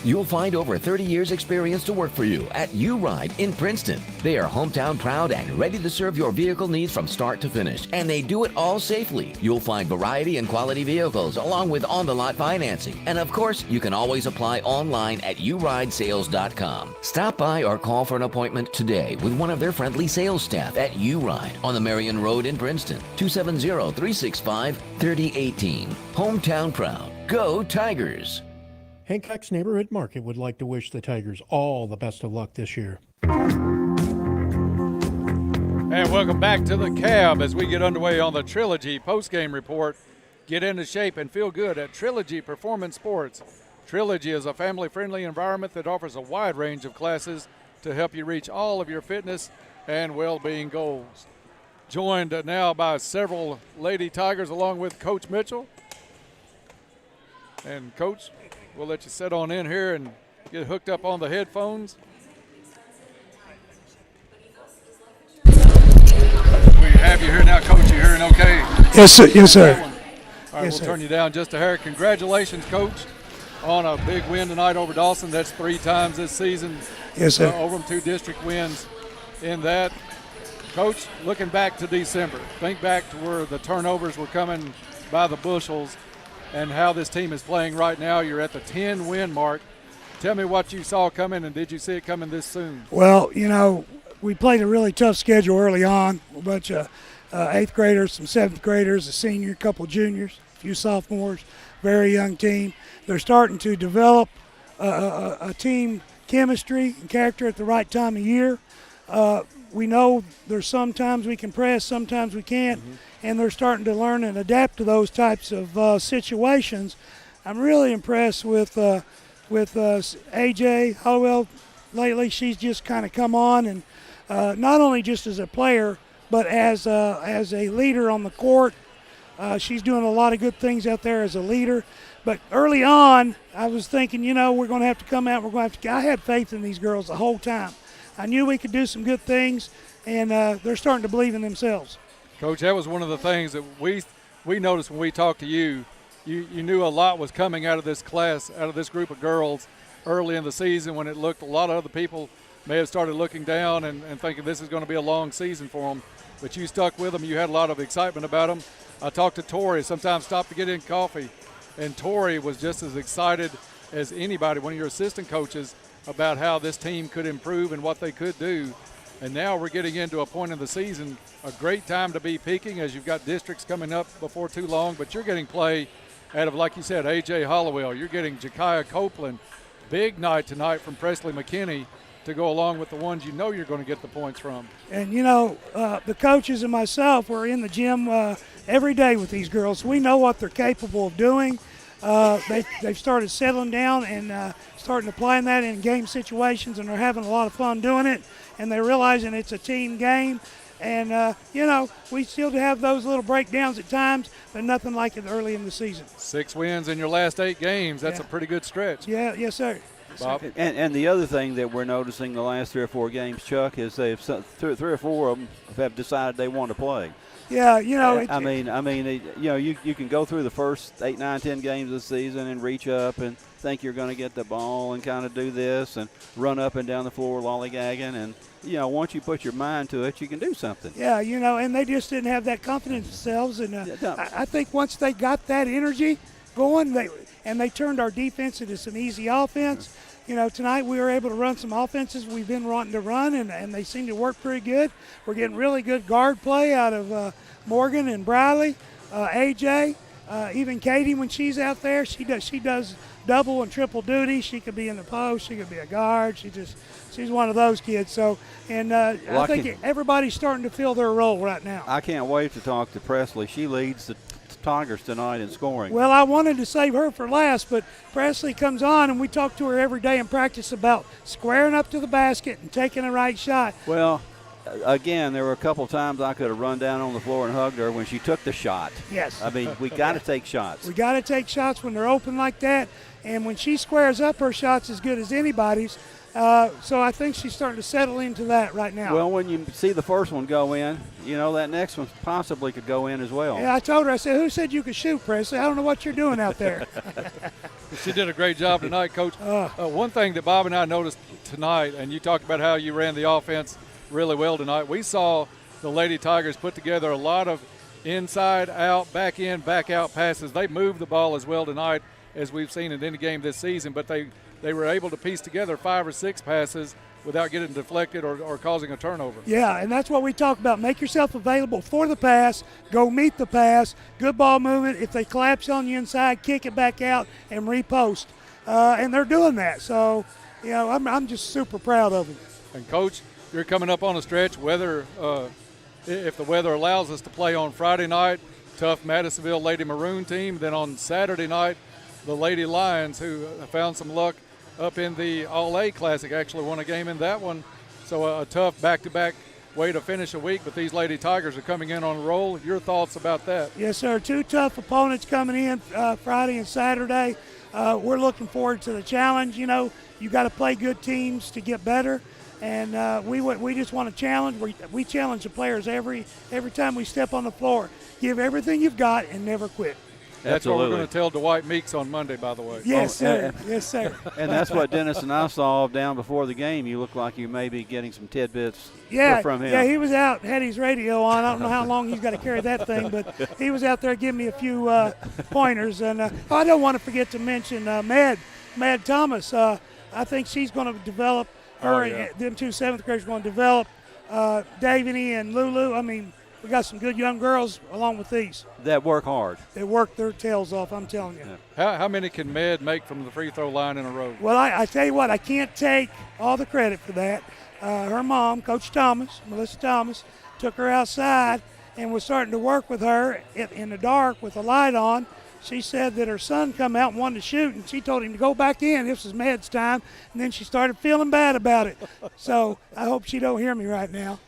You'll find over 30 years experience to work for you at U-Ride in Princeton. They are hometown proud and ready to serve your vehicle needs from start to finish, and they do it all safely. You'll find variety and quality vehicles along with on-the-lot financing. And of course, you can always apply online at uridesales.com. Stop by or call for an appointment today with one of their friendly sales staff at U-Ride on the Marion Road in Princeton, 270-365-3018. Hometown proud. Go Tigers! Hancock's Neighborhood Market would like to wish the Tigers all the best of luck this year. And welcome back to the Cab as we get underway on the Trilogy postgame report. Get into shape and feel good at Trilogy Performance Sports. Trilogy is a family-friendly environment that offers a wide range of classes to help you reach all of your fitness and well-being goals. Joined now by several Lady Tigers along with Coach Mitchell. And Coach, we'll let you sit on in here and get hooked up on the headphones. We have you here now, Coach. You hearing okay? Yes, sir. Yes, sir. All right, yes, we'll sir. turn you down just a hair. Congratulations, Coach, on a big win tonight over Dawson. That's 3 times this season. Yes, sir. Over them, 2 district wins in that. Coach, looking back to December, think back to where the turnovers were coming by the bushels and how this team is playing right now. You're at the 10-win mark. Tell me what you saw coming, and did you see it coming this soon? Well, you know, we played a really tough schedule early on. A bunch of 8th graders, some 7th graders, a senior, a couple juniors, a few sophomores, very young team. They're starting to develop a team chemistry and character at the right time of year. We know there's sometimes we can press, sometimes we can't, and they're starting to learn and adapt to those types of situations. I'm really impressed with AJ Caldwell lately. She's just kind of come on, and not only just as a player, but as a leader on the court. She's doing a lot of good things out there as a leader. But early on, I was thinking, you know, we're going to have to come out. I had faith in these girls the whole time. I knew we could do some good things, and they're starting to believe in themselves. Coach, that was one of the things that we noticed when we talked to you. You knew a lot was coming out of this class, out of this group of girls early in the season when it looked a lot of other people may have started looking down and thinking this is going to be a long season for them. But you stuck with them. You had a lot of excitement about them. I talked to Tori, sometimes stopped to get in coffee, and Tori was just as excited as anybody, one of your assistant coaches, about how this team could improve and what they could do. And now we're getting into a point in the season, a great time to be peaking as you've got districts coming up before too long, but you're getting play out of, like you said, A.J. Hollowell. You're getting Jakiah Copeland. Big night tonight from Presley McKinney to go along with the ones you know you're going to get the points from. And, you know, the coaches and myself were in the gym every day with these girls. We know what they're capable of doing. They've started settling down and starting applying that in game situations, and they're having a lot of fun doing it, and they're realizing it's a team game. And, you know, we still have those little breakdowns at times, but nothing like it early in the season. 6 wins in your last 8 games. That's a pretty good stretch. Yeah, yes, sir. Bob? And the other thing that we're noticing the last 3 or 4 games, Chuck, is they've 3 or 4 of them have decided they want to play. Yeah, you know. You know, you can go through the first 8, 9, 10 games of the season and reach up and think you're going to get the ball and kind of do this and run up and down the floor lollygagging. And, you know, once you put your mind to it, you can do something. Yeah, you know, and they just didn't have that confidence in themselves. And I think once they got that energy going, they turned our defense into some easy offense. You know, tonight we were able to run some offenses we've been wanting to run, and they seem to work pretty good. We're getting really good guard play out of Morgan and Briley, AJ, even Katie when she's out there. She does double and triple duty. She could be in the post. She could be a guard. She's one of those kids. So, and I think everybody's starting to fill their role right now. I can't wait to talk to Presley. She leads the Tigers tonight in scoring. Well, I wanted to save her for last, but Presley comes on, and we talk to her every day in practice about squaring up to the basket and taking the right shot. Well, again, there were a couple times I could have run down on the floor and hugged her when she took the shot. Yes. I mean, we got to take shots. We got to take shots when they're open like that, and when she squares up, her shot's as good as anybody's. So I think she's starting to settle into that right now. Well, when you see the first one go in, you know that next one possibly could go in as well. Yeah, I told her, I said, who said you could shoot, Presley? I don't know what you're doing out there. She did a great job tonight, Coach. One thing that Bob and I noticed tonight, and you talked about how you ran the offense really well tonight, we saw the Lady Tigers put together a lot of inside, out, back in, back out passes. They moved the ball as well tonight as we've seen in any game this season, but they were able to piece together 5 or 6 passes without getting deflected or causing a turnover. Yeah, and that's what we talk about. Make yourself available for the pass. Go meet the pass. Good ball movement. If they collapse on you inside, kick it back out and repost. And they're doing that. So, you know, I'm just super proud of them. And, Coach, you're coming up on a stretch. If the weather allows us to play on Friday night, tough Madisonville Lady Maroon team. Then on Saturday night, the Lady Lions, who found some luck up in the All-A Classic, actually won a game in that one. So a tough back-to-back way to finish a week, but these Lady Tigers are coming in on a roll. Your thoughts about that? Yes, sir. 2 tough opponents coming in Friday and Saturday. We're looking forward to the challenge. You know, you got to play good teams to get better, and we just want to challenge. We challenge the players every time we step on the floor. Give everything you've got and never quit. That's Absolutely. what we're going to tell Dwight Meeks on Monday, by the way. Yes, sir. Yes, sir. And that's what Dennis and I saw down before the game. You look like you may be getting some tidbits from him. Yeah, he was out, had his radio on. I don't know how long he's got to carry that thing, but he was out there giving me a few pointers. And I don't want to forget to mention Mad Thomas. I think she's going to develop them 2 7th graders are going to develop Davini and Lulu. I mean, we got some good young girls along with these. That work hard. They work their tails off, I'm telling you. Yeah. How many can Med make from the free throw line in a row? Well, I tell you what, I can't take all the credit for that. Her mom, Coach Thomas, Melissa Thomas, took her outside and was starting to work with her in the dark with the light on. She said that her son come out and wanted to shoot, and she told him to go back in. This was Med's time, and then she started feeling bad about it. So I hope she don't hear me right now.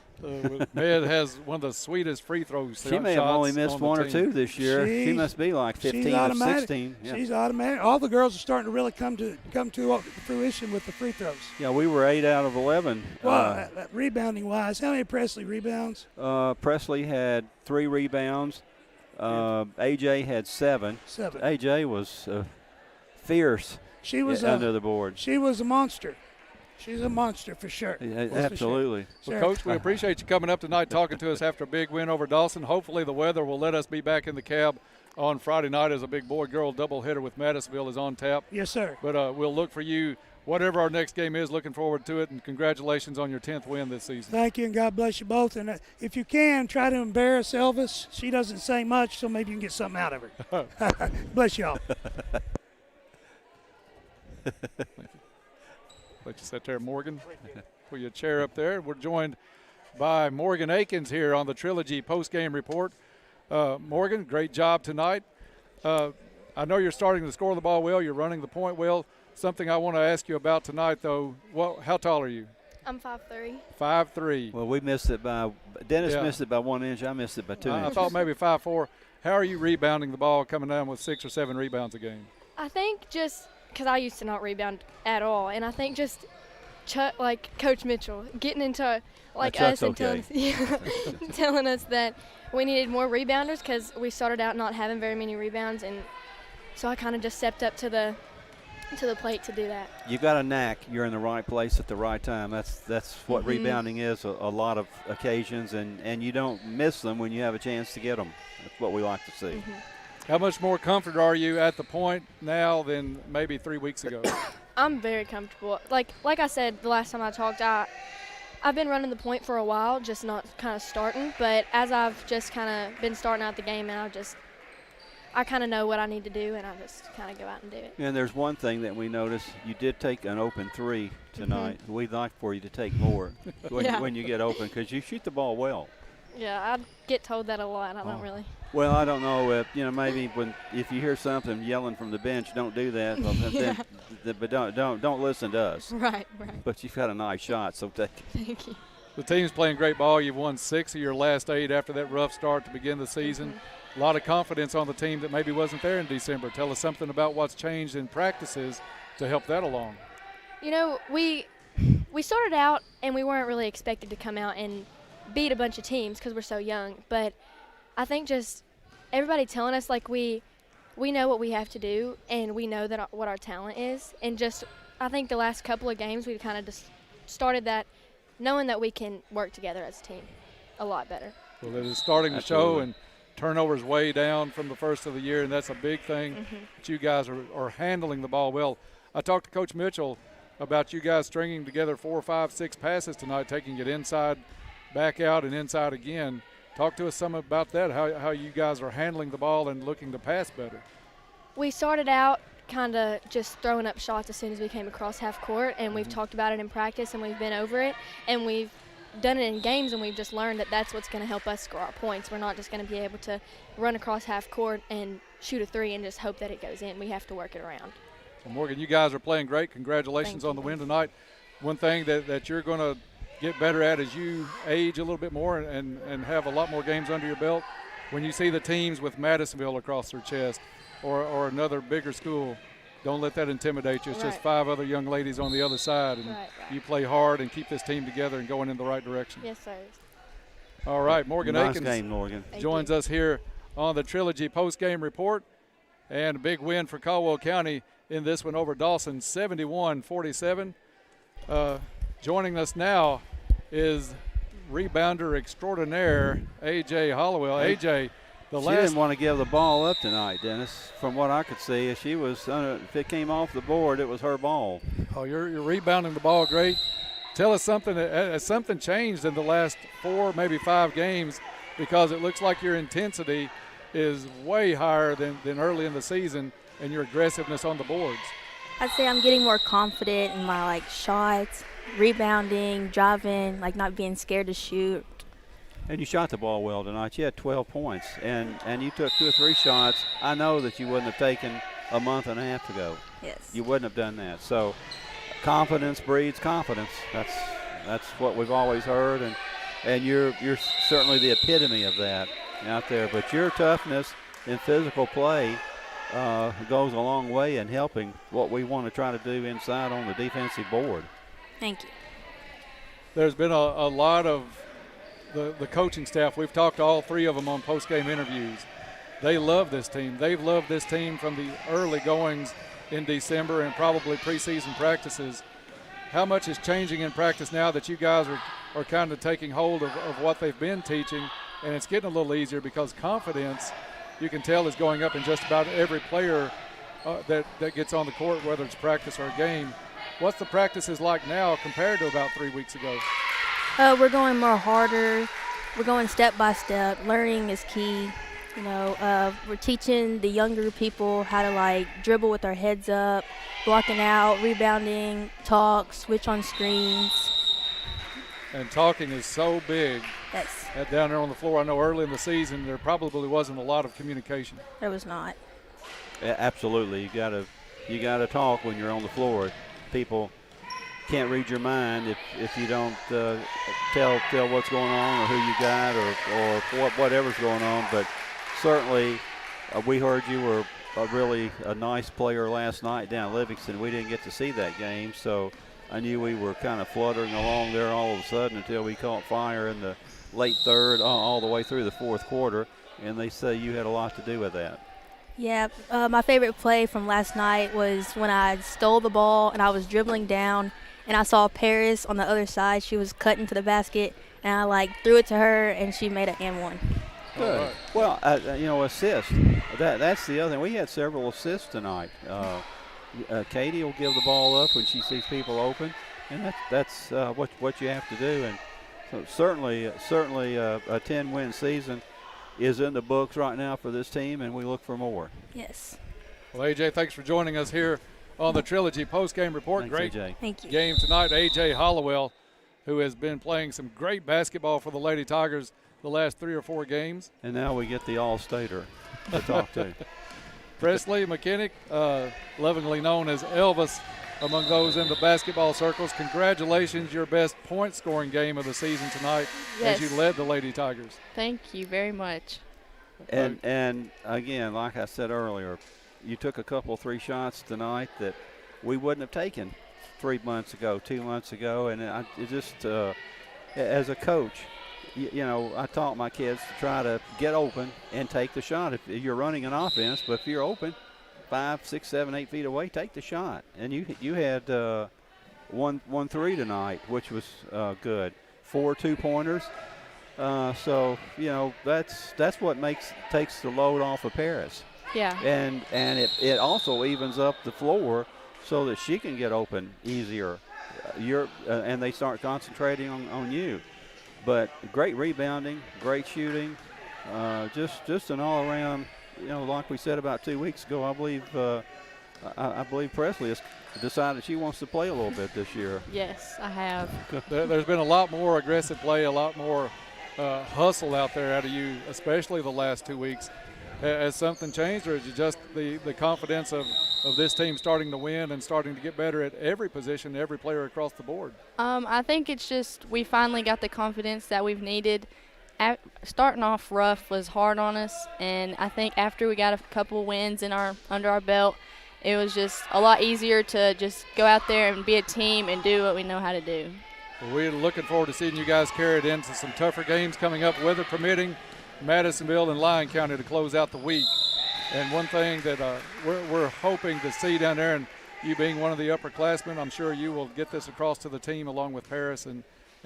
Med has one of the sweetest free throws. She may have only missed 1 or 2 this year. She must be like 15 or 16. Yeah. She's automatic. All the girls are starting to really come to fruition with the free throws. Yeah, we were 8 out of 11. Well, rebounding-wise, how many Presley rebounds? Presley had 3 rebounds. AJ had 7. AJ was fierce. She was under the board. She was a monster. She's a monster for sure. Absolutely. Well, Coach, we appreciate you coming up tonight talking to us after a big win over Dawson. Hopefully the weather will let us be back in the cab on Friday night as a big boy-girl doubleheader with Madisonville is on tap. Yes, sir. But we'll look for you, whatever our next game is, looking forward to it, and congratulations on your 10th win this season. Thank you, and God bless you both. And if you can, try to embarrass Elvis. She doesn't say much, so maybe you can get something out of her. Bless y'all. Let you sit there, Morgan. Put your chair up there. We're joined by Morgan Akins here on the Trilogy postgame report. Morgan, great job tonight. I know you're starting to score the ball well. You're running the point well. Something I want to ask you about tonight, though. How tall are you? I'm 5'3". 5'3". Well, we missed it by – Dennis missed it by 1 inch. I missed it by 2 inches. I thought maybe 5'4". How are you rebounding the ball, coming down with 6 or 7 rebounds a game? I think just – because I used to not rebound at all, and I think just like Coach Mitchell getting into like us and telling us that we needed more rebounders because we started out not having very many rebounds, and so I kind of just stepped up to the plate to do that. You've got a knack. You're in the right place at the right time. That's what rebounding is a lot of occasions, and you don't miss them when you have a chance to get them. That's what we like to see. How much more comfortable are you at the point now than maybe 3 weeks ago? I'm very comfortable. Like I said the last time I talked, I've been running the point for a while, just not kind of starting. But as I've just kind of been starting out the game, and I kind of know what I need to do, and I just kind of go out and do it. And there's one thing that we noticed. You did take an open 3 tonight. We'd like for you to take more when you get open, because you shoot the ball well. Yeah, I get told that a lot. I don't really. Well, I don't know if, maybe if you hear something yelling from the bench, don't do that. But don't listen to us. Right. But you've got a nice shot, so take it. Thank you. The team's playing great ball. You've won 6 of your last 8 after that rough start to begin the season. A lot of confidence on the team that maybe wasn't there in December. Tell us something about what's changed in practices to help that along. We started out and we weren't really expected to come out and beat a bunch of teams because we're so young. But I think just everybody telling us we know what we have to do and we know that what our talent is. And just I think the last couple of games we kind of just started that knowing that we can work together as a team a lot better. Well, it is starting to show, and turnovers way down from the first of the year, and that's a big thing that you guys are handling the ball well. I talked to Coach Mitchell about you guys stringing together 4, 5, 6 passes tonight, taking it inside, back out, and inside again. Talk to us some about that, how you guys are handling the ball and looking to pass better. We started out kind of just throwing up shots as soon as we came across half court, and we've talked about it in practice, and we've been over it, and we've done it in games, and we've just learned that that's what's going to help us score our points. We're not just going to be able to run across half court and shoot a 3 and just hope that it goes in. We have to work it around. Well, Morgan, you guys are playing great. Congratulations on the win tonight. One thing that you're going to get better at as you age a little bit more and have a lot more games under your belt, when you see the teams with Madisonville across their chest or another bigger school, don't let that intimidate you. It's just 5 other young ladies on the other side, and you play hard and keep this team together and going in the right direction. Yes, sir. All right, Morgan nice Akins game, Morgan. joins us here on the Trilogy post-game report, and a big win for Caldwell County in this one over Dawson, 71-47. Joining us now is rebounder extraordinaire A.J. Hollowell. A.J., she didn't want to give the ball up tonight, Dennis. From what I could see, if it came off the board, it was her ball. Oh, you're rebounding the ball great. Tell us something. Has something changed in the last 4, maybe 5 games? Because it looks like your intensity is way higher than early in the season, and your aggressiveness on the boards. I'd say I'm getting more confident in my shots, rebounding, driving, not being scared to shoot. And you shot the ball well tonight. You had 12 points, and you took 2 or 3 shots. I know that you wouldn't have taken a month and a half ago. Yes. You wouldn't have done that. So confidence breeds confidence. That's what we've always heard, and you're certainly the epitome of that out there. But your toughness in physical play goes a long way in helping what we want to try to do inside on the defensive board. Thank you. There's been a lot of the coaching staff. We've talked to all 3 of them on post-game interviews. They love this team. They've loved this team from the early goings in December and probably preseason practices. How much is changing in practice now that you guys are kind of taking hold of what they've been teaching, and it's getting a little easier because confidence, you can tell, is going up in just about every player that gets on the court, whether it's practice or a game. What's the practices like now compared to about 3 weeks ago? We're going more harder. We're going step by step. Learning is key. We're teaching the younger people how to dribble with our heads up, blocking out, rebounding, talk, switch on screens. And talking is so big. Yes. Down there on the floor, I know early in the season there probably wasn't a lot of communication. There was not. Yeah, absolutely. You gotta talk when you're on the floor. People can't read your mind if you don't tell what's going on or who you got or whatever's going on. But certainly we heard you were really a nice player last night down at Livingston. We didn't get to see that game, so I knew we were kind of fluttering along there all of a sudden until we caught fire in the late third all the way through the 4th quarter, and they say you had a lot to do with that. Yeah, my favorite play from last night was when I stole the ball and I was dribbling down and I saw Paris on the other side. She was cutting to the basket, and I threw it to her, and she made an and one. Good. Well, assist. That's the other thing. We had several assists tonight. Katie will give the ball up when she sees people open, and that's what you have to do. And so certainly a 10-win season is in the books right now for this team, and we look for more. Yes. Well, AJ, thanks for joining us here on the Trilogy post-game report. Thanks, great AJ. Thank you. Game tonight. AJ Hollowell, who has been playing some great basketball for the Lady Tigers the last 3 or 4 games. And now we get the All-Stater to talk to. Presley McKinnick, lovingly known as Elvis among those in the basketball circles. Congratulations, your best point-scoring game of the season tonight as you led the Lady Tigers. Thank you very much. And again, like I said earlier, you took a couple 3 shots tonight that we wouldn't have taken 3 months ago, 2 months ago, and it just as a coach, you know, I taught my kids to try to get open and take the shot. If you're running an offense, but if you're open 5, 6, 7, 8 feet away, take the shot. And you had 1 3 tonight, which was good. 4 2-pointers. So you know that's what takes the load off of Paris. Yeah. And it also evens up the floor so that she can get open easier. And they start concentrating on you. But great rebounding, great shooting, just an all-around. You know, like we said about 2 weeks ago, I believe Presley has decided she wants to play a little bit this year. Yes, I have. There's been a lot more aggressive play, a lot more hustle out there out of you, especially the last 2 weeks. Has something changed, or is it just the confidence of this team starting to win and starting to get better at every position, every player across the board? I think it's just we finally got the confidence that we've needed. Starting off rough was hard on us, and I think after we got a couple wins under our belt, it was just a lot easier to just go out there and be a team and do what we know how to do. Well, we're looking forward to seeing you guys carry it into some tougher games coming up, weather permitting. Madisonville and Lyon County to close out the week. And one thing that we're hoping to see down there, and you being one of the upperclassmen, I'm sure you will get this across to the team along with Paris and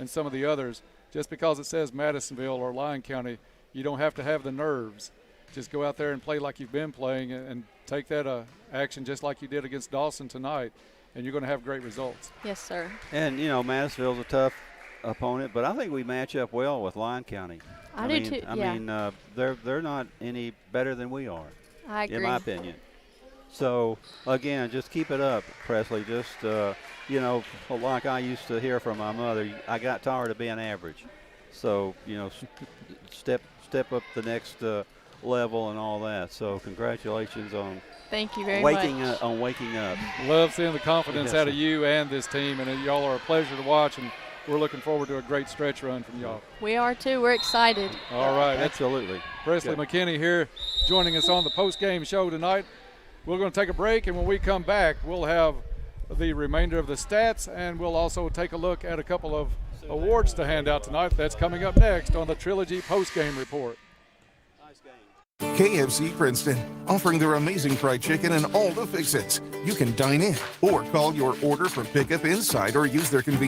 some of the others. Just because it says Madisonville or Lyon County, you don't have to have the nerves. Just go out there and play like you've been playing and take that action just like you did against Dawson tonight, and you're going to have great results. Yes, sir. And, you know, Madisonville's a tough opponent, but I think we match up well with Lyon County. I do too. I mean, they're not any better than we are. I agree. In my opinion. So again, just keep it up, Presley. Just you know, like I used to hear from my mother, I got tired of being average. So you know, step up the next level and all that. So congratulations on. Thank you very waking much. On waking up. Love seeing the confidence out of you and this team, and y'all are a pleasure to watch. And we're looking forward to a great stretch run from y'all. We are too. We're excited. All right. Absolutely. Presley McKinney here joining us on the post-game show tonight. We're going to take a break, and when we come back, we'll have the remainder of the stats, and we'll also take a look at a couple of awards to hand out tonight. That's coming up next on the Trilogy post-game report. KFC Princeton, offering their amazing fried chicken and all the fix-its. You can dine in or call your order for pickup inside or use their convenience.